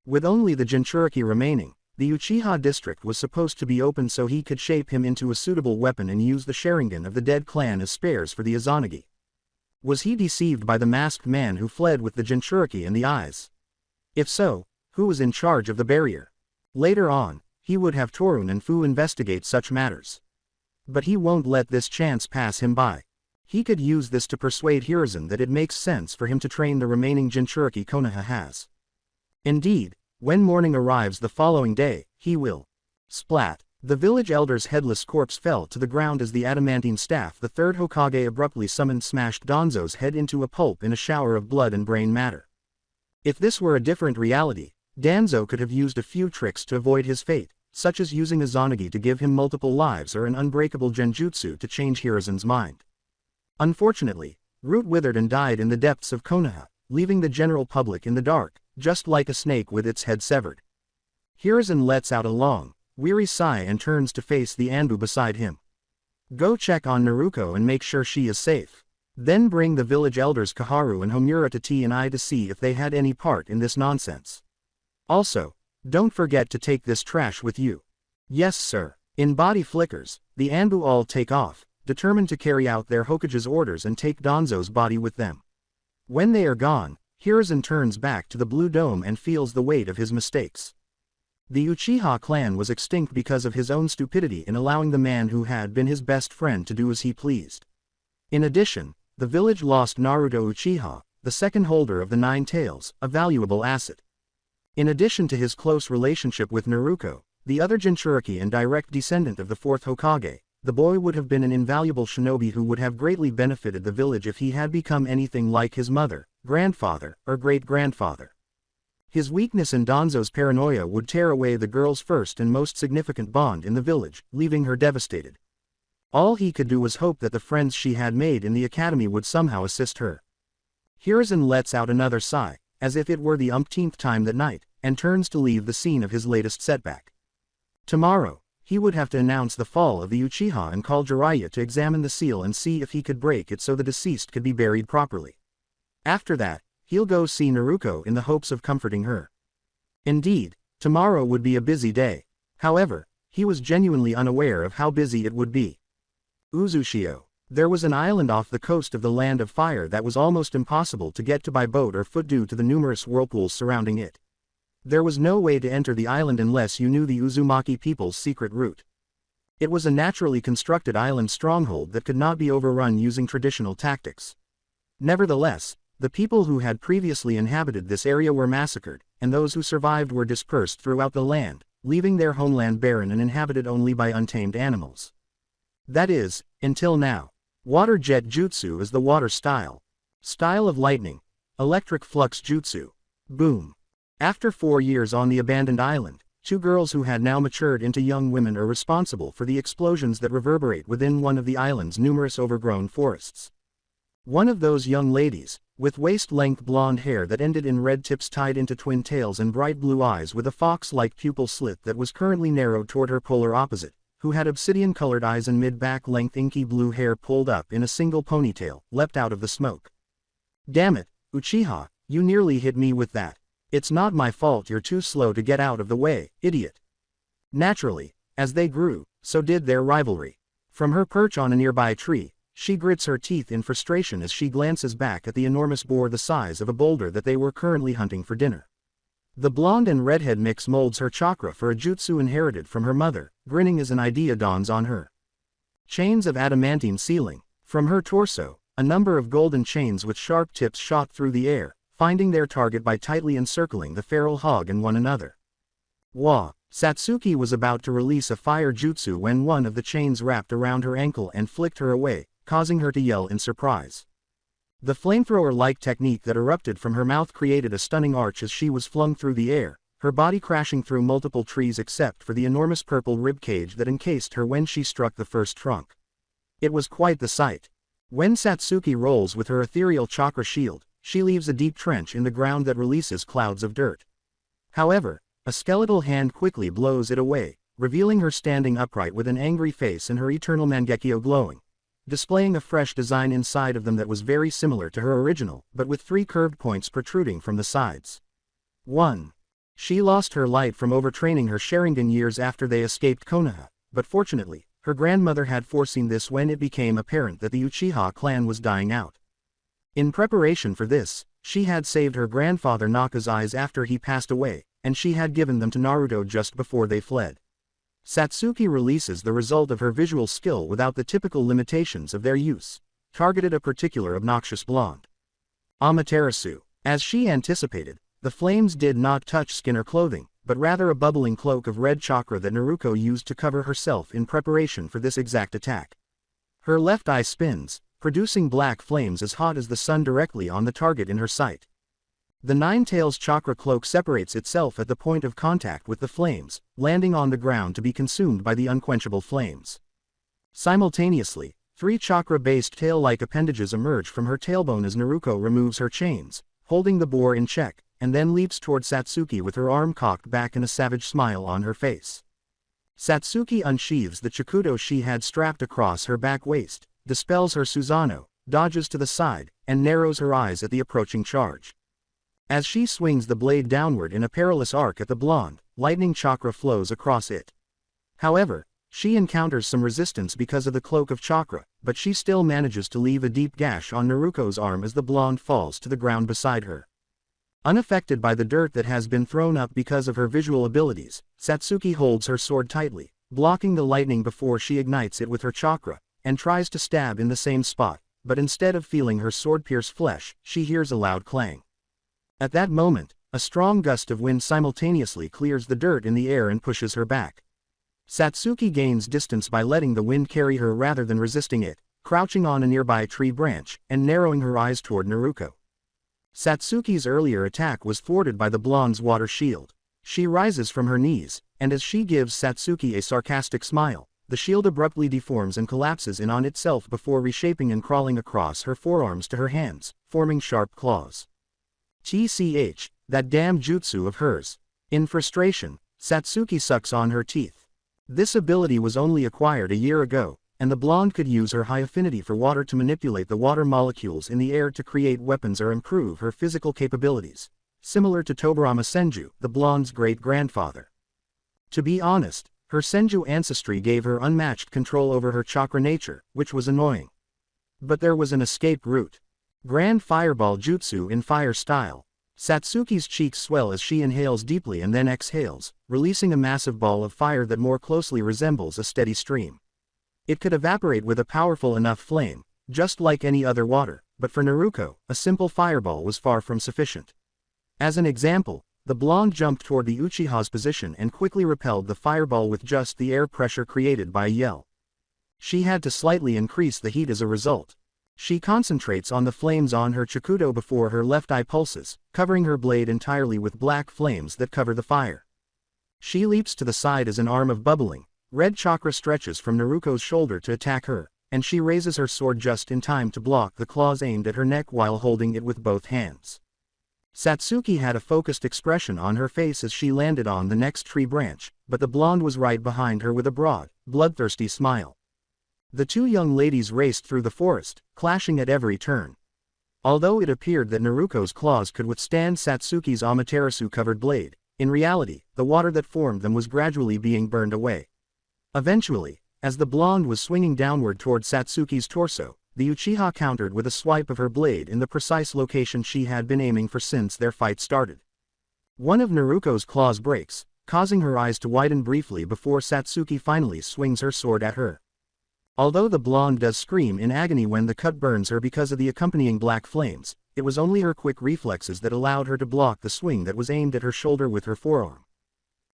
With only the Jinchuriki remaining, the Uchiha district was supposed to be open so he could shape him into a suitable weapon and use the Sharingan of the dead clan as spares for the Izanagi. Was he deceived by the masked man who fled with the Jinchuriki in the eyes? If so, who was in charge of the barrier? Later on, he would have Torun and Fu investigate such matters. But he won't let this chance pass him by. He could use this to persuade Hiruzen that it makes sense for him to train the remaining Jinchuriki Konoha has. Indeed, when morning arrives the following day, he will. Splat. The village elder's headless corpse fell to the ground as the adamantine staff the third Hokage abruptly summoned smashed Danzo's head into a pulp in a shower of blood and brain matter. If this were a different reality, Danzo could have used a few tricks to avoid his fate, such as using a Izanagi to give him multiple lives or an unbreakable genjutsu to change Hiruzen's mind. Unfortunately, Root withered and died in the depths of Konoha, leaving the general public in the dark, just like a snake with its head severed. Hiruzen lets out a long, weary sigh and turns to face the Anbu beside him. Go check on Naruko and make sure she is safe. Then bring the village elders Kaharu and Homura to T&I to see if they had any part in this nonsense. Also, don't forget to take this trash with you. Yes, sir. In body flickers, the Anbu all take off, determined to carry out their Hokage's orders and take Danzo's body with them. When they are gone, Hiruzen turns back to the blue dome and feels the weight of his mistakes. The Uchiha clan was extinct because of his own stupidity in allowing the man who had been his best friend to do as he pleased. In addition, the village lost Naruto Uchiha, the second holder of the Nine Tails, a valuable asset. In addition to his close relationship with Naruto, the other Jinchuriki and direct descendant of the fourth Hokage, the boy would have been an invaluable shinobi who would have greatly benefited the village if he had become anything like his mother, grandfather, or great-grandfather. His weakness and Danzo's paranoia would tear away the girl's first and most significant bond in the village, leaving her devastated. All he could do was hope that the friends she had made in the academy would somehow assist her. Hiruzen lets out another sigh, as if it were the umpteenth time that night, and turns to leave the scene of his latest setback. Tomorrow, he would have to announce the fall of the Uchiha and call Jiraiya to examine the seal and see if he could break it so the deceased could be buried properly. After that, he'll go see Naruto in the hopes of comforting her. Indeed, tomorrow would be a busy day. However, he was genuinely unaware of how busy it would be. Uzushio. There was an island off the coast of the Land of Fire that was almost impossible to get to by boat or foot due to the numerous whirlpools surrounding it. There was no way to enter the island unless you knew the Uzumaki people's secret route. It was a naturally constructed island stronghold that could not be overrun using traditional tactics. Nevertheless, the people who had previously inhabited this area were massacred, and those who survived were dispersed throughout the land, leaving their homeland barren and inhabited only by untamed animals. That is, until now. Water jet jutsu is the water style. Style of lightning. Electric flux jutsu. Boom. After 4 years on the abandoned island, 2 girls who had now matured into young women are responsible for the explosions that reverberate within one of the island's numerous overgrown forests. One of those young ladies, with waist-length blonde hair that ended in red tips tied into twin tails and bright blue eyes with a fox-like pupil slit that was currently narrowed toward her polar opposite, who had obsidian-colored eyes and mid-back length inky blue hair pulled up in a single ponytail, leapt out of the smoke. "Damn it, Uchiha, you nearly hit me with that. It's not my fault you're too slow to get out of the way, idiot." Naturally, as they grew, so did their rivalry. From her perch on a nearby tree, she grits her teeth in frustration as she glances back at the enormous boar the size of a boulder that they were currently hunting for dinner. The blonde and redhead mix molds her chakra for a jutsu inherited from her mother, grinning as an idea dawns on her. Chains of adamantine sealing. From her torso, a number of golden chains with sharp tips shot through the air, finding their target by tightly encircling the feral hog and one another. Wah! Satsuki was about to release a fire jutsu when one of the chains wrapped around her ankle and flicked her away, causing her to yell in surprise. The flamethrower-like technique that erupted from her mouth created a stunning arch as she was flung through the air, her body crashing through multiple trees except for the enormous purple ribcage that encased her when she struck the first trunk. It was quite the sight. When Satsuki rolls with her ethereal chakra shield, she leaves a deep trench in the ground that releases clouds of dirt. However, a skeletal hand quickly blows it away, revealing her standing upright with an angry face and her eternal Mangekyo glowing, displaying a fresh design inside of them that was very similar to her original, but with 3 curved points protruding from the sides. 1. She lost her light from overtraining her Sharingan years after they escaped Konoha, but fortunately, her grandmother had foreseen this when it became apparent that the Uchiha clan was dying out. In preparation for this, she had saved her grandfather Naka's eyes after he passed away, and she had given them to Naruto just before they fled. Satsuki releases the result of her visual skill without the typical limitations of their use, targeted a particular obnoxious blonde. Amaterasu. As she anticipated, the flames did not touch skin or clothing, but rather a bubbling cloak of red chakra that Naruto used to cover herself in preparation for this exact attack. Her left eye spins, producing black flames as hot as the sun directly on the target in her sight. The Nine Tails chakra cloak separates itself at the point of contact with the flames, landing on the ground to be consumed by the unquenchable flames. Simultaneously, 3 chakra-based tail-like appendages emerge from her tailbone as Naruto removes her chains, holding the boar in check, and then leaps toward Satsuki with her arm cocked back and a savage smile on her face. Satsuki unsheathes the Chikudo she had strapped across her back waist, dispels her Susanoo, dodges to the side, and narrows her eyes at the approaching charge. As she swings the blade downward in a perilous arc at the blonde, lightning chakra flows across it. However, she encounters some resistance because of the cloak of chakra, but she still manages to leave a deep gash on Naruto's arm as the blonde falls to the ground beside her. Unaffected by the dirt that has been thrown up because of her visual abilities, Satsuki holds her sword tightly, blocking the lightning before she ignites it with her chakra, and tries to stab in the same spot, but instead of feeling her sword pierce flesh, she hears a loud clang. At that moment, a strong gust of wind simultaneously clears the dirt in the air and pushes her back. Satsuki gains distance by letting the wind carry her rather than resisting it, crouching on a nearby tree branch, and narrowing her eyes toward Naruto. Satsuki's earlier attack was thwarted by the blonde's water shield. She rises from her knees, and as she gives Satsuki a sarcastic smile, the shield abruptly deforms and collapses in on itself before reshaping and crawling across her forearms to her hands, forming sharp claws. TCH, that damn jutsu of hers. In frustration, Satsuki sucks on her teeth. This ability was only acquired a year ago, and the blonde could use her high affinity for water to manipulate the water molecules in the air to create weapons or improve her physical capabilities, similar to Tobirama Senju, the blonde's great-grandfather. To be honest, her Senju ancestry gave her unmatched control over her chakra nature, which was annoying. But there was an escape route. Grand Fireball Jutsu in fire style. Satsuki's cheeks swell as she inhales deeply and then exhales, releasing a massive ball of fire that more closely resembles a steady stream. It could evaporate with a powerful enough flame, just like any other water, but for Naruto, a simple fireball was far from sufficient. As an example, the blonde jumped toward the Uchiha's position and quickly repelled the fireball with just the air pressure created by a yell. She had to slightly increase the heat as a result. She concentrates on the flames on her Chikudo before her left eye pulses, covering her blade entirely with black flames that cover the fire. She leaps to the side as an arm of bubbling red chakra stretches from Naruto's shoulder to attack her, and she raises her sword just in time to block the claws aimed at her neck while holding it with both hands. Satsuki had a focused expression on her face as she landed on the next tree branch, but the blonde was right behind her with a broad, bloodthirsty smile. The two young ladies raced through the forest, clashing at every turn. Although it appeared that Naruto's claws could withstand Satsuki's Amaterasu-covered blade, in reality, the water that formed them was gradually being burned away. Eventually, as the blonde was swinging downward toward Satsuki's torso, the Uchiha countered with a swipe of her blade in the precise location she had been aiming for since their fight started. One of Naruto's claws breaks, causing her eyes to widen briefly before Satsuki finally swings her sword at her. Although the blonde does scream in agony when the cut burns her because of the accompanying black flames, it was only her quick reflexes that allowed her to block the swing that was aimed at her shoulder with her forearm.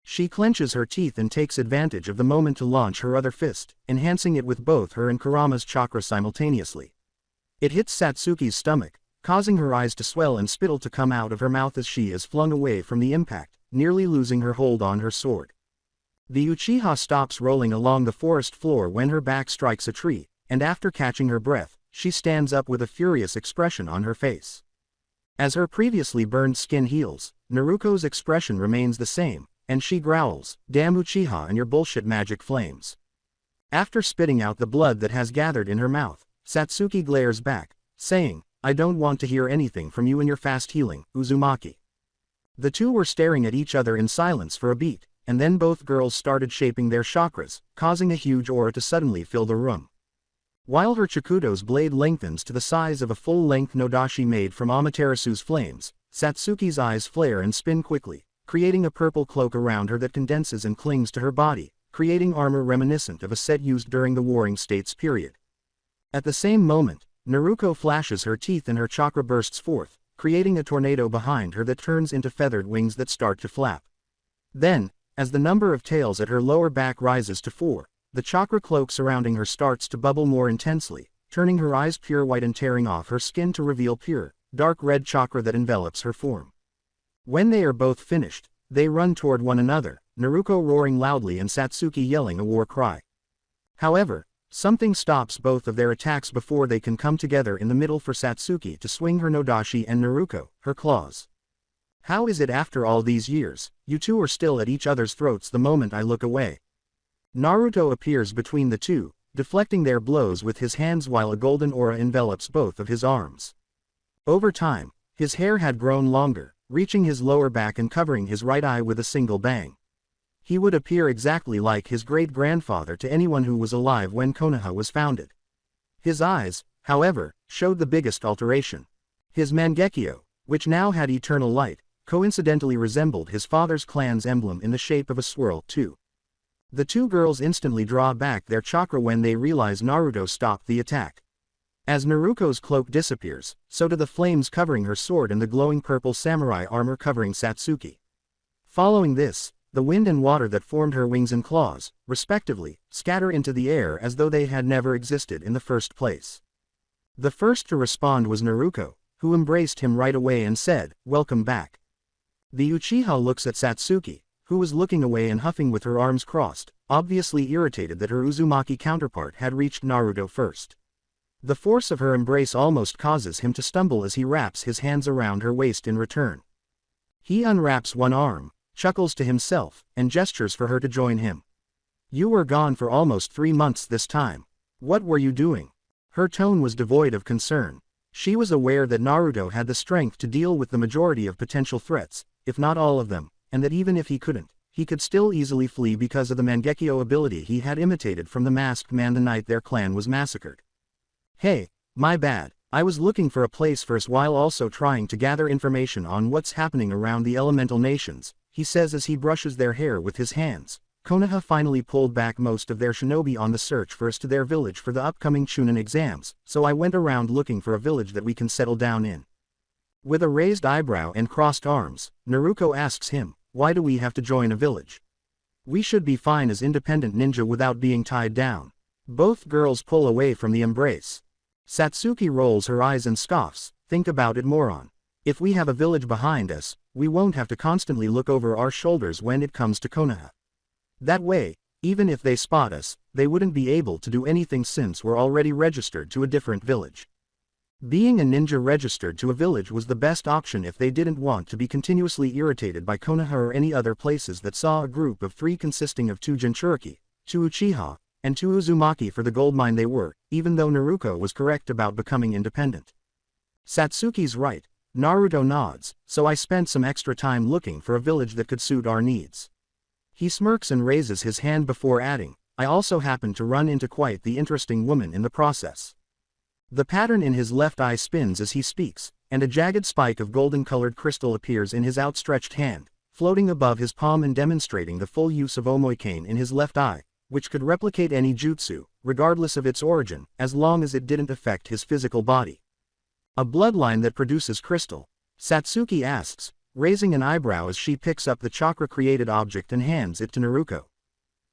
She clenches her teeth and takes advantage of the moment to launch her other fist, enhancing it with both her and Kurama's chakra simultaneously. It hits Satsuki's stomach, causing her eyes to swell and spittle to come out of her mouth as she is flung away from the impact, nearly losing her hold on her sword. The Uchiha stops rolling along the forest floor when her back strikes a tree, and after catching her breath, she stands up with a furious expression on her face. As her previously burned skin heals, Naruto's expression remains the same, and she growls, "Damn Uchiha and your bullshit magic flames." After spitting out the blood that has gathered in her mouth, Satsuki glares back, saying, "I don't want to hear anything from you and your fast healing, Uzumaki." The two were staring at each other in silence for a beat, and then both girls started shaping their chakras, causing a huge aura to suddenly fill the room. While her Chikudo's blade lengthens to the size of a full-length nodashi made from Amaterasu's flames, Satsuki's eyes flare and spin quickly, creating a purple cloak around her that condenses and clings to her body, creating armor reminiscent of a set used during the Warring States period. At the same moment, Naruto flashes her teeth and her chakra bursts forth, creating a tornado behind her that turns into feathered wings that start to flap. Then, as the number of tails at her lower back rises to 4, the chakra cloak surrounding her starts to bubble more intensely, turning her eyes pure white and tearing off her skin to reveal pure, dark red chakra that envelops her form. When they are both finished, they run toward one another, Naruto roaring loudly and Satsuki yelling a war cry. However, something stops both of their attacks before they can come together in the middle for Satsuki to swing her nodashi and Naruto, her claws. How is it after all these years, you two are still at each other's throats the moment I look away? Naruto appears between the two, deflecting their blows with his hands while a golden aura envelops both of his arms. Over time, his hair had grown longer, reaching his lower back and covering his right eye with a single bang. He would appear exactly like his great-grandfather to anyone who was alive when Konoha was founded. His eyes, however, showed the biggest alteration. His Mangekyo, which now had eternal light, coincidentally resembled his father's clan's emblem in the shape of a swirl too. The two girls instantly draw back their chakra when they realize Naruto stopped the attack. As Naruto's cloak disappears, so do the flames covering her sword and the glowing purple samurai armor covering Satsuki. Following this, the wind and water that formed her wings and claws, respectively, scatter into the air as though they had never existed in the first place. The first to respond was Naruto, who embraced him right away and said, "Welcome back." The Uchiha looks at Satsuki, who was looking away and huffing with her arms crossed, obviously irritated that her Uzumaki counterpart had reached Naruto first. The force of her embrace almost causes him to stumble as he wraps his hands around her waist in return. He unwraps one arm, chuckles to himself, and gestures for her to join him. You were gone for almost 3 months this time. What were you doing? Her tone was devoid of concern. She was aware that Naruto had the strength to deal with the majority of potential threats, if not all of them, and that even if he couldn't, he could still easily flee because of the Mangekyo ability he had imitated from the masked man the night their clan was massacred. Hey, my bad, I was looking for a place first while also trying to gather information on what's happening around the elemental nations, he says as he brushes their hair with his hands. Konoha finally pulled back most of their shinobi on the search first to their village for the upcoming Chunin exams, so I went around looking for a village that we can settle down in. With a raised eyebrow and crossed arms, Naruto asks him, why do we have to join a village? We should be fine as independent ninja without being tied down. Both girls pull away from the embrace. Satsuki rolls her eyes and scoffs, think about it, moron. If we have a village behind us, we won't have to constantly look over our shoulders when it comes to Konoha. That way, even if they spot us, they wouldn't be able to do anything since we're already registered to a different village. Being a ninja registered to a village was the best option if they didn't want to be continuously irritated by Konoha or any other places that saw a group of 3 consisting of 2 Jinchuriki, 2 Uchiha, and 2 Uzumaki for the gold mine they were, even though Naruto was correct about becoming independent. Satsuki's right, Naruto nods, so I spent some extra time looking for a village that could suit our needs. He smirks and raises his hand before adding, I also happened to run into quite the interesting woman in the process. The pattern in his left eye spins as he speaks, and a jagged spike of golden-colored crystal appears in his outstretched hand, floating above his palm and demonstrating the full use of Omoikane in his left eye, which could replicate any jutsu, regardless of its origin, as long as it didn't affect his physical body. A bloodline that produces crystal? Satsuki asks, raising an eyebrow as she picks up the chakra-created object and hands it to Naruto.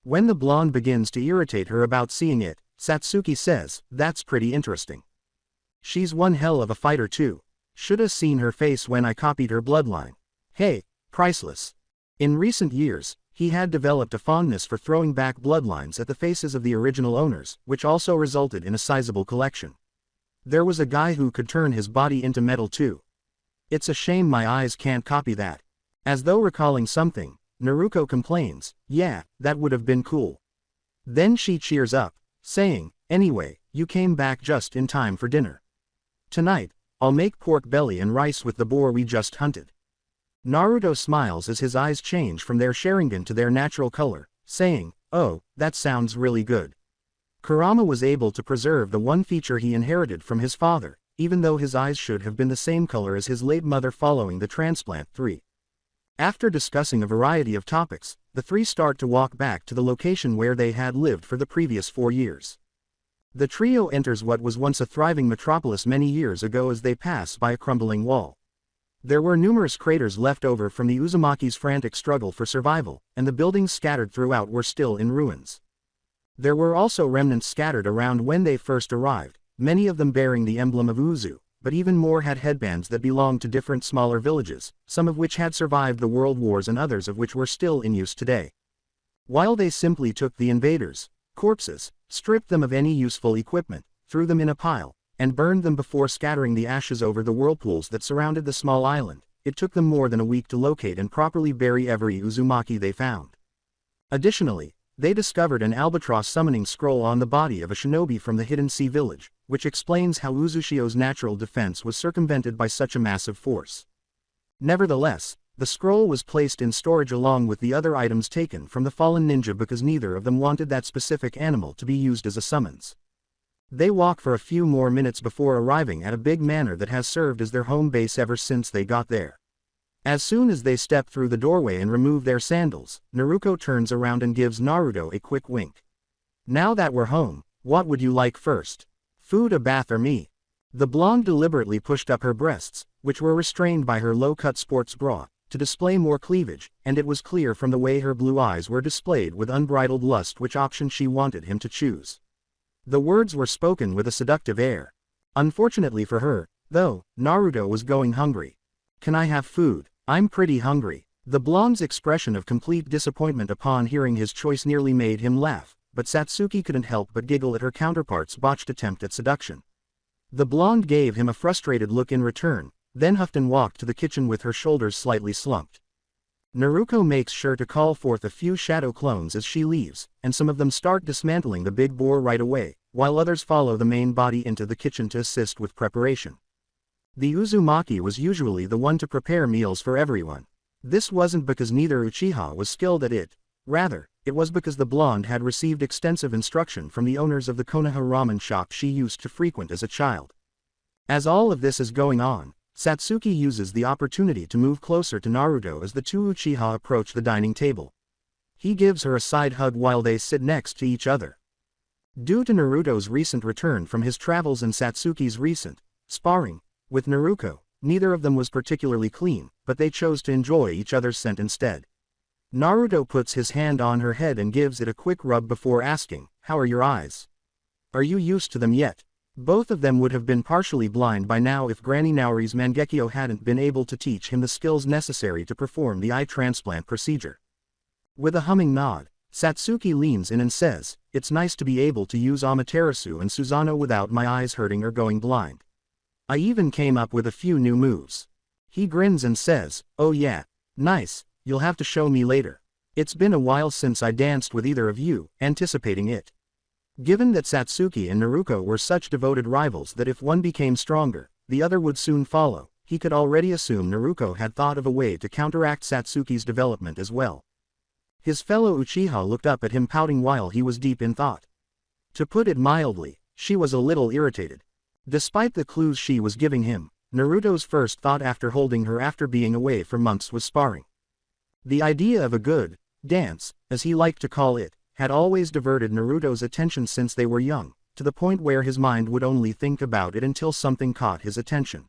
When the blonde begins to irritate her about seeing it, Satsuki says, that's pretty interesting. She's one hell of a fighter too. Shoulda seen her face when I copied her bloodline. Hey, priceless. In recent years, he had developed a fondness for throwing back bloodlines at the faces of the original owners, which also resulted in a sizable collection. There was a guy who could turn his body into metal too. It's a shame my eyes can't copy that. As though recalling something, Naruto complains, yeah, that would have been cool. Then she cheers up, saying, anyway, you came back just in time for dinner. Tonight, I'll make pork belly and rice with the boar we just hunted. Naruto smiles as his eyes change from their Sharingan to their natural color, saying, oh, that sounds really good. Kurama was able to preserve the one feature he inherited from his father, even though his eyes should have been the same color as his late mother following the transplant. 3. After discussing a variety of topics, the 3 start to walk back to the location where they had lived for the previous 4 years. The trio enters what was once a thriving metropolis many years ago as they pass by a crumbling wall. There were numerous craters left over from the Uzumaki's frantic struggle for survival, and the buildings scattered throughout were still in ruins. There were also remnants scattered around when they first arrived, many of them bearing the emblem of Uzu, but even more had headbands that belonged to different smaller villages, some of which had survived the world wars and others of which were still in use today. While they simply took the invaders' corpses, stripped them of any useful equipment, threw them in a pile, and burned them before scattering the ashes over the whirlpools that surrounded the small island, it took them more than a week to locate and properly bury every Uzumaki they found. Additionally, they discovered an albatross summoning scroll on the body of a shinobi from the Hidden Sea village, which explains how Uzushio's natural defense was circumvented by such a massive force. Nevertheless, the scroll was placed in storage along with the other items taken from the fallen ninja because neither of them wanted that specific animal to be used as a summons. They walk for a few more minutes before arriving at a big manor that has served as their home base ever since they got there. As soon as they step through the doorway and remove their sandals, Naruto turns around and gives Naruto a quick wink. Now that we're home, what would you like first? Food, a bath, or me? The blonde deliberately pushed up her breasts, which were restrained by her low-cut sports bra, to display more cleavage, and it was clear from the way her blue eyes were displayed with unbridled lust which option she wanted him to choose. The words were spoken with a seductive air. Unfortunately for her, though, Naruto was going hungry. Can I have food? I'm pretty hungry. The blonde's expression of complete disappointment upon hearing his choice nearly made him laugh, but Satsuki couldn't help but giggle at her counterpart's botched attempt at seduction. The blonde gave him a frustrated look in return, then huffed and walked to the kitchen with her shoulders slightly slumped. Naruto makes sure to call forth a few shadow clones as she leaves, and some of them start dismantling the big boar right away, while others follow the main body into the kitchen to assist with preparation. The Uzumaki was usually the one to prepare meals for everyone. This wasn't because neither Uchiha was skilled at it, rather, it was because the blonde had received extensive instruction from the owners of the Konoha ramen shop she used to frequent as a child. As all of this is going on, Satsuki uses the opportunity to move closer to Naruto as the two Uchiha approach the dining table. He gives her a side hug while they sit next to each other. Due to Naruto's recent return from his travels and Satsuki's recent sparring with Naruto, neither of them was particularly clean, but they chose to enjoy each other's scent instead. Naruto puts his hand on her head and gives it a quick rub before asking, "How are your eyes? Are you used to them yet?" Both of them would have been partially blind by now if Granny Naori's Mangekyo hadn't been able to teach him the skills necessary to perform the eye transplant procedure. With a humming nod, Satsuki leans in and says, "It's nice to be able to use Amaterasu and Susanoo without my eyes hurting or going blind. I even came up with a few new moves." He grins and says, "Oh yeah, nice, you'll have to show me later. It's been a while since I danced with either of you," anticipating it. Given that Satsuki and Naruto were such devoted rivals that if one became stronger, the other would soon follow, he could already assume Naruto had thought of a way to counteract Satsuki's development as well. His fellow Uchiha looked up at him pouting while he was deep in thought. To put it mildly, she was a little irritated. Despite the clues she was giving him, Naruto's first thought after holding her after being away for months was sparring. The idea of a good dance, as he liked to call it, had always diverted Naruto's attention since they were young, to the point where his mind would only think about it until something caught his attention.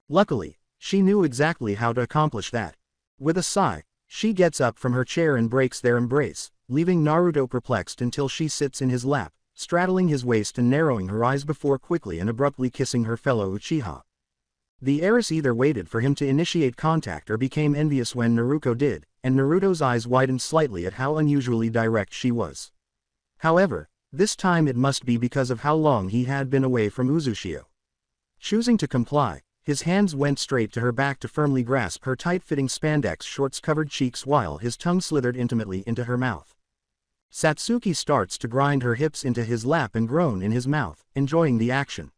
Luckily, she knew exactly how to accomplish that. With a sigh, she gets up from her chair and breaks their embrace, leaving Naruto perplexed until she sits in his lap, straddling his waist and narrowing her eyes before quickly and abruptly kissing her fellow Uchiha. The heiress either waited for him to initiate contact or became envious when Naruto did, and Naruto's eyes widened slightly at how unusually direct she was. However, this time it must be because of how long he had been away from Uzushio. Choosing to comply, his hands went straight to her back to firmly grasp her tight-fitting spandex shorts-covered cheeks while his tongue slithered intimately into her mouth. Satsuki starts to grind her hips into his lap and groan in his mouth, enjoying the action.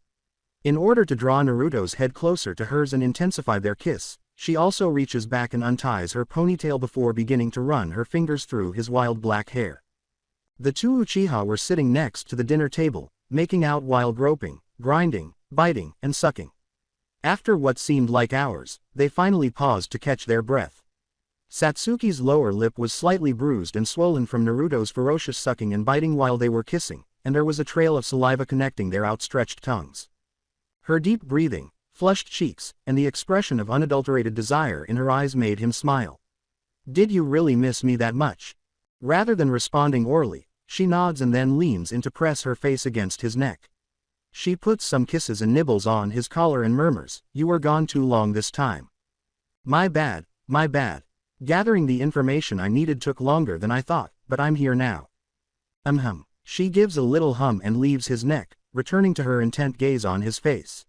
In order to draw Naruto's head closer to hers and intensify their kiss, she also reaches back and unties her ponytail before beginning to run her fingers through his wild black hair. The two Uchiha were sitting next to the dinner table, making out while groping, grinding, biting, and sucking. After what seemed like hours, they finally paused to catch their breath. Satsuki's lower lip was slightly bruised and swollen from Naruto's ferocious sucking and biting while they were kissing, and there was a trail of saliva connecting their outstretched tongues. Her deep breathing, flushed cheeks, and the expression of unadulterated desire in her eyes made him smile. "Did you really miss me that much?" Rather than responding orally, she nods and then leans in to press her face against his neck. She puts some kisses and nibbles on his collar and murmurs, "You were gone too long this time. My bad, my bad. Gathering the information I needed took longer than I thought, but I'm here now." She gives a little hum and leaves his neck, returning to her intent gaze on his face.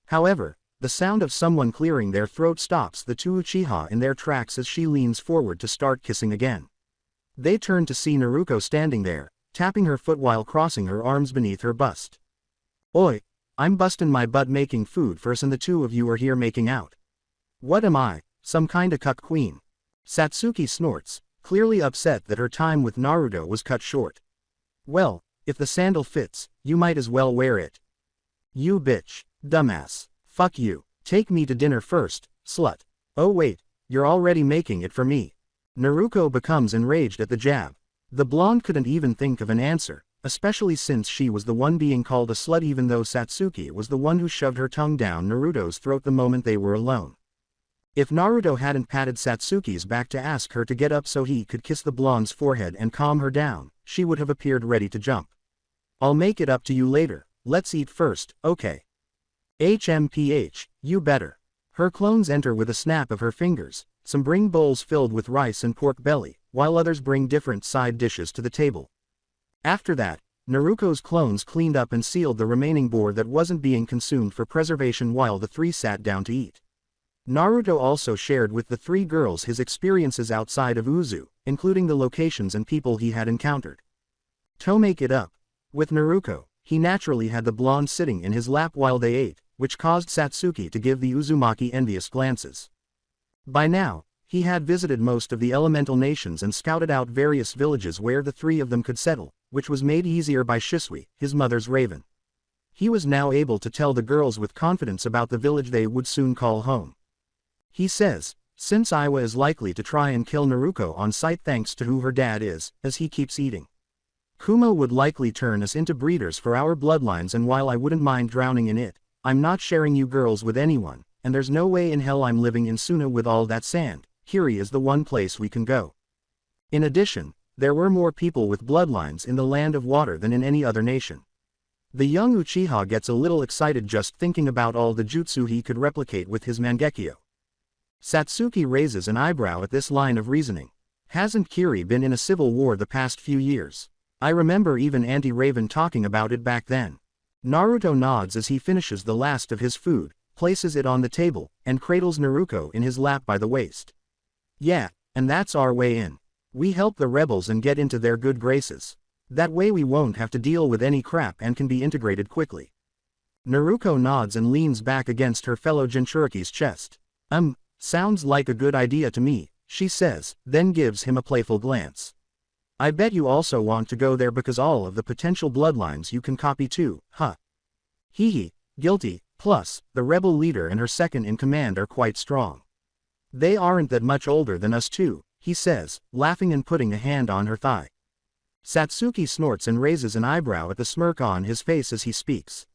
However, the sound of someone clearing their throat stops the two Uchiha in their tracks as she leans forward to start kissing again. They turn to see Naruto standing there, tapping her foot while crossing her arms beneath her bust. "Oi, I'm bustin' my butt making food for us and the two of you are here making out. What am I, some kinda cuck queen?" Satsuki snorts, clearly upset that her time with Naruto was cut short. "Well, if the sandal fits, you might as well wear it. You bitch, dumbass, fuck you, take me to dinner first, slut. Oh wait, you're already making it for me." Naruto becomes enraged at the jab. The blonde couldn't even think of an answer, especially since she was the one being called a slut even though Satsuki was the one who shoved her tongue down Naruto's throat the moment they were alone. If Naruto hadn't patted Satsuki's back to ask her to get up so he could kiss the blonde's forehead and calm her down, she would have appeared ready to jump. "I'll make it up to you later, let's eat first, okay?" "HMPH, you better." Her clones enter with a snap of her fingers, some bring bowls filled with rice and pork belly, while others bring different side dishes to the table. After that, Naruto's clones cleaned up and sealed the remaining board that wasn't being consumed for preservation while the three sat down to eat. Naruto also shared with the three girls his experiences outside of Uzu, including the locations and people he had encountered. To make it up with Naruto, he naturally had the blonde sitting in his lap while they ate, which caused Satsuki to give the Uzumaki envious glances. By now, he had visited most of the elemental nations and scouted out various villages where the three of them could settle, which was made easier by Shisui, his mother's raven. He was now able to tell the girls with confidence about the village they would soon call home. He says, since Iwa is likely to try and kill Naruto on sight thanks to who her dad is, as he keeps eating. Kumo would likely turn us into breeders for our bloodlines, and while I wouldn't mind drowning in it, I'm not sharing you girls with anyone, and there's no way in hell I'm living in Suna with all that sand. Kiri is the one place we can go. In addition, there were more people with bloodlines in the land of water than in any other nation. The young Uchiha gets a little excited just thinking about all the jutsu he could replicate with his Mangekyo. Satsuki raises an eyebrow at this line of reasoning. Hasn't Kiri been in a civil war the past few years? I remember even Auntie Raven talking about it back then. Naruto nods as he finishes the last of his food, places it on the table, and cradles Naruto in his lap by the waist. Yeah, and that's our way in. We help the rebels and get into their good graces. That way we won't have to deal with any crap and can be integrated quickly. Naruto nods and leans back against her fellow Jinchuriki's chest. Sounds like a good idea to me, she says, then gives him a playful glance. I bet you also want to go there because all of the potential bloodlines you can copy too, huh? Hee, guilty, plus, the rebel leader and her second in command are quite strong. They aren't that much older than us too, he says, laughing and putting a hand on her thigh. Satsuki snorts and raises an eyebrow at the smirk on his face as he speaks.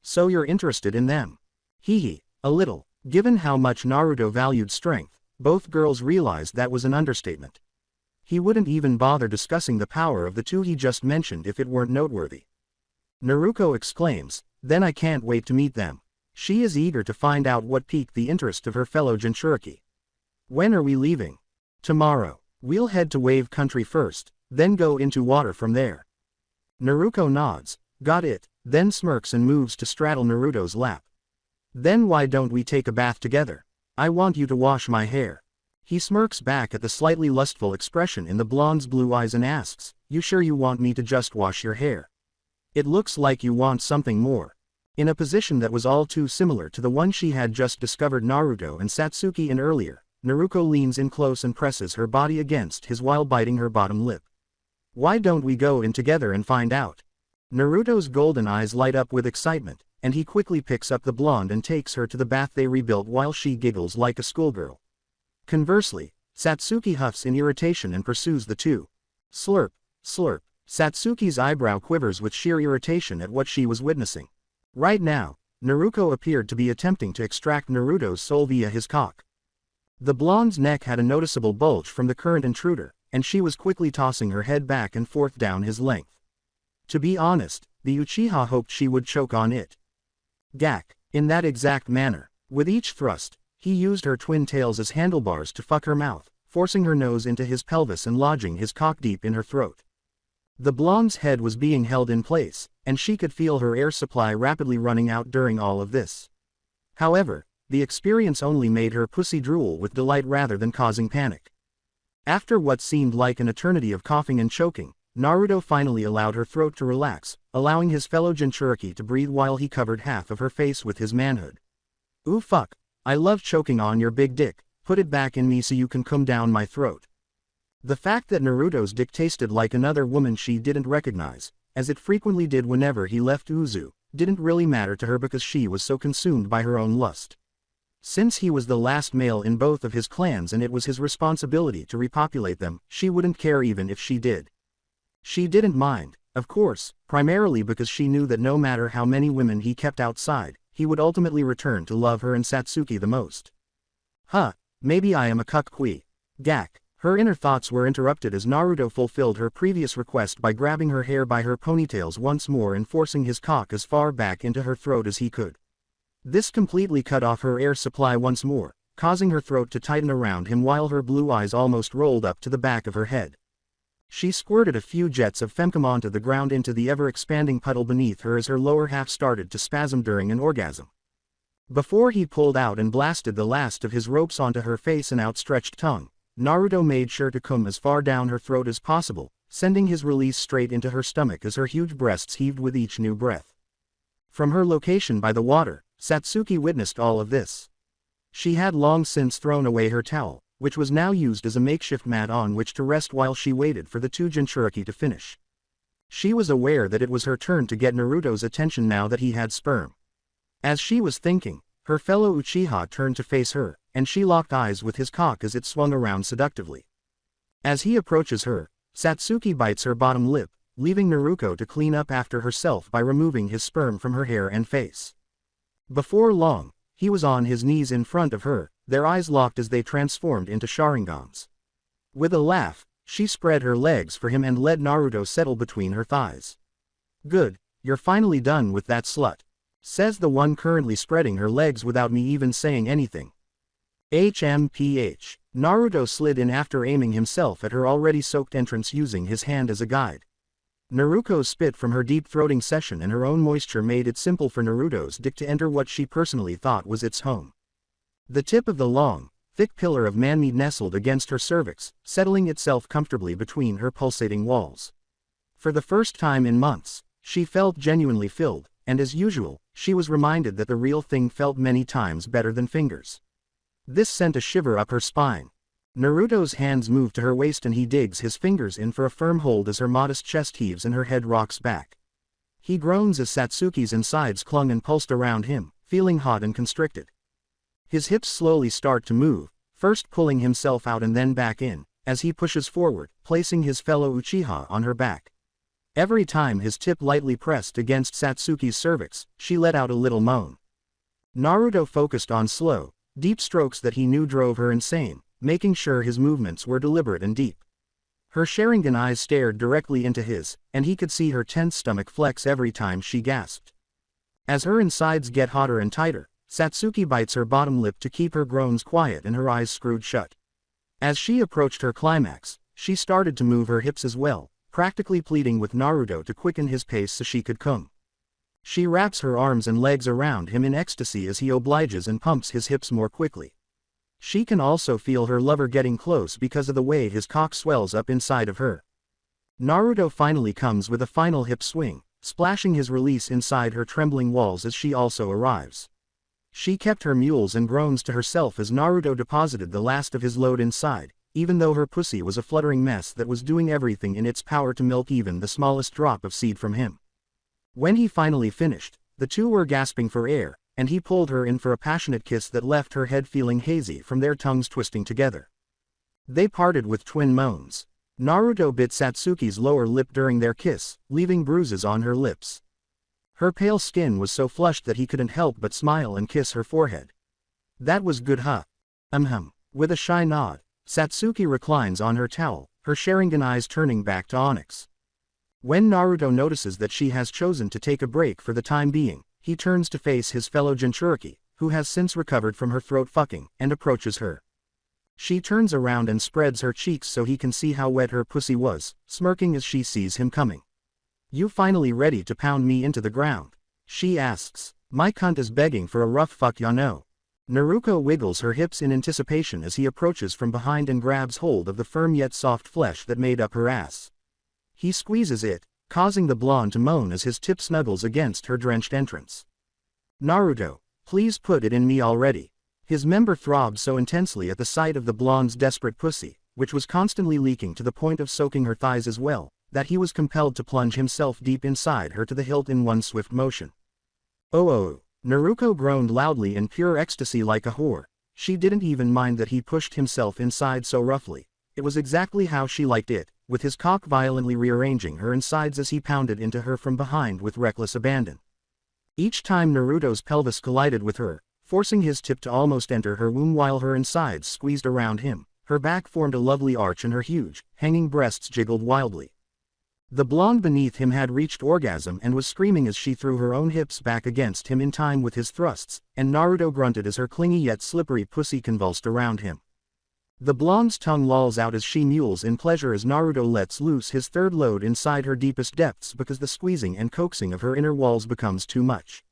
So you're interested in them? Hee, a little. Given how much Naruto valued strength, both girls realized that was an understatement. He wouldn't even bother discussing the power of the two he just mentioned if it weren't noteworthy. Naruto exclaims, then I can't wait to meet them. She is eager to find out what piqued the interest of her fellow Jinchuriki. When are we leaving? Tomorrow. We'll head to Wave Country first, then go into water from there. Naruto nods, got it, then smirks and moves to straddle Naruto's lap. Then why don't we take a bath together? I want you to wash my hair. He smirks back at the slightly lustful expression in the blonde's blue eyes and asks, you sure you want me to just wash your hair? It looks like you want something more. In a position that was all too similar to the one she had just discovered Naruto and Satsuki in earlier, Naruto leans in close and presses her body against his while biting her bottom lip. Why don't we go in together and find out? Naruto's golden eyes light up with excitement, and he quickly picks up the blonde and takes her to the bath they rebuilt while she giggles like a schoolgirl. Conversely, Satsuki huffs in irritation and pursues the two. Slurp, slurp. Satsuki's eyebrow quivers with sheer irritation at what she was witnessing. Right now, Naruto appeared to be attempting to extract Naruto's soul via his cock. The blonde's neck had a noticeable bulge from the current intruder, and she was quickly tossing her head back and forth down his length. To be honest, the Uchiha hoped she would choke on it. Gak, in that exact manner. With each thrust, he used her twin tails as handlebars to fuck her mouth, forcing her nose into his pelvis and lodging his cock deep in her throat. The blonde's head was being held in place, and she could feel her air supply rapidly running out during all of this. However, the experience only made her pussy drool with delight rather than causing panic. After what seemed like an eternity of coughing and choking, Naruto finally allowed her throat to relax, allowing his fellow Jinchuriki to breathe while he covered half of her face with his manhood. Ooh fuck, I love choking on your big dick, put it back in me so you can come down my throat. The fact that Naruto's dick tasted like another woman she didn't recognize, as it frequently did whenever he left Uzu, didn't really matter to her because she was so consumed by her own lust. Since he was the last male in both of his clans and it was his responsibility to repopulate them, she wouldn't care even if she did. She didn't mind, of course, primarily because she knew that no matter how many women he kept outside, he would ultimately return to love her and Satsuki the most. Maybe I am a cuck queen. Gak. Her inner thoughts were interrupted as Naruto fulfilled her previous request by grabbing her hair by her ponytails once more and forcing his cock as far back into her throat as he could. This completely cut off her air supply once more, causing her throat to tighten around him while her blue eyes almost rolled up to the back of her head. She squirted a few jets of femcom onto the ground into the ever-expanding puddle beneath her as her lower half started to spasm during an orgasm. Before he pulled out and blasted the last of his ropes onto her face and outstretched tongue, Naruto made sure to come as far down her throat as possible, sending his release straight into her stomach as her huge breasts heaved with each new breath. From her location by the water, Satsuki witnessed all of this. She had long since thrown away her towel, which was now used as a makeshift mat on which to rest while she waited for the two Jinchuriki to finish. She was aware that it was her turn to get Naruto's attention now that he had sperm. As she was thinking, her fellow Uchiha turned to face her, and she locked eyes with his cock as it swung around seductively. As he approaches her, Satsuki bites her bottom lip, leaving Naruto to clean up after herself by removing his sperm from her hair and face. Before long, he was on his knees in front of her, their eyes locked as they transformed into Sharingans. With a laugh, she spread her legs for him and let Naruto settle between her thighs. "Good, you're finally done with that slut," says the one currently spreading her legs without me even saying anything. HMPH. Naruto slid in after aiming himself at her already soaked entrance using his hand as a guide. Naruto's spit from her deep-throating session and her own moisture made it simple for Naruto's dick to enter what she personally thought was its home. The tip of the long, thick pillar of man-meat nestled against her cervix, settling itself comfortably between her pulsating walls. For the first time in months, she felt genuinely filled, and as usual, she was reminded that the real thing felt many times better than fingers. This sent a shiver up her spine. Naruto's hands move to her waist and he digs his fingers in for a firm hold as her modest chest heaves and her head rocks back. He groans as Satsuki's insides clung and pulsed around him, feeling hot and constricted. His hips slowly start to move, first pulling himself out and then back in, as he pushes forward, placing his fellow Uchiha on her back. Every time his tip lightly pressed against Satsuki's cervix, she let out a little moan. Naruto focused on slow, deep strokes that he knew drove her insane, making sure his movements were deliberate and deep. Her Sharingan eyes stared directly into his, and he could see her tense stomach flex every time she gasped. As her insides get hotter and tighter, Satsuki bites her bottom lip to keep her groans quiet and her eyes screwed shut. As she approached her climax, she started to move her hips as well, practically pleading with Naruto to quicken his pace so she could come. She wraps her arms and legs around him in ecstasy as he obliges and pumps his hips more quickly. She can also feel her lover getting close because of the way his cock swells up inside of her. Naruto finally comes with a final hip swing, splashing his release inside her trembling walls as she also arrives. She kept her mules and groans to herself as Naruto deposited the last of his load inside, even though her pussy was a fluttering mess that was doing everything in its power to milk even the smallest drop of seed from him. When he finally finished, the two were gasping for air, and he pulled her in for a passionate kiss that left her head feeling hazy from their tongues twisting together. They parted with twin moans. Naruto bit Satsuki's lower lip during their kiss, leaving bruises on her lips. Her pale skin was so flushed that he couldn't help but smile and kiss her forehead. "That was good, huh?" With a shy nod, Satsuki reclines on her towel, her Sharingan eyes turning back to Onyx. When Naruto notices that she has chosen to take a break for the time being, he turns to face his fellow Jinchuriki, who has since recovered from her throat fucking, and approaches her. She turns around and spreads her cheeks so he can see how wet her pussy was, smirking as she sees him coming. "You finally ready to pound me into the ground?" she asks. "My cunt is begging for a rough fuck, ya know." Naruto wiggles her hips in anticipation as he approaches from behind and grabs hold of the firm yet soft flesh that made up her ass. He squeezes it, causing the blonde to moan as his tip snuggles against her drenched entrance. "Naruto, please put it in me already." His member throbbed so intensely at the sight of the blonde's desperate pussy, which was constantly leaking to the point of soaking her thighs as well, that he was compelled to plunge himself deep inside her to the hilt in one swift motion. Oh, Naruto groaned loudly in pure ecstasy like a whore. She didn't even mind that he pushed himself inside so roughly. It was exactly how she liked it, with his cock violently rearranging her insides as he pounded into her from behind with reckless abandon. Each time Naruto's pelvis collided with her, forcing his tip to almost enter her womb while her insides squeezed around him, her back formed a lovely arch and her huge, hanging breasts jiggled wildly. The blonde beneath him had reached orgasm and was screaming as she threw her own hips back against him in time with his thrusts, and Naruto grunted as her clingy yet slippery pussy convulsed around him. The blonde's tongue lolls out as she mules in pleasure as Naruto lets loose his third load inside her deepest depths because the squeezing and coaxing of her inner walls becomes too much.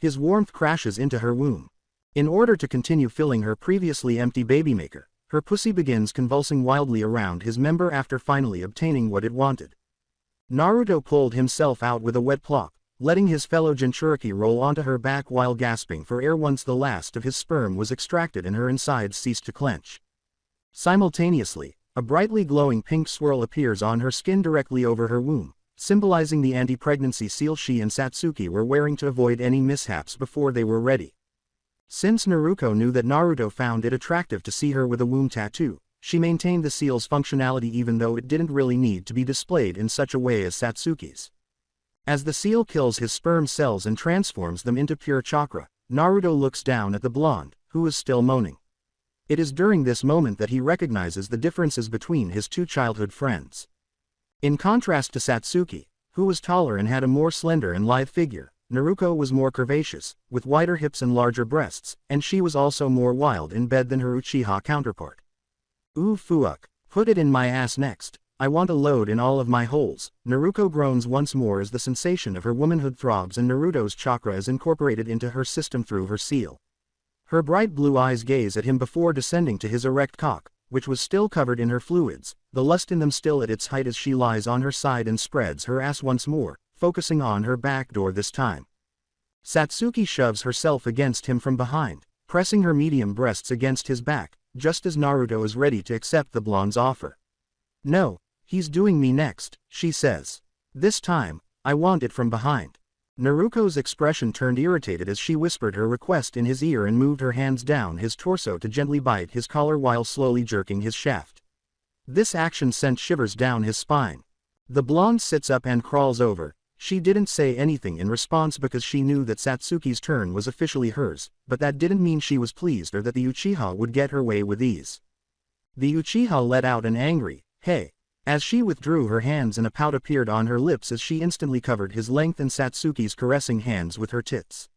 His warmth crashes into her womb. In order to continue filling her previously empty babymaker, her pussy begins convulsing wildly around his member after finally obtaining what it wanted. Naruto pulled himself out with a wet plop, letting his fellow Jinchuriki roll onto her back while gasping for air once the last of his sperm was extracted and her insides ceased to clench. Simultaneously, a brightly glowing pink swirl appears on her skin directly over her womb, symbolizing the anti-pregnancy seal she and Satsuki were wearing to avoid any mishaps before they were ready. Since Naruto knew that Naruto found it attractive to see her with a womb tattoo, she maintained the seal's functionality even though it didn't really need to be displayed in such a way as Satsuki's. As the seal kills his sperm cells and transforms them into pure chakra, Naruto looks down at the blonde, who is still moaning. It is during this moment that he recognizes the differences between his two childhood friends. In contrast to Satsuki, who was taller and had a more slender and lithe figure, Naruto was more curvaceous, with wider hips and larger breasts, and she was also more wild in bed than her Uchiha counterpart. Ooh fuck, put it in my ass next, I want a load in all of my holes. Naruto groans once more as the sensation of her womanhood throbs and Naruto's chakra is incorporated into her system through her seal. Her bright blue eyes gaze at him before descending to his erect cock, which was still covered in her fluids, the lust in them still at its height as she lies on her side and spreads her ass once more, focusing on her back door this time. Satsuki shoves herself against him from behind, pressing her medium breasts against his back, just as Naruto is ready to accept the blonde's offer. No, he's doing me next, she says. This time, I want it from behind. Naruto's expression turned irritated as she whispered her request in his ear and moved her hands down his torso to gently bite his collar while slowly jerking his shaft. This action sent shivers down his spine. The blonde sits up and crawls over. She didn't say anything in response because she knew that Satsuki's turn was officially hers, but that didn't mean she was pleased or that the Uchiha would get her way with ease. The Uchiha let out an angry, "Hey," as she withdrew her hands and a pout appeared on her lips as she instantly covered his length and Satsuki's caressing hands with her tits.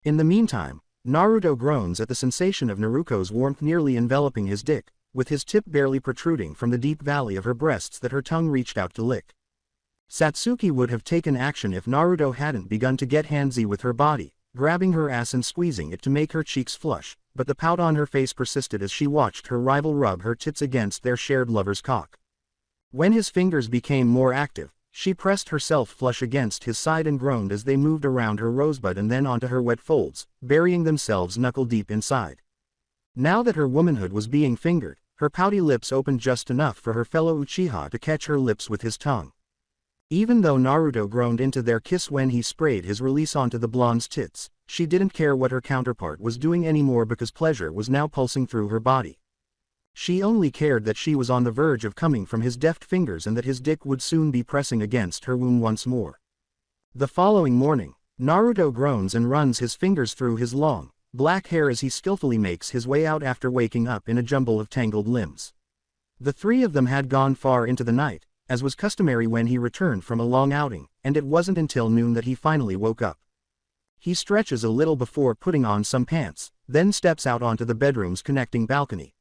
In the meantime, Naruto groans at the sensation of Naruto's warmth nearly enveloping his dick, with his tip barely protruding from the deep valley of her breasts that her tongue reached out to lick. Satsuki would have taken action if Naruto hadn't begun to get handsy with her body, grabbing her ass and squeezing it to make her cheeks flush, but the pout on her face persisted as she watched her rival rub her tits against their shared lover's cock. When his fingers became more active, she pressed herself flush against his side and groaned as they moved around her rosebud and then onto her wet folds, burying themselves knuckle-deep inside. Now that her womanhood was being fingered, her pouty lips opened just enough for her fellow Uchiha to catch her lips with his tongue. Even though Naruto groaned into their kiss when he sprayed his release onto the blonde's tits, she didn't care what her counterpart was doing anymore because pleasure was now pulsing through her body. She only cared that she was on the verge of coming from his deft fingers and that his dick would soon be pressing against her womb once more. The following morning, Naruto groans and runs his fingers through his long, black hair as he skillfully makes his way out after waking up in a jumble of tangled limbs. The three of them had gone far into the night, as was customary when he returned from a long outing, and it wasn't until noon that he finally woke up. He stretches a little before putting on some pants, then steps out onto the bedroom's connecting balcony.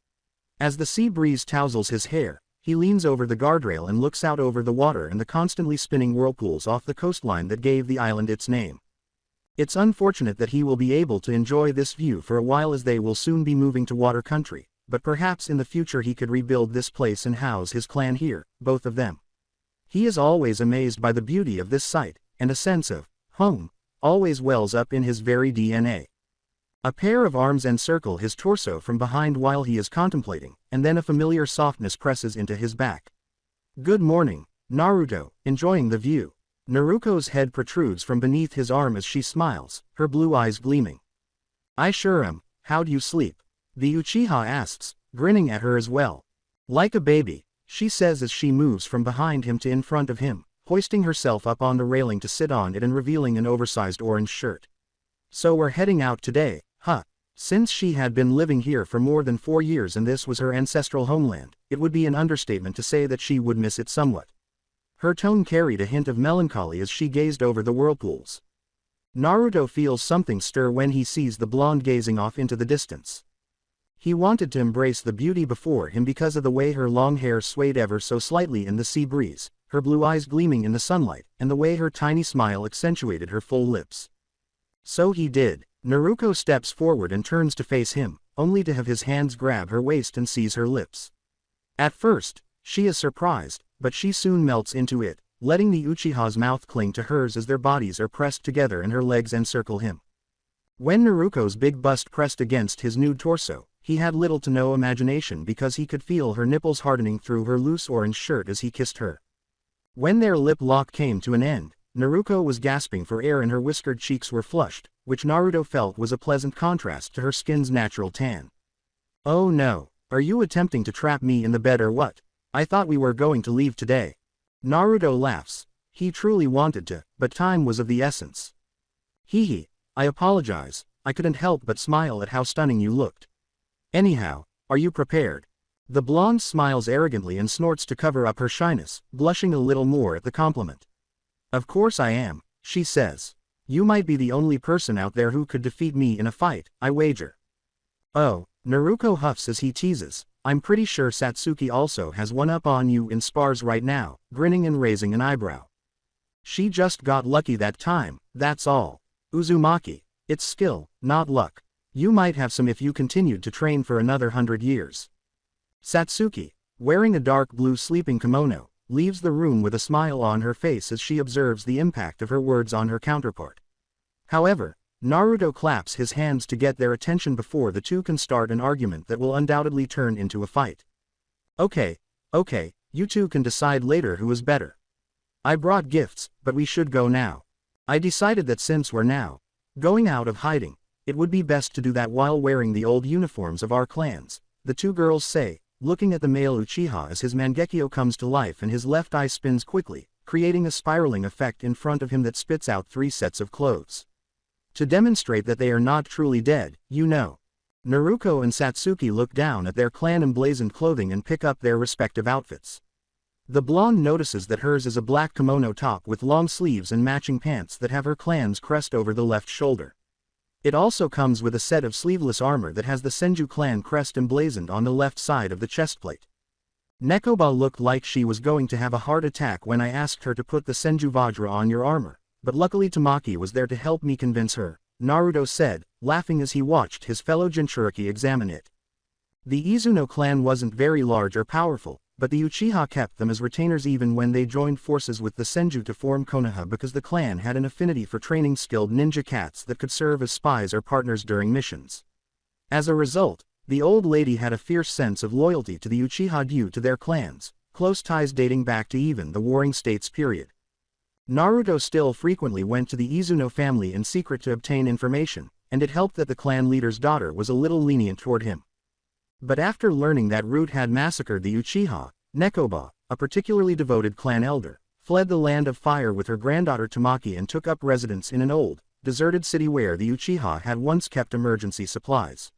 As the sea breeze tousles his hair, he leans over the guardrail and looks out over the water and the constantly spinning whirlpools off the coastline that gave the island its name. It's unfortunate that he will be able to enjoy this view for a while as they will soon be moving to water country, but perhaps in the future he could rebuild this place and house his clan here, both of them. He is always amazed by the beauty of this site, and a sense of home always wells up in his very DNA. A pair of arms encircle his torso from behind while he is contemplating, and then a familiar softness presses into his back. Good morning, Naruto, enjoying the view. Naruto's head protrudes from beneath his arm as she smiles, her blue eyes gleaming. I sure am, how'd you sleep? The Uchiha asks, grinning at her as well. Like a baby, she says as she moves from behind him to in front of him, hoisting herself up on the railing to sit on it and revealing an oversized orange shirt. So we're heading out today, huh? Since she had been living here for more than 4 years and this was her ancestral homeland, it would be an understatement to say that she would miss it somewhat. Her tone carried a hint of melancholy as she gazed over the whirlpools. Naruto feels something stir when he sees the blonde gazing off into the distance. He wanted to embrace the beauty before him because of the way her long hair swayed ever so slightly in the sea breeze, her blue eyes gleaming in the sunlight, and the way her tiny smile accentuated her full lips. So he did. Naruto steps forward and turns to face him, only to have his hands grab her waist and seize her lips. At first, she is surprised, but she soon melts into it, letting the Uchiha's mouth cling to hers as their bodies are pressed together and her legs encircle him. When Naruto's big bust pressed against his nude torso, he had little to no imagination because he could feel her nipples hardening through her loose orange shirt as he kissed her. When their lip lock came to an end, Naruto was gasping for air and her whiskered cheeks were flushed, which Naruto felt was a pleasant contrast to her skin's natural tan. "Oh no, are you attempting to trap me in the bed or what? I thought we were going to leave today." Naruto laughs. He truly wanted to, but time was of the essence. "Hee, I apologize, I couldn't help but smile at how stunning you looked. Anyhow, are you prepared?" The blonde smiles arrogantly and snorts to cover up her shyness, blushing a little more at the compliment. "Of course I am," she says. "You might be the only person out there who could defeat me in a fight, I wager." "Oh," Naruto huffs as he teases, "I'm pretty sure Satsuki also has one up on you in spars right now," grinning and raising an eyebrow. "She just got lucky that time, that's all. Uzumaki, it's skill, not luck. You might have some if you continued to train for another 100 years. Satsuki, wearing a dark blue sleeping kimono, leaves the room with a smile on her face as she observes the impact of her words on her counterpart. However, Naruto claps his hands to get their attention before the two can start an argument that will undoubtedly turn into a fight. Okay, you two can decide later who is better. I brought gifts, but we should go now. I decided that since we're now going out of hiding, it would be best to do that while wearing the old uniforms of our clans," the two girls say, looking at the male Uchiha as his Mangekyo comes to life and his left eye spins quickly, creating a spiraling effect in front of him that spits out 3 sets of clothes. To demonstrate that they are not truly dead, you know. Naruto and Satsuki look down at their clan-emblazoned clothing and pick up their respective outfits. The blonde notices that hers is a black kimono top with long sleeves and matching pants that have her clan's crest over the left shoulder. It also comes with a set of sleeveless armor that has the Senju clan crest emblazoned on the left side of the chestplate. Nekoba looked like she was going to have a heart attack when I asked her to put the Senju Vajra on your armor, but luckily Tamaki was there to help me convince her, Naruto said, laughing as he watched his fellow Jinchuriki examine it. The Izuno clan wasn't very large or powerful, but the Uchiha kept them as retainers even when they joined forces with the Senju to form Konoha because the clan had an affinity for training skilled ninja cats that could serve as spies or partners during missions. As a result, the old lady had a fierce sense of loyalty to the Uchiha due to their clans, close ties dating back to even the Warring States period. Naruto still frequently went to the Izuno family in secret to obtain information, and it helped that the clan leader's daughter was a little lenient toward him. But after learning that Root had massacred the Uchiha, Nekoba, a particularly devoted clan elder, fled the land of fire with her granddaughter Tamaki and took up residence in an old, deserted city where the Uchiha had once kept emergency supplies.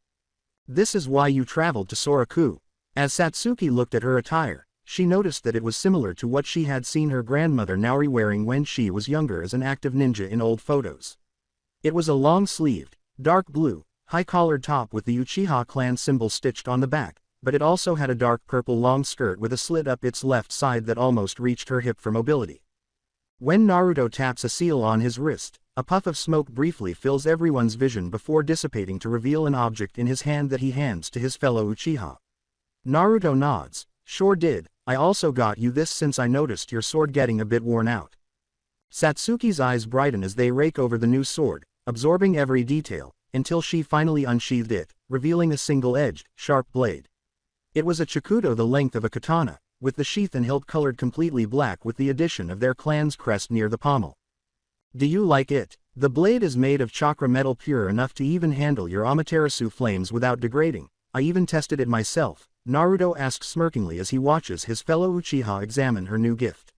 "This is why you traveled to Soraku." As Satsuki looked at her attire, she noticed that it was similar to what she had seen her grandmother Naori wearing when she was younger as an active ninja in old photos. It was a long-sleeved, dark blue, high-collared top with the Uchiha clan symbol stitched on the back, but it also had a dark purple long skirt with a slit up its left side that almost reached her hip for mobility. When Naruto taps a seal on his wrist, a puff of smoke briefly fills everyone's vision before dissipating to reveal an object in his hand that he hands to his fellow Uchiha. Naruto nods. "Sure did, I also got you this since I noticed your sword getting a bit worn out." Satsuki's eyes brighten as they rake over the new sword, absorbing every detail, until she finally unsheathed it, revealing a single-edged, sharp blade. It was a chikudo the length of a katana, with the sheath and hilt colored completely black with the addition of their clan's crest near the pommel. "Do you like it? The blade is made of chakra metal pure enough to even handle your Amaterasu flames without degrading. I even tested it myself," Naruto asks smirkingly as he watches his fellow Uchiha examine her new gift.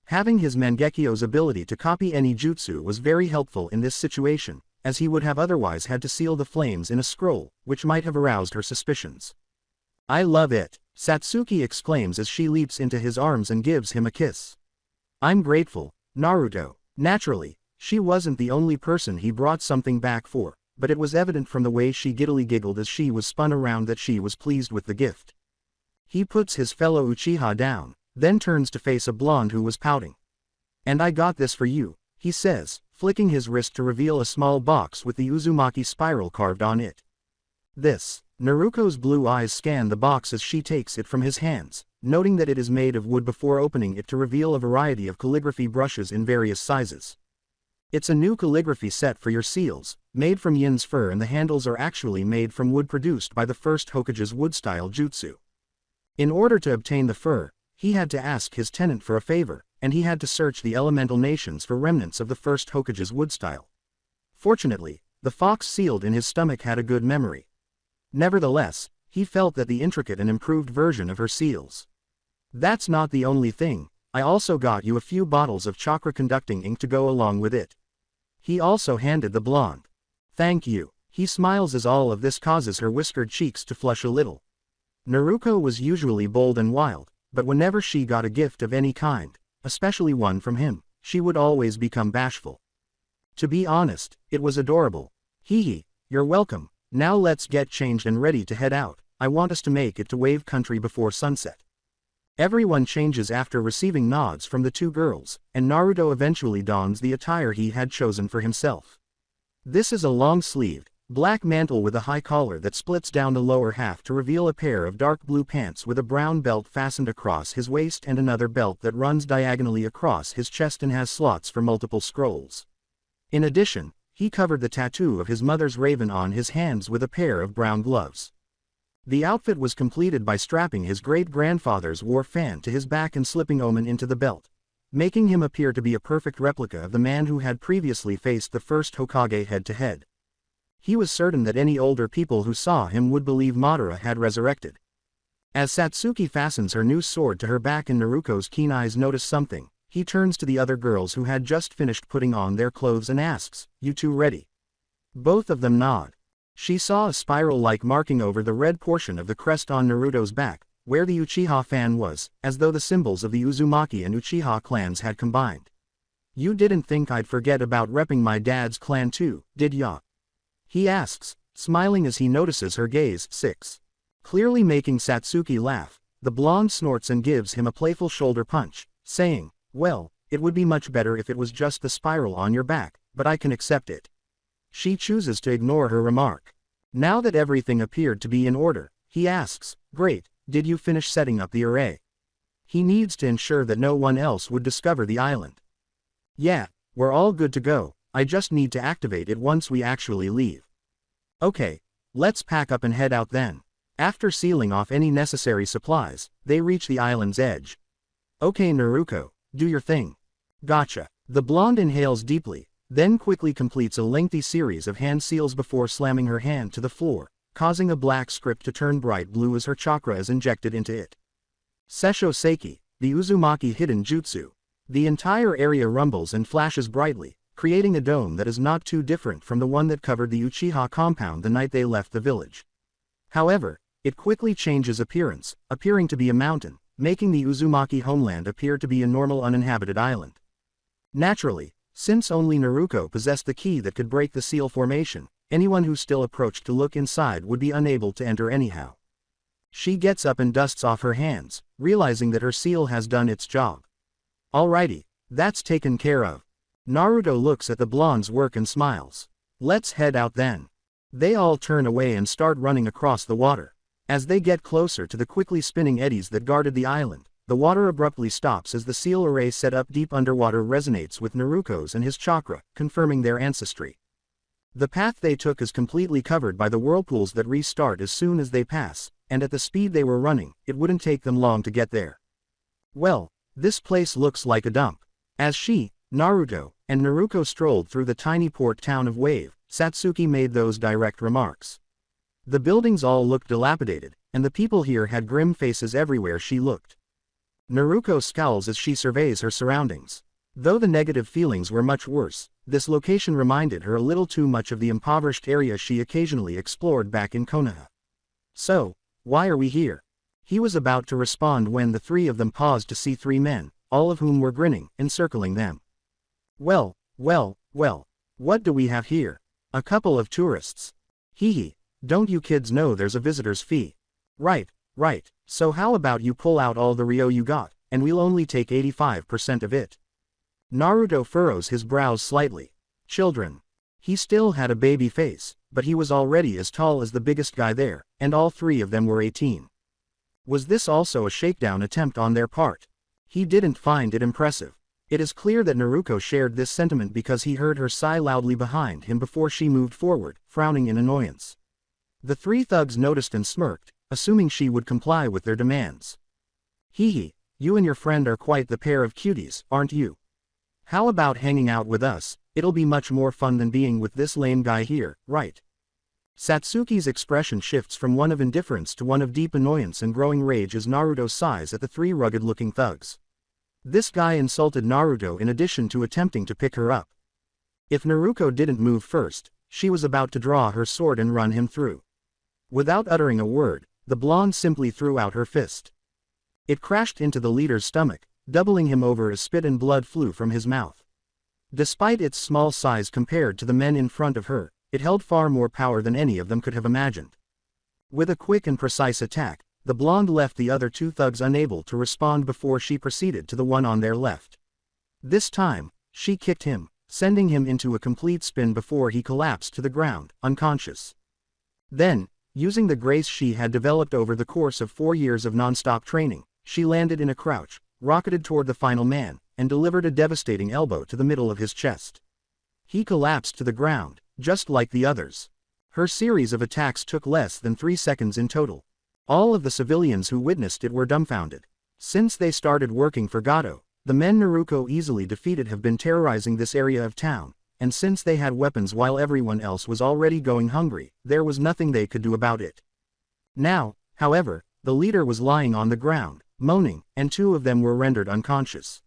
Having his Mangekyo's ability to copy any jutsu was very helpful in this situation, as he would have otherwise had to seal the flames in a scroll, which might have aroused her suspicions. "I love it," Satsuki exclaims as she leaps into his arms and gives him a kiss. "I'm grateful, Naruto." Naturally, she wasn't the only person he brought something back for, but it was evident from the way she giddily giggled as she was spun around that she was pleased with the gift. He puts his fellow Uchiha down, then turns to face a blonde who was pouting. "And I got this for you," he says, flicking his wrist to reveal a small box with the Uzumaki spiral carved on it. This. Naruto's blue eyes scan the box as she takes it from his hands, noting that it is made of wood before opening it to reveal a variety of calligraphy brushes in various sizes. It's a new calligraphy set for your seals, made from Yin's fur, and the handles are actually made from wood produced by the first Hokage's wood-style jutsu. In order to obtain the fur, he had to ask his tenant for a favor, and he had to search the elemental nations for remnants of the first Hokage's wood-style. Fortunately, the fox sealed in his stomach had a good memory. Nevertheless, he felt that the intricate and improved version of her seals. That's not the only thing, I also got you a few bottles of chakra-conducting ink to go along with it. He also handed the blonde. Thank you. He smiles as all of this causes her whiskered cheeks to flush a little. Naruto was usually bold and wild, but whenever she got a gift of any kind, especially one from him, she would always become bashful. To be honest, it was adorable. Hee, you're welcome. Now let's get changed and ready to head out. I want us to make it to Wave Country before sunset. Everyone changes after receiving nods from the two girls, and Naruto eventually dons the attire he had chosen for himself. This is a long-sleeved, black mantle with a high collar that splits down the lower half to reveal a pair of dark blue pants with a brown belt fastened across his waist and another belt that runs diagonally across his chest and has slots for multiple scrolls. In addition, he covered the tattoo of his mother's raven on his hands with a pair of brown gloves. The outfit was completed by strapping his great-grandfather's war fan to his back and slipping Omen into the belt, making him appear to be a perfect replica of the man who had previously faced the first Hokage head-to-head. He was certain that any older people who saw him would believe Madara had resurrected. As Satsuki fastens her new sword to her back and Naruto's keen eyes notice something, he turns to the other girls who had just finished putting on their clothes and asks, "You two ready?" Both of them nod. She saw a spiral-like marking over the red portion of the crest on Naruto's back, where the Uchiha fan was, as though the symbols of the Uzumaki and Uchiha clans had combined. "You didn't think I'd forget about repping my dad's clan too, did ya?" He asks, smiling as he notices her gaze. 6. Clearly making Satsuki laugh, the blonde snorts and gives him a playful shoulder punch, saying, "Well, it would be much better if it was just the spiral on your back, but I can accept it." She chooses to ignore her remark. Now that everything appeared to be in order, he asks, "Great, did you finish setting up the array?" He needs to ensure that no one else would discover the island. "Yeah, we're all good to go, I just need to activate it once we actually leave." "Okay, let's pack up and head out then." After sealing off any necessary supplies, they reach the island's edge. "Okay Naruto, do your thing." "Gotcha." The blonde inhales deeply, then quickly completes a lengthy series of hand seals before slamming her hand to the floor, causing a black script to turn bright blue as her chakra is injected into it. Seisho Seiki, the Uzumaki hidden jutsu. The entire area rumbles and flashes brightly, creating a dome that is not too different from the one that covered the Uchiha compound the night they left the village. However, it quickly changes appearance, appearing to be a mountain, making the Uzumaki homeland appear to be a normal uninhabited island. Naturally, since only Naruto possessed the key that could break the seal formation, anyone who still approached to look inside would be unable to enter anyhow. She gets up and dusts off her hands, realizing that her seal has done its job. "Alrighty, that's taken care of." Naruto looks at the blonde's work and smiles. "Let's head out then." They all turn away and start running across the water. As they get closer to the quickly spinning eddies that guarded the island, the water abruptly stops as the seal array set up deep underwater resonates with Naruto's and his chakra, confirming their ancestry. The path they took is completely covered by the whirlpools that restart as soon as they pass, and at the speed they were running, it wouldn't take them long to get there. "Well, this place looks like a dump." As she, Naruto, and Naruto strolled through the tiny port town of Wave, Satsuki made those direct remarks. The buildings all looked dilapidated, and the people here had grim faces everywhere she looked. Naruto scowls as she surveys her surroundings. Though the negative feelings were much worse, this location reminded her a little too much of the impoverished area she occasionally explored back in Konoha. "So, why are we here?" He was about to respond when the three of them paused to see three men, all of whom were grinning, encircling them. Well, what do we have here? A couple of tourists. Hee, don't you kids know there's a visitor's fee? Right, so how about you pull out all the Ryo you got, and we'll only take 85% of it. Naruto furrows his brows slightly. Children. He still had a baby face, but he was already as tall as the biggest guy there, and all three of them were 18. Was this also a shakedown attempt on their part? He didn't find it impressive. It is clear that Naruto shared this sentiment because he heard her sigh loudly behind him before she moved forward, frowning in annoyance. The three thugs noticed and smirked, assuming she would comply with their demands. Hee, you and your friend are quite the pair of cuties, aren't you? How about hanging out with us? It'll be much more fun than being with this lame guy here, right? Satsuki's expression shifts from one of indifference to one of deep annoyance and growing rage as Naruto sighs at the three rugged-looking thugs. This guy insulted Naruto in addition to attempting to pick her up. If Naruto didn't move first, she was about to draw her sword and run him through. Without uttering a word, the blonde simply threw out her fist. It crashed into the leader's stomach, doubling him over as spit and blood flew from his mouth. Despite its small size compared to the men in front of her, it held far more power than any of them could have imagined. With a quick and precise attack, the blonde left the other two thugs unable to respond before she proceeded to the one on their left. This time, she kicked him, sending him into a complete spin before he collapsed to the ground, unconscious. Then, using the grace she had developed over the course of 4 years of non-stop training, she landed in a crouch, rocketed toward the final man, and delivered a devastating elbow to the middle of his chest. He collapsed to the ground, just like the others. Her series of attacks took less than 3 seconds in total. All of the civilians who witnessed it were dumbfounded. Since they started working for Gato, the men Naruto easily defeated have been terrorizing this area of town, and since they had weapons while everyone else was already going hungry, there was nothing they could do about it. Now, however, the leader was lying on the ground, moaning, and 2 of them were rendered unconscious.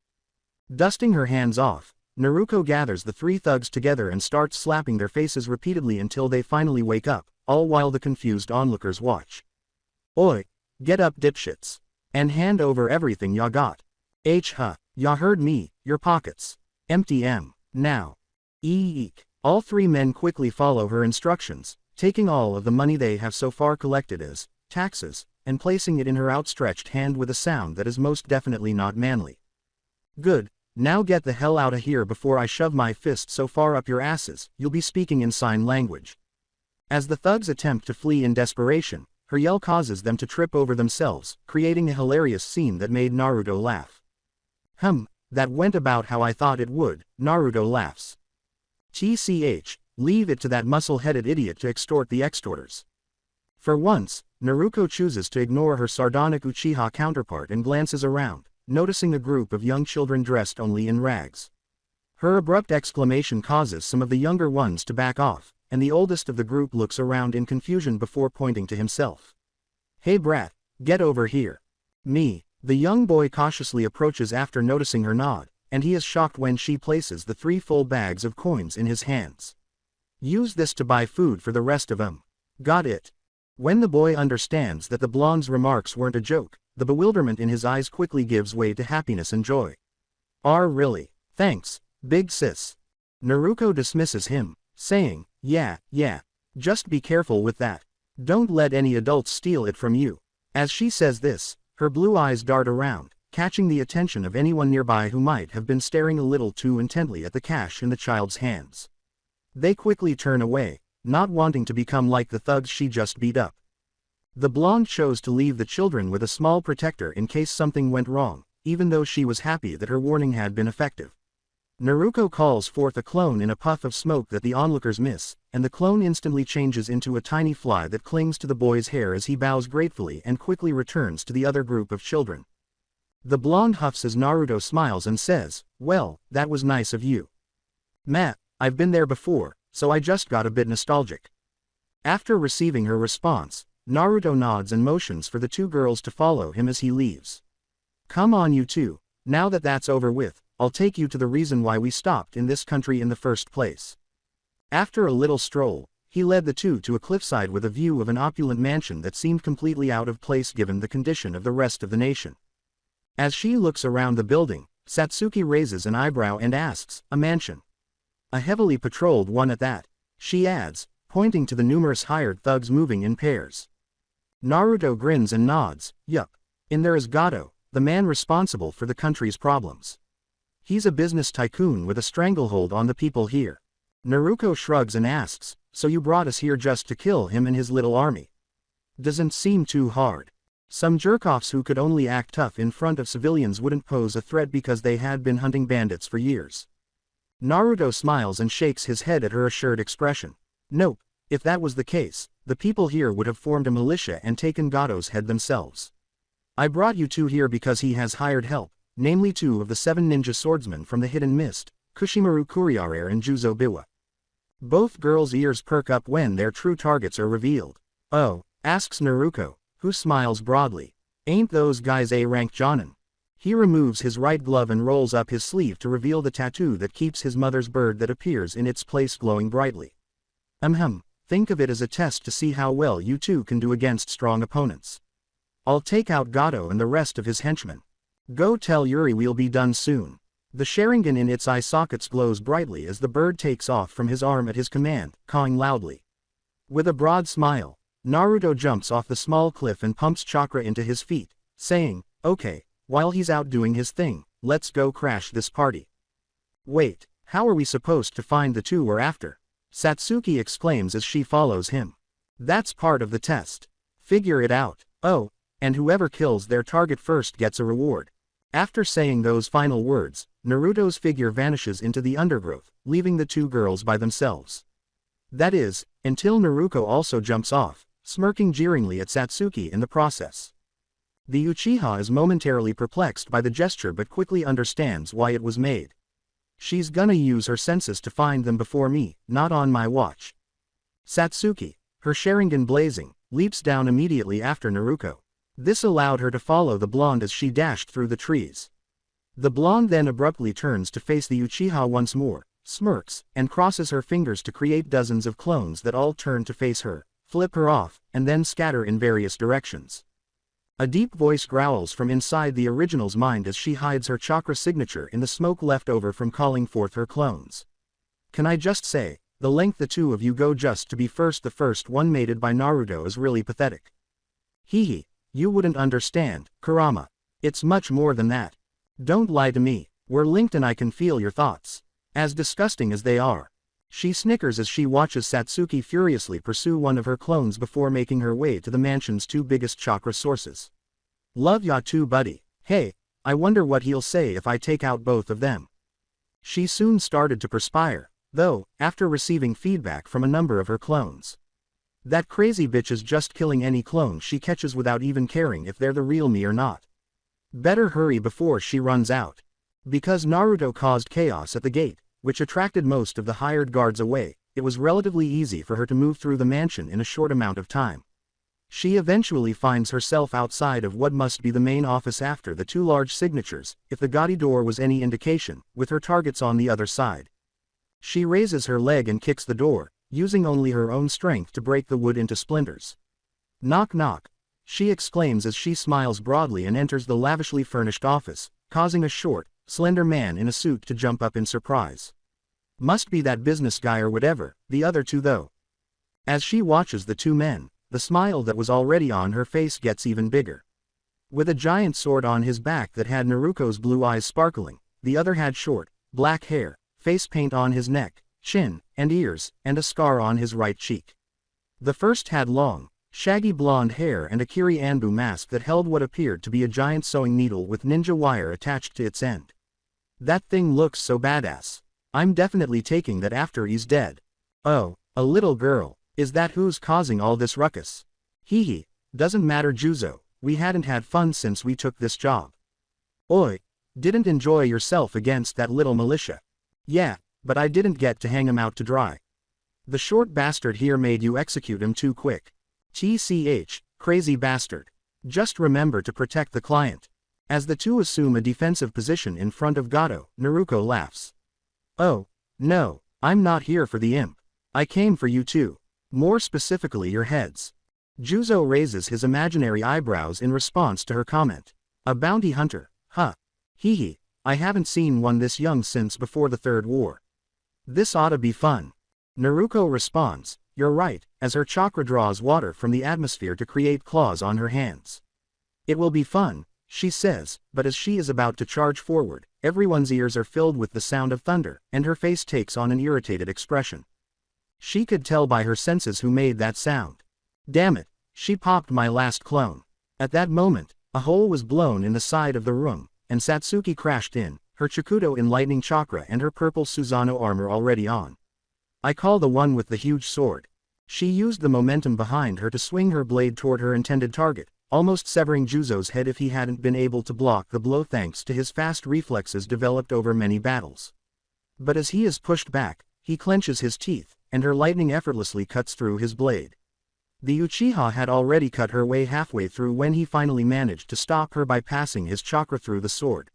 Dusting her hands off, Naruto gathers the 3 thugs together and starts slapping their faces repeatedly until they finally wake up, all while the confused onlookers watch. Oi, get up dipshits. And hand over everything ya got. Ya heard me, your pockets. Empty 'em, now. Eek. All 3 men quickly follow her instructions, taking all of the money they have so far collected as taxes, and placing it in her outstretched hand with a sound that is most definitely not manly. Good, now get the hell out of here before I shove my fist so far up your asses, you'll be speaking in sign language. As the thugs attempt to flee in desperation, her yell causes them to trip over themselves, creating a hilarious scene that made Naruto laugh. That went about how I thought it would, Naruto laughs. Leave it to that muscle-headed idiot to extort the extorters. For once, Naruto chooses to ignore her sardonic Uchiha counterpart and glances around, noticing a group of young children dressed only in rags. Her abrupt exclamation causes some of the younger ones to back off, and the oldest of the group looks around in confusion before pointing to himself. Hey brat, get over here. Me. The young boy cautiously approaches after noticing her nod, and he is shocked when she places the 3 full bags of coins in his hands. Use this to buy food for the rest of 'em. Got it. When the boy understands that the blonde's remarks weren't a joke, the bewilderment in his eyes quickly gives way to happiness and joy. Really? Thanks, big sis. Naruto dismisses him, saying, yeah, just be careful with that. Don't let any adults steal it from you. As she says this, her blue eyes dart around, catching the attention of anyone nearby who might have been staring a little too intently at the cash in the child's hands. They quickly turn away, not wanting to become like the thugs she just beat up. The blonde chose to leave the children with a small protector in case something went wrong, even though she was happy that her warning had been effective. Naruto calls forth a clone in a puff of smoke that the onlookers miss, and the clone instantly changes into a tiny fly that clings to the boy's hair as he bows gratefully and quickly returns to the other group of children. The blonde huffs as Naruto smiles and says, well, that was nice of you. I've been there before, so I just got a bit nostalgic. After receiving her response, Naruto nods and motions for the 2 girls to follow him as he leaves. Come on you 2, now that that's over with, I'll take you to the reason why we stopped in this country in the first place. After a little stroll, he led the 2 to a cliffside with a view of an opulent mansion that seemed completely out of place given the condition of the rest of the nation. As she looks around the building, Satsuki raises an eyebrow and asks, a mansion? A heavily patrolled one at that, she adds, pointing to the numerous hired thugs moving in pairs. Naruto grins and nods, yup. In there is Gato, the man responsible for the country's problems. He's a business tycoon with a stranglehold on the people here. Naruto shrugs and asks, so you brought us here just to kill him and his little army? Doesn't seem too hard. Some jerk-offs who could only act tough in front of civilians wouldn't pose a threat because they had been hunting bandits for years. Naruto smiles and shakes his head at her assured expression. Nope, if that was the case, the people here would have formed a militia and taken Gato's head themselves. I brought you two here because he has hired help, namely 2 of the 7 ninja swordsmen from the Hidden Mist, Kushimaru Kuriare and Juzo Biwa. Both girls' ears perk up when their true targets are revealed. Oh, asks Naruto, who smiles broadly. Ain't those guys A-rank jonin? He removes his right glove and rolls up his sleeve to reveal the tattoo that keeps his mother's bird that appears in its place glowing brightly. Think of it as a test to see how well you two can do against strong opponents. I'll take out Gato and the rest of his henchmen. Go tell Yuri we'll be done soon. The Sharingan in its eye sockets glows brightly as the bird takes off from his arm at his command, cawing loudly. With a broad smile, Naruto jumps off the small cliff and pumps chakra into his feet, saying, okay, while he's out doing his thing, let's go crash this party. Wait, how are we supposed to find the 2 we're after? Satsuki exclaims as she follows him. That's part of the test. Figure it out. Oh, and whoever kills their target first gets a reward. After saying those final words, Naruto's figure vanishes into the undergrowth, leaving the 2 girls by themselves. That is, until Naruto also jumps off, smirking jeeringly at Satsuki in the process. The Uchiha is momentarily perplexed by the gesture but quickly understands why it was made. She's gonna use her senses to find them before me, not on my watch. Satsuki, her Sharingan blazing, leaps down immediately after Naruto. This allowed her to follow the blonde as she dashed through the trees. The blonde then abruptly turns to face the Uchiha once more, smirks, and crosses her fingers to create dozens of clones that all turn to face her, flip her off, and then scatter in various directions. A deep voice growls from inside the original's mind as she hides her chakra signature in the smoke left over from calling forth her clones. Can I just say, the length the 2 of you go just to be the first one mated by Naruto is really pathetic. Hehe, you wouldn't understand, Kurama. It's much more than that. Don't lie to me, we're linked and I can feel your thoughts. As disgusting as they are. She snickers as she watches Satsuki furiously pursue one of her clones before making her way to the mansion's 2 biggest chakra sources. Love ya too, buddy. Hey, I wonder what he'll say if I take out both of them. She soon started to perspire, though, after receiving feedback from a number of her clones. That crazy bitch is just killing any clone she catches without even caring if they're the real me or not. Better hurry before she runs out. Because Naruto caused chaos at the gate, which attracted most of the hired guards away, it was relatively easy for her to move through the mansion in a short amount of time. She eventually finds herself outside of what must be the main office after the 2 large signatures, if the gaudy door was any indication, with her targets on the other side. She raises her leg and kicks the door, using only her own strength to break the wood into splinters. Knock knock, she exclaims as she smiles broadly and enters the lavishly furnished office, causing a short, slender man in a suit to jump up in surprise. Must be that business guy or whatever, the other 2 though. As she watches the 2 men, the smile that was already on her face gets even bigger. With a giant sword on his back that had Naruto's blue eyes sparkling, the other had short, black hair, face paint on his neck, chin, and ears, and a scar on his right cheek. The first had long, shaggy blonde hair and a Kiri Anbu mask that held what appeared to be a giant sewing needle with ninja wire attached to its end. That thing looks so badass. I'm definitely taking that after he's dead. Oh, a little girl, is that who's causing all this ruckus? Hehe, doesn't matter Juzo, we hadn't had fun since we took this job. Oi, didn't enjoy yourself against that little militia. Yeah, but I didn't get to hang him out to dry. The short bastard here made you execute him too quick. TCH, crazy bastard. Just remember to protect the client. As the 2 assume a defensive position in front of Gato, Naruto laughs. Oh, no, I'm not here for the imp. I came for you too. More specifically your heads. Juzo raises his imaginary eyebrows in response to her comment. A bounty hunter, huh? Hehe, I haven't seen one this young since before the Third War. This oughta be fun. Naruto responds, you're right, as her chakra draws water from the atmosphere to create claws on her hands. It will be fun, she says, but as she is about to charge forward, everyone's ears are filled with the sound of thunder, and her face takes on an irritated expression. She could tell by her senses who made that sound. Damn it, she popped my last clone. At that moment, a hole was blown in the side of the room, and Satsuki crashed in, her Chikuto enlightening chakra and her purple Susanoo armor already on. I call the one with the huge sword. She used the momentum behind her to swing her blade toward her intended target, almost severing Juzo's head if he hadn't been able to block the blow thanks to his fast reflexes developed over many battles. But as he is pushed back, he clenches his teeth, and her lightning effortlessly cuts through his blade. The Uchiha had already cut her way halfway through when he finally managed to stop her by passing his chakra through the sword.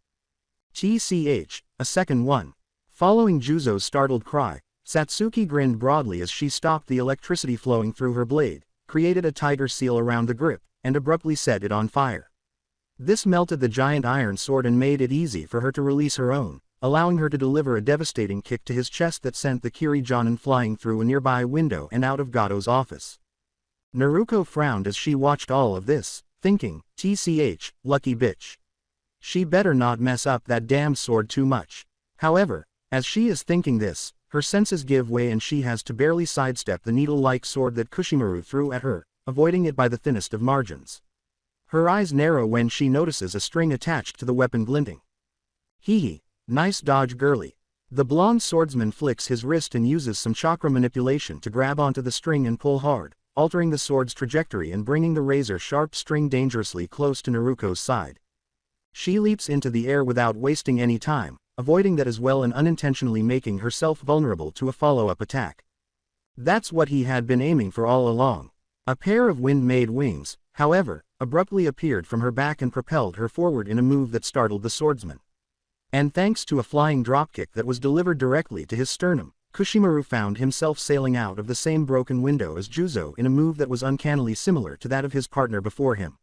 TCH, a second one. Following Juzo's startled cry, Satsuki grinned broadly as she stopped the electricity flowing through her blade, created a tighter seal around the grip, and abruptly set it on fire. This melted the giant iron sword and made it easy for her to release her own, allowing her to deliver a devastating kick to his chest that sent the Kiri-Jonin flying through a nearby window and out of Gato's office. Naruto frowned as she watched all of this, thinking, TCH, lucky bitch. She better not mess up that damn sword too much. However, as she is thinking this, her senses give way and she has to barely sidestep the needle-like sword that Kushimaru threw at her, avoiding it by the thinnest of margins. Her eyes narrow when she notices a string attached to the weapon glinting. Hee, nice dodge girly. The blonde swordsman flicks his wrist and uses some chakra manipulation to grab onto the string and pull hard, altering the sword's trajectory and bringing the razor-sharp string dangerously close to Naruto's side. She leaps into the air without wasting any time, avoiding that as well and unintentionally making herself vulnerable to a follow-up attack. That's what he had been aiming for all along. A pair of wind-made wings, however, abruptly appeared from her back and propelled her forward in a move that startled the swordsman. And thanks to a flying dropkick that was delivered directly to his sternum, Kushimaru found himself sailing out of the same broken window as Juzo in a move that was uncannily similar to that of his partner before him.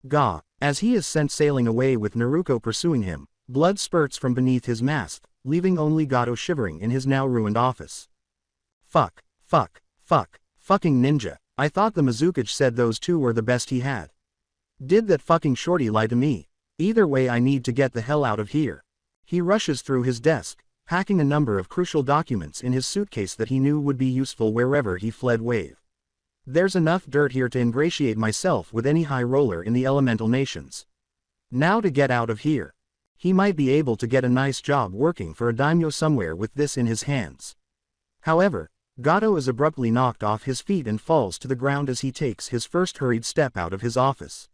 Ga, as he is sent sailing away with Naruto pursuing him, blood spurts from beneath his mask, leaving only Gato shivering in his now ruined office. Fucking ninja, I thought the Mizukage said those two were the best he had. Did that fucking shorty lie to me? Either way I need to get the hell out of here. He rushes through his desk, packing a number of crucial documents in his suitcase that he knew would be useful wherever he fled wave. There's enough dirt here to ingratiate myself with any high roller in the elemental nations. Now to get out of here. He might be able to get a nice job working for a daimyo somewhere with this in his hands. However, Gato is abruptly knocked off his feet and falls to the ground as he takes his first hurried step out of his office.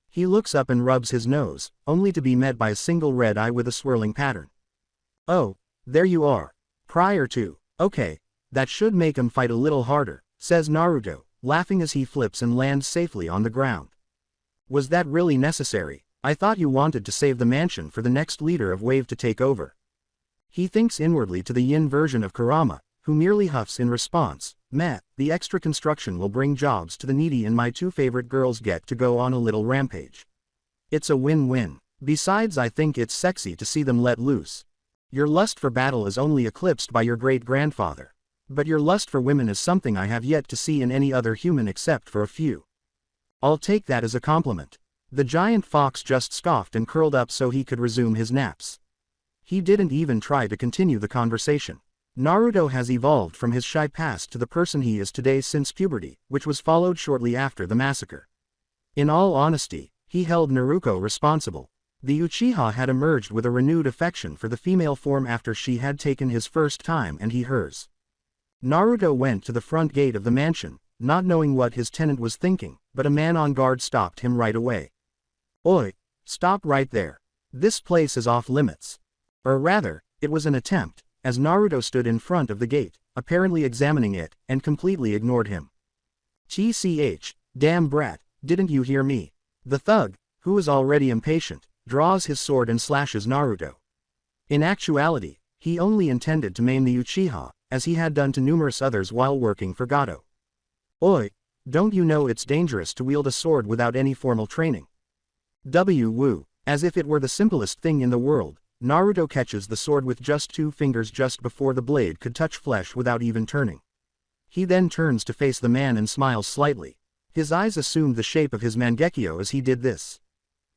He looks up and rubs his nose, only to be met by a single red eye with a swirling pattern. Oh, there you are. Prior to, okay, that should make him fight a little harder, says Naruto, laughing as he flips and lands safely on the ground. Was that really necessary? I thought you wanted to save the mansion for the next leader of Wave to take over. He thinks inwardly to the yin version of Kurama, who merely huffs in response, meh, the extra construction will bring jobs to the needy and my two favorite girls get to go on a little rampage. It's a win-win. Besides I think it's sexy to see them let loose. Your lust for battle is only eclipsed by your great-grandfather. But your lust for women is something I have yet to see in any other human except for a few. I'll take that as a compliment. The giant fox just scoffed and curled up so he could resume his naps. He didn't even try to continue the conversation. Naruto has evolved from his shy past to the person he is today since puberty, which was followed shortly after the massacre. In all honesty, he held Naruto responsible. The Uchiha had emerged with a renewed affection for the female form after she had taken his first time and he hers. Naruto went to the front gate of the mansion, not knowing what his tenant was thinking, but a man on guard stopped him right away. Oi, stop right there. This place is off limits. Or rather, it was an attempt, as Naruto stood in front of the gate, apparently examining it, and completely ignored him. TCH, damn brat, didn't you hear me? The thug, who is already impatient, draws his sword and slashes Naruto. In actuality, he only intended to maim the Uchiha, as he had done to numerous others while working for Gato. Oi, don't you know it's dangerous to wield a sword without any formal training? Woo, as if it were the simplest thing in the world, Naruto catches the sword with just 2 fingers just before the blade could touch flesh without even turning. He then turns to face the man and smiles slightly. His eyes assumed the shape of his Mangekyo as he did this.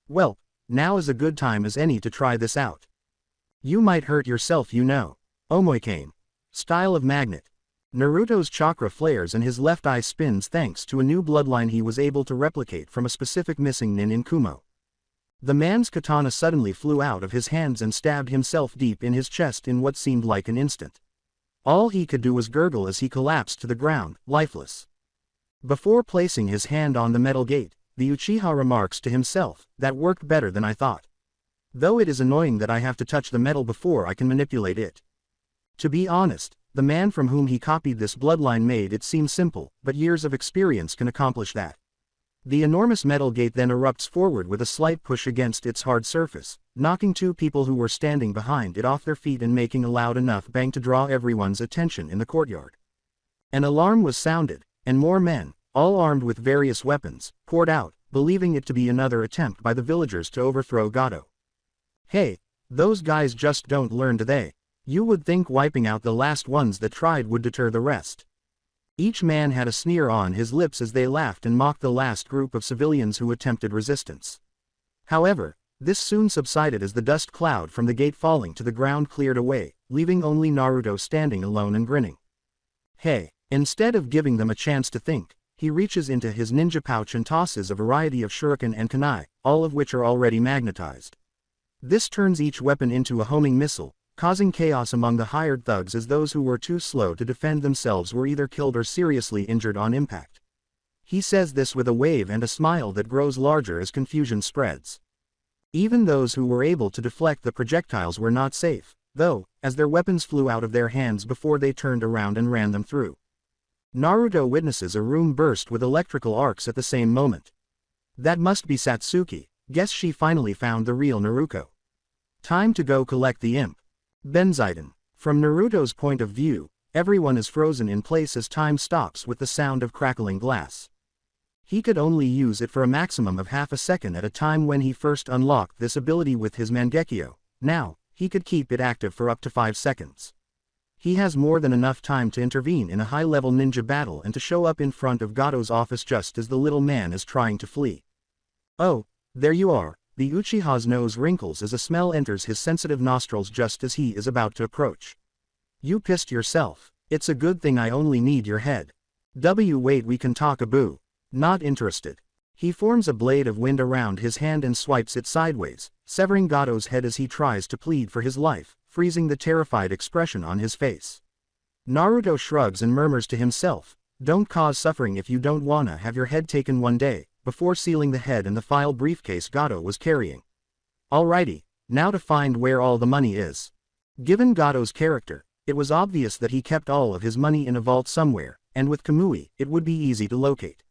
Well, now is a good time as any to try this out. You might hurt yourself, you know. Omoikane. Style of magnet. Naruto's chakra flares and his left eye spins thanks to a new bloodline he was able to replicate from a specific missing nin in Kumo. The man's katana suddenly flew out of his hands and stabbed himself deep in his chest in what seemed like an instant. All he could do was gurgle as he collapsed to the ground, lifeless. Before placing his hand on the metal gate, the Uchiha remarks to himself, "That worked better than I thought. Though it is annoying that I have to touch the metal before I can manipulate it." To be honest, the man from whom he copied this bloodline made it seem simple, but years of experience can accomplish that. The enormous metal gate then erupts forward with a slight push against its hard surface, knocking two people who were standing behind it off their feet and making a loud enough bang to draw everyone's attention in the courtyard. An alarm was sounded, and more men, all armed with various weapons, poured out, believing it to be another attempt by the villagers to overthrow Gato. Hey, those guys just don't learn, do they? You would think wiping out the last ones that tried would deter the rest. Each man had a sneer on his lips as they laughed and mocked the last group of civilians who attempted resistance. However, this soon subsided as the dust cloud from the gate falling to the ground cleared away, leaving only Naruto standing alone and grinning. Hey, instead of giving them a chance to think, he reaches into his ninja pouch and tosses a variety of shuriken and kunai, all of which are already magnetized. This turns each weapon into a homing missile, causing chaos among the hired thugs as those who were too slow to defend themselves were either killed or seriously injured on impact. He says this with a wave and a smile that grows larger as confusion spreads. Even those who were able to deflect the projectiles were not safe, though, as their weapons flew out of their hands before they turned around and ran them through. Naruto witnesses a room burst with electrical arcs at the same moment. That must be Satsuki. Guess she finally found the real Naruto. Time to go collect the imp. Benzaiden. From Naruto's point of view, everyone is frozen in place as time stops with the sound of crackling glass. He could only use it for a maximum of half a second at a time when he first unlocked this ability with his Mangekyo. Now, he could keep it active for up to 5 seconds. He has more than enough time to intervene in a high-level ninja battle and to show up in front of Gato's office just as the little man is trying to flee. Oh, there you are. The Uchiha's nose wrinkles as a smell enters his sensitive nostrils just as he is about to approach. You pissed yourself. It's a good thing I only need your head. Wait, we can talk a boo. Not interested. He forms a blade of wind around his hand and swipes it sideways, severing Gato's head as he tries to plead for his life, freezing the terrified expression on his face. Naruto shrugs and murmurs to himself, "Don't cause suffering if you don't wanna have your head taken one day," before sealing the head in the file briefcase Gato was carrying. Alrighty, now to find where all the money is. Given Gato's character, it was obvious that he kept all of his money in a vault somewhere, and with Kamui, it would be easy to locate.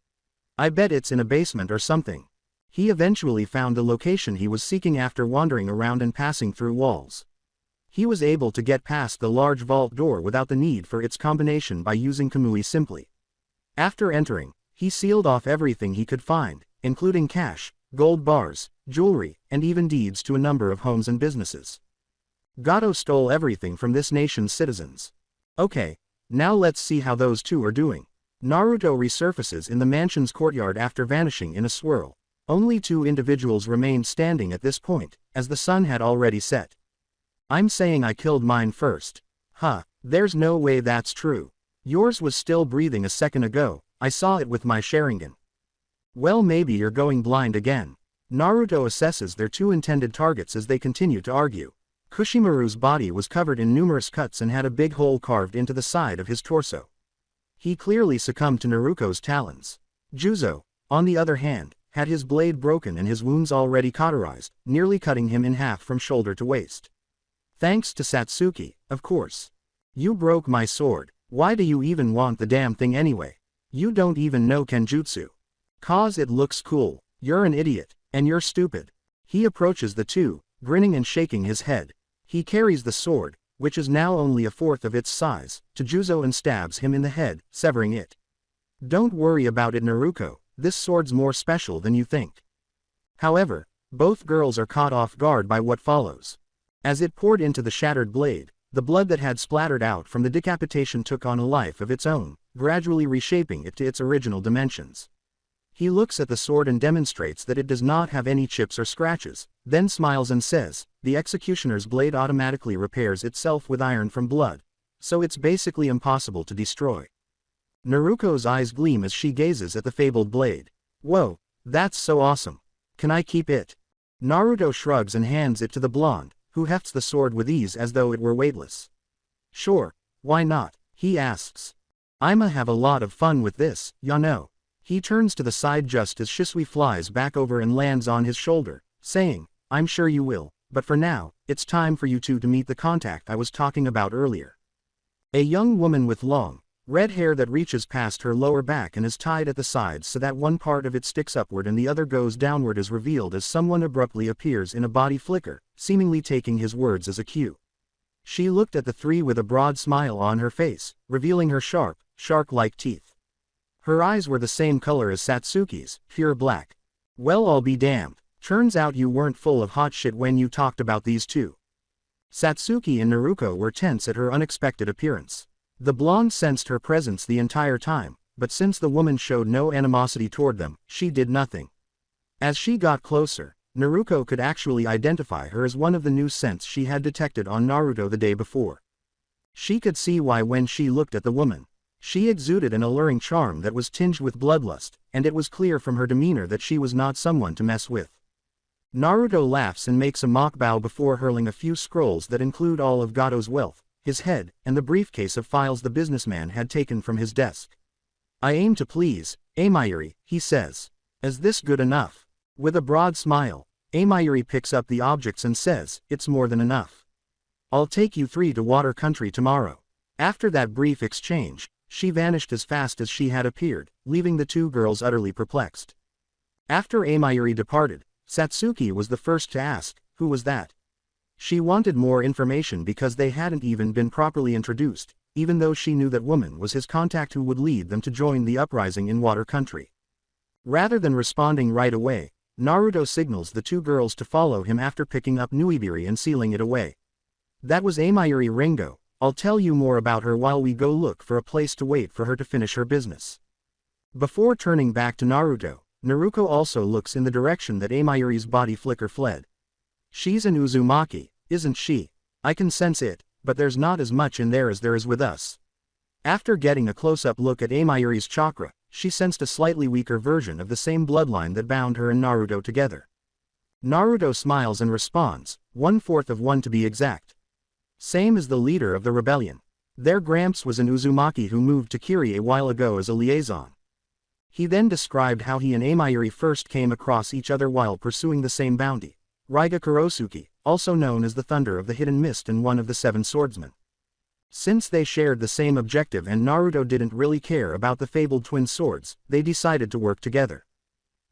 I bet it's in a basement or something. He eventually found the location he was seeking after wandering around and passing through walls. He was able to get past the large vault door without the need for its combination by using Kamui simply. After entering, he sealed off everything he could find, including cash, gold bars, jewelry, and even deeds to a number of homes and businesses. Gato stole everything from this nation's citizens. Okay, now let's see how those two are doing. Naruto resurfaces in the mansion's courtyard after vanishing in a swirl. Only 2 individuals remained standing at this point, as the sun had already set. I'm saying I killed mine first. Huh, there's no way that's true. Yours was still breathing a second ago, I saw it with my Sharingan. Well, maybe you're going blind again. Naruto assesses their 2 intended targets as they continue to argue. Kushimaru's body was covered in numerous cuts and had a big hole carved into the side of his torso. He clearly succumbed to Naruto's talons. Juzo, on the other hand, had his blade broken and his wounds already cauterized, nearly cutting him in half from shoulder to waist. Thanks to Satsuki, of course. You broke my sword. Why do you even want the damn thing anyway? You don't even know Kenjutsu. 'Cause it looks cool. You're an idiot, and you're stupid. He approaches the 2, grinning and shaking his head. He carries the sword, which is now only a fourth of its size, to Juzo and stabs him in the head, severing it. Don't worry about it, Naruto, this sword's more special than you think. However, both girls are caught off guard by what follows. As it poured into the shattered blade, the blood that had splattered out from the decapitation took on a life of its own, gradually reshaping it to its original dimensions. He looks at the sword and demonstrates that it does not have any chips or scratches, then smiles and says, the executioner's blade automatically repairs itself with iron from blood, so it's basically impossible to destroy. Naruko's eyes gleam as she gazes at the fabled blade. Whoa, that's so awesome. Can I keep it? Naruto shrugs and hands it to the blonde, who hefts the sword with ease as though it were weightless. Sure, why not? He asks. I'ma have a lot of fun with this, ya know. He turns to the side just as Shisui flies back over and lands on his shoulder, saying, I'm sure you will, but for now, it's time for you two to meet the contact I was talking about earlier. A young woman with long, red hair that reaches past her lower back and is tied at the sides so that one part of it sticks upward and the other goes downward is revealed as someone abruptly appears in a body flicker, seemingly taking his words as a cue. She looked at the three with a broad smile on her face, revealing her sharp, shark-like teeth. Her eyes were the same color as Satsuki's, pure black. Well, I'll be damned. Turns out you weren't full of hot shit when you talked about these two. Satsuki and Naruto were tense at her unexpected appearance. The blonde sensed her presence the entire time, but since the woman showed no animosity toward them, she did nothing. As she got closer, Naruto could actually identify her as one of the new scents she had detected on Naruto the day before. She could see why when she looked at the woman. She exuded an alluring charm that was tinged with bloodlust, and it was clear from her demeanor that she was not someone to mess with. Naruto laughs and makes a mock bow before hurling a few scrolls that include all of Gato's wealth, his head, and the briefcase of files the businessman had taken from his desk. I aim to please, Amayuri, he says. Is this good enough? With a broad smile, Amayuri picks up the objects and says, it's more than enough. I'll take you three to Water Country tomorrow. After that brief exchange, she vanished as fast as she had appeared, leaving the two girls utterly perplexed. After Amayuri departed, Satsuki was the first to ask, who was that? She wanted more information because they hadn't even been properly introduced, even though she knew that woman was his contact who would lead them to join the uprising in Water Country. Rather than responding right away, Naruto signals the two girls to follow him after picking up Nuibiri and sealing it away. That was Amayuri Ringo. I'll tell you more about her while we go look for a place to wait for her to finish her business. Before turning back to Naruto, Naruto also looks in the direction that Amayuri's body flicker fled. She's an Uzumaki, isn't she? I can sense it, but there's not as much in there as there is with us. After getting a close-up look at Amayuri's chakra, she sensed a slightly weaker version of the same bloodline that bound her and Naruto together. Naruto smiles and responds, 1/4 of one to be exact. Same as the leader of the rebellion. Their Gramps was an Uzumaki who moved to Kiri a while ago as a liaison. He then described how he and Amayuri first came across each other while pursuing the same bounty. Ryuga also known as the Thunder of the Hidden Mist and one of the Seven Swordsmen. Since they shared the same objective and Naruto didn't really care about the fabled twin swords, they decided to work together.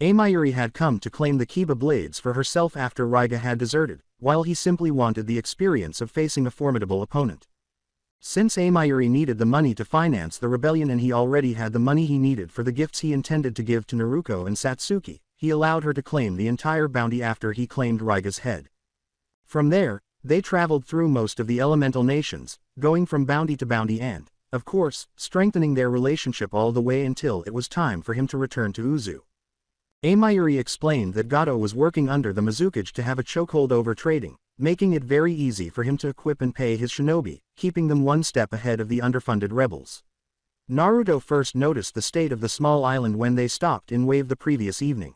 Amayuri had come to claim the Kiba blades for herself after Ryuga had deserted, while he simply wanted the experience of facing a formidable opponent. Since Amayuri needed the money to finance the rebellion and he already had the money he needed for the gifts he intended to give to Naruto and Satsuki, he allowed her to claim the entire bounty after he claimed Ryuga's head. From there, they traveled through most of the elemental nations, going from bounty to bounty and, of course, strengthening their relationship all the way until it was time for him to return to Uzu. Amayuri explained that Gato was working under the Mizukage to have a chokehold over trading, making it very easy for him to equip and pay his shinobi, keeping them one step ahead of the underfunded rebels. Naruto first noticed the state of the small island when they stopped in Wave the previous evening.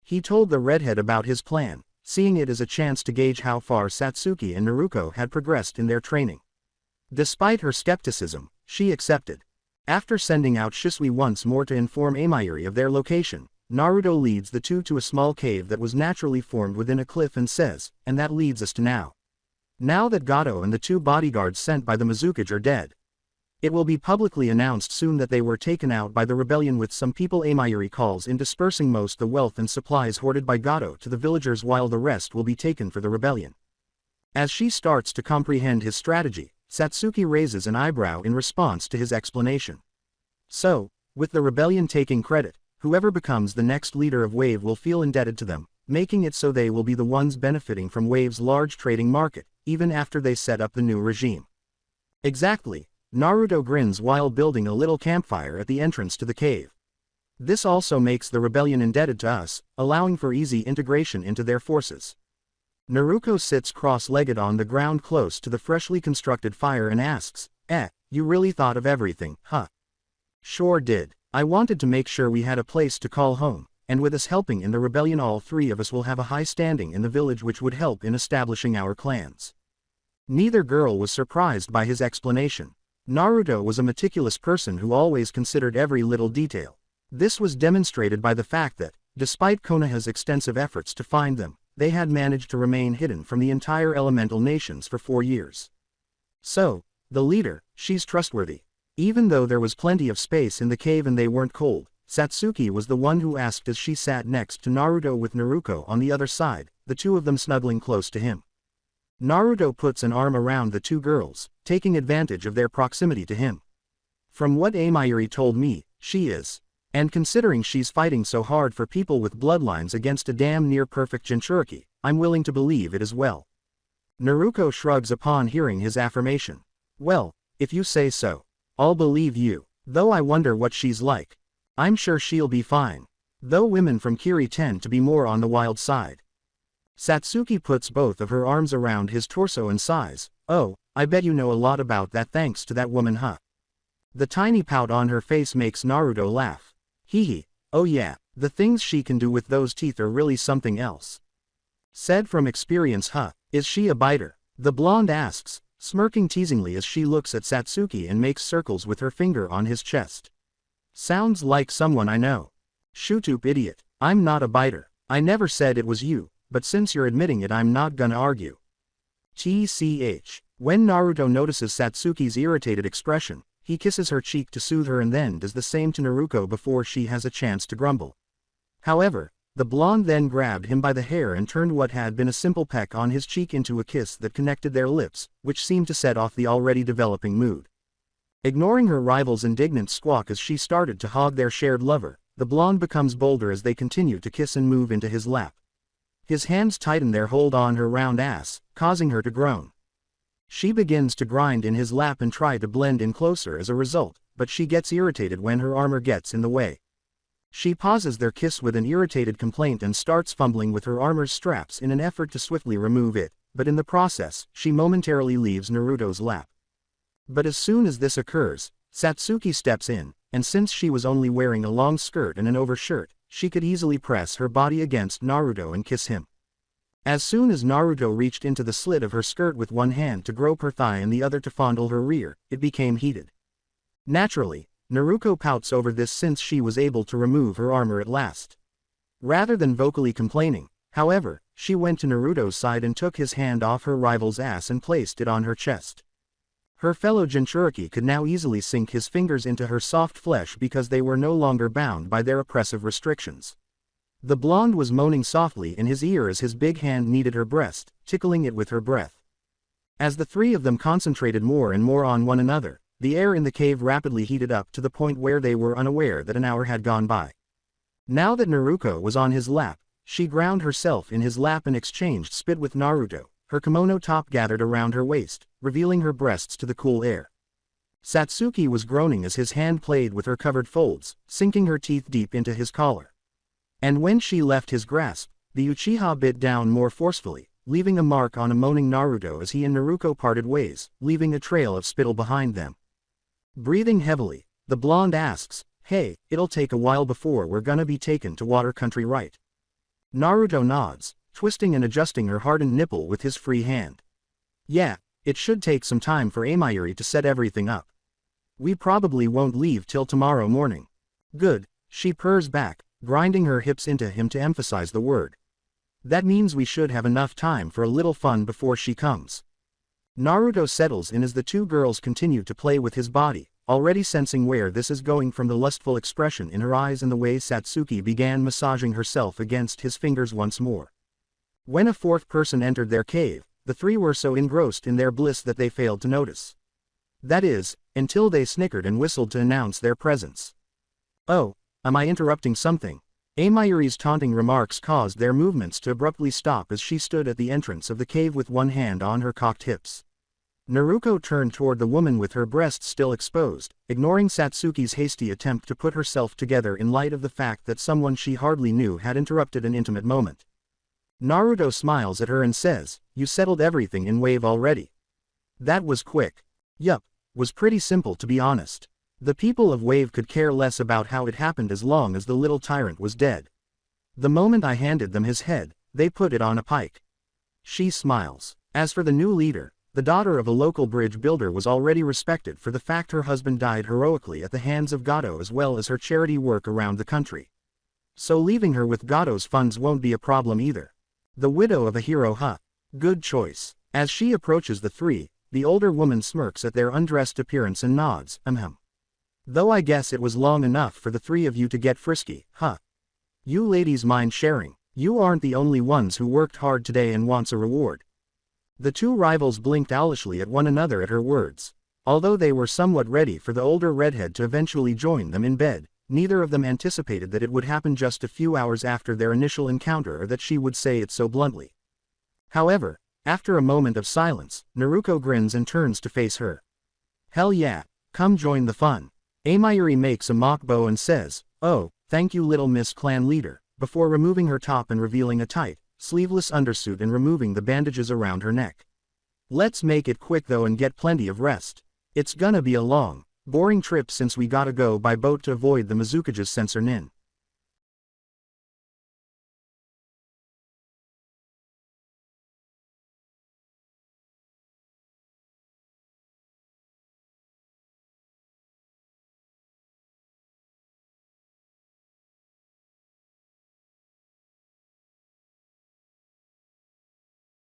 He told the redhead about his plan, seeing it as a chance to gauge how far Satsuki and Naruto had progressed in their training. Despite her skepticism, she accepted. After sending out Shisui once more to inform Amayuri of their location, Naruto leads the two to a small cave that was naturally formed within a cliff and says, and that leads us to now. Now that Gato and the two bodyguards sent by the Mizukage are dead. It will be publicly announced soon that they were taken out by the rebellion with some people Amayuri calls in dispersing most the wealth and supplies hoarded by Gato to the villagers while the rest will be taken for the rebellion. As she starts to comprehend his strategy, Satsuki raises an eyebrow in response to his explanation. So, with the rebellion taking credit, whoever becomes the next leader of Wave will feel indebted to them, making it so they will be the ones benefiting from Wave's large trading market, even after they set up the new regime. Exactly. Naruto grins while building a little campfire at the entrance to the cave. This also makes the rebellion indebted to us, allowing for easy integration into their forces. Naruto sits cross-legged on the ground close to the freshly constructed fire and asks, you really thought of everything, huh? Sure did. I wanted to make sure we had a place to call home, and with us helping in the rebellion all three of us will have a high standing in the village which would help in establishing our clans. Neither girl was surprised by his explanation. Naruto was a meticulous person who always considered every little detail. This was demonstrated by the fact that, despite Konoha's extensive efforts to find them, they had managed to remain hidden from the entire elemental nations for 4 years. So, the leader, she's trustworthy. Even though there was plenty of space in the cave and they weren't cold, Satsuki was the one who asked as she sat next to Naruto with Naruto on the other side, the two of them snuggling close to him. Naruto puts an arm around the two girls, taking advantage of their proximity to him. From what Amayuri told me, she is. And considering she's fighting so hard for people with bloodlines against a damn near perfect Jinchuriki, I'm willing to believe it as well. Naruto shrugs upon hearing his affirmation. Well, if you say so, I'll believe you, though I wonder what she's like. I'm sure she'll be fine. Though women from Kiri tend to be more on the wild side. Satsuki puts both of her arms around his torso and sighs, oh, I bet you know a lot about that thanks to that woman, huh? The tiny pout on her face makes Naruto laugh. Hee, oh yeah, the things she can do with those teeth are really something else. Said from experience, huh? Is she a biter? The blonde asks, smirking teasingly as she looks at Satsuki and makes circles with her finger on his chest. Sounds like someone I know. Shoot-oop idiot, I'm not a biter. I never said it was you, but since you're admitting it I'm not gonna argue. TCH. When Naruto notices Satsuki's irritated expression, he kisses her cheek to soothe her and then does the same to Naruto before she has a chance to grumble. However, the blonde then grabbed him by the hair and turned what had been a simple peck on his cheek into a kiss that connected their lips, which seemed to set off the already developing mood. Ignoring her rival's indignant squawk as she started to hog their shared lover, the blonde becomes bolder as they continue to kiss and move into his lap. His hands tighten their hold on her round ass, causing her to groan. She begins to grind in his lap and try to blend in closer as a result, but she gets irritated when her armor gets in the way. She pauses their kiss with an irritated complaint and starts fumbling with her armor's straps in an effort to swiftly remove it, but in the process, she momentarily leaves Naruto's lap. But as soon as this occurs, Satsuki steps in, and since she was only wearing a long skirt and an overshirt, she could easily press her body against Naruto and kiss him. As soon as Naruto reached into the slit of her skirt with one hand to grope her thigh and the other to fondle her rear, it became heated. Naturally, Naruto pouts over this since she was able to remove her armor at last. Rather than vocally complaining, however, she went to Naruto's side and took his hand off her rival's ass and placed it on her chest. Her fellow Jinchuriki could now easily sink his fingers into her soft flesh because they were no longer bound by their oppressive restrictions. The blonde was moaning softly in his ear as his big hand kneaded her breast, tickling it with her breath. As the three of them concentrated more and more on one another, the air in the cave rapidly heated up to the point where they were unaware that an hour had gone by. Now that Naruto was on his lap, she ground herself in his lap and exchanged spit with Naruto, her kimono top gathered around her waist, revealing her breasts to the cool air. Satsuki was groaning as his hand played with her covered folds, sinking her teeth deep into his collar. And when she left his grasp, the Uchiha bit down more forcefully, leaving a mark on a moaning Naruto as he and Naruto parted ways, leaving a trail of spittle behind them. Breathing heavily, the blonde asks, hey, it'll take a while before we're gonna be taken to water country, right? Naruto nods, twisting and adjusting her hardened nipple with his free hand. Yeah, it should take some time for Amayuri to set everything up. We probably won't leave till tomorrow morning. Good, she purrs back, grinding her hips into him to emphasize the word. That means we should have enough time for a little fun before she comes. Naruto settles in as the two girls continue to play with his body, already sensing where this is going from the lustful expression in her eyes and the way Satsuki began massaging herself against his fingers once more. When a fourth person entered their cave, the three were so engrossed in their bliss that they failed to notice. That is, until they snickered and whistled to announce their presence. Oh, am I interrupting something? Amayuri's taunting remarks caused their movements to abruptly stop as she stood at the entrance of the cave with one hand on her cocked hips. Naruto turned toward the woman with her breasts still exposed, ignoring Satsuki's hasty attempt to put herself together in light of the fact that someone she hardly knew had interrupted an intimate moment. Naruto smiles at her and says, "You settled everything in Wave already." That was quick. Yup, was pretty simple to be honest. The people of Wave could care less about how it happened as long as the little tyrant was dead. The moment I handed them his head, they put it on a pike. She smiles. As for the new leader, the daughter of a local bridge builder was already respected for the fact her husband died heroically at the hands of Gato as well as her charity work around the country. So leaving her with Gato's funds won't be a problem either. The widow of a hero, huh? Good choice. As she approaches the three, the older woman smirks at their undressed appearance and nods, Though I guess it was long enough for the three of you to get frisky, huh? You ladies mind sharing? You aren't the only ones who worked hard today and wants a reward. The two rivals blinked owlishly at one another at her words. Although they were somewhat ready for the older redhead to eventually join them in bed, neither of them anticipated that it would happen just a few hours after their initial encounter or that she would say it so bluntly. However, after a moment of silence, Naruto grins and turns to face her. Hell yeah, come join the fun. Amayuri makes a mock bow and says, "Oh, thank you little Miss Clan Leader," before removing her top and revealing a tight, sleeveless undersuit and removing the bandages around her neck. Let's make it quick though and get plenty of rest. It's gonna be a long, boring trip since we gotta go by boat to avoid the Mizukage's censor Nin.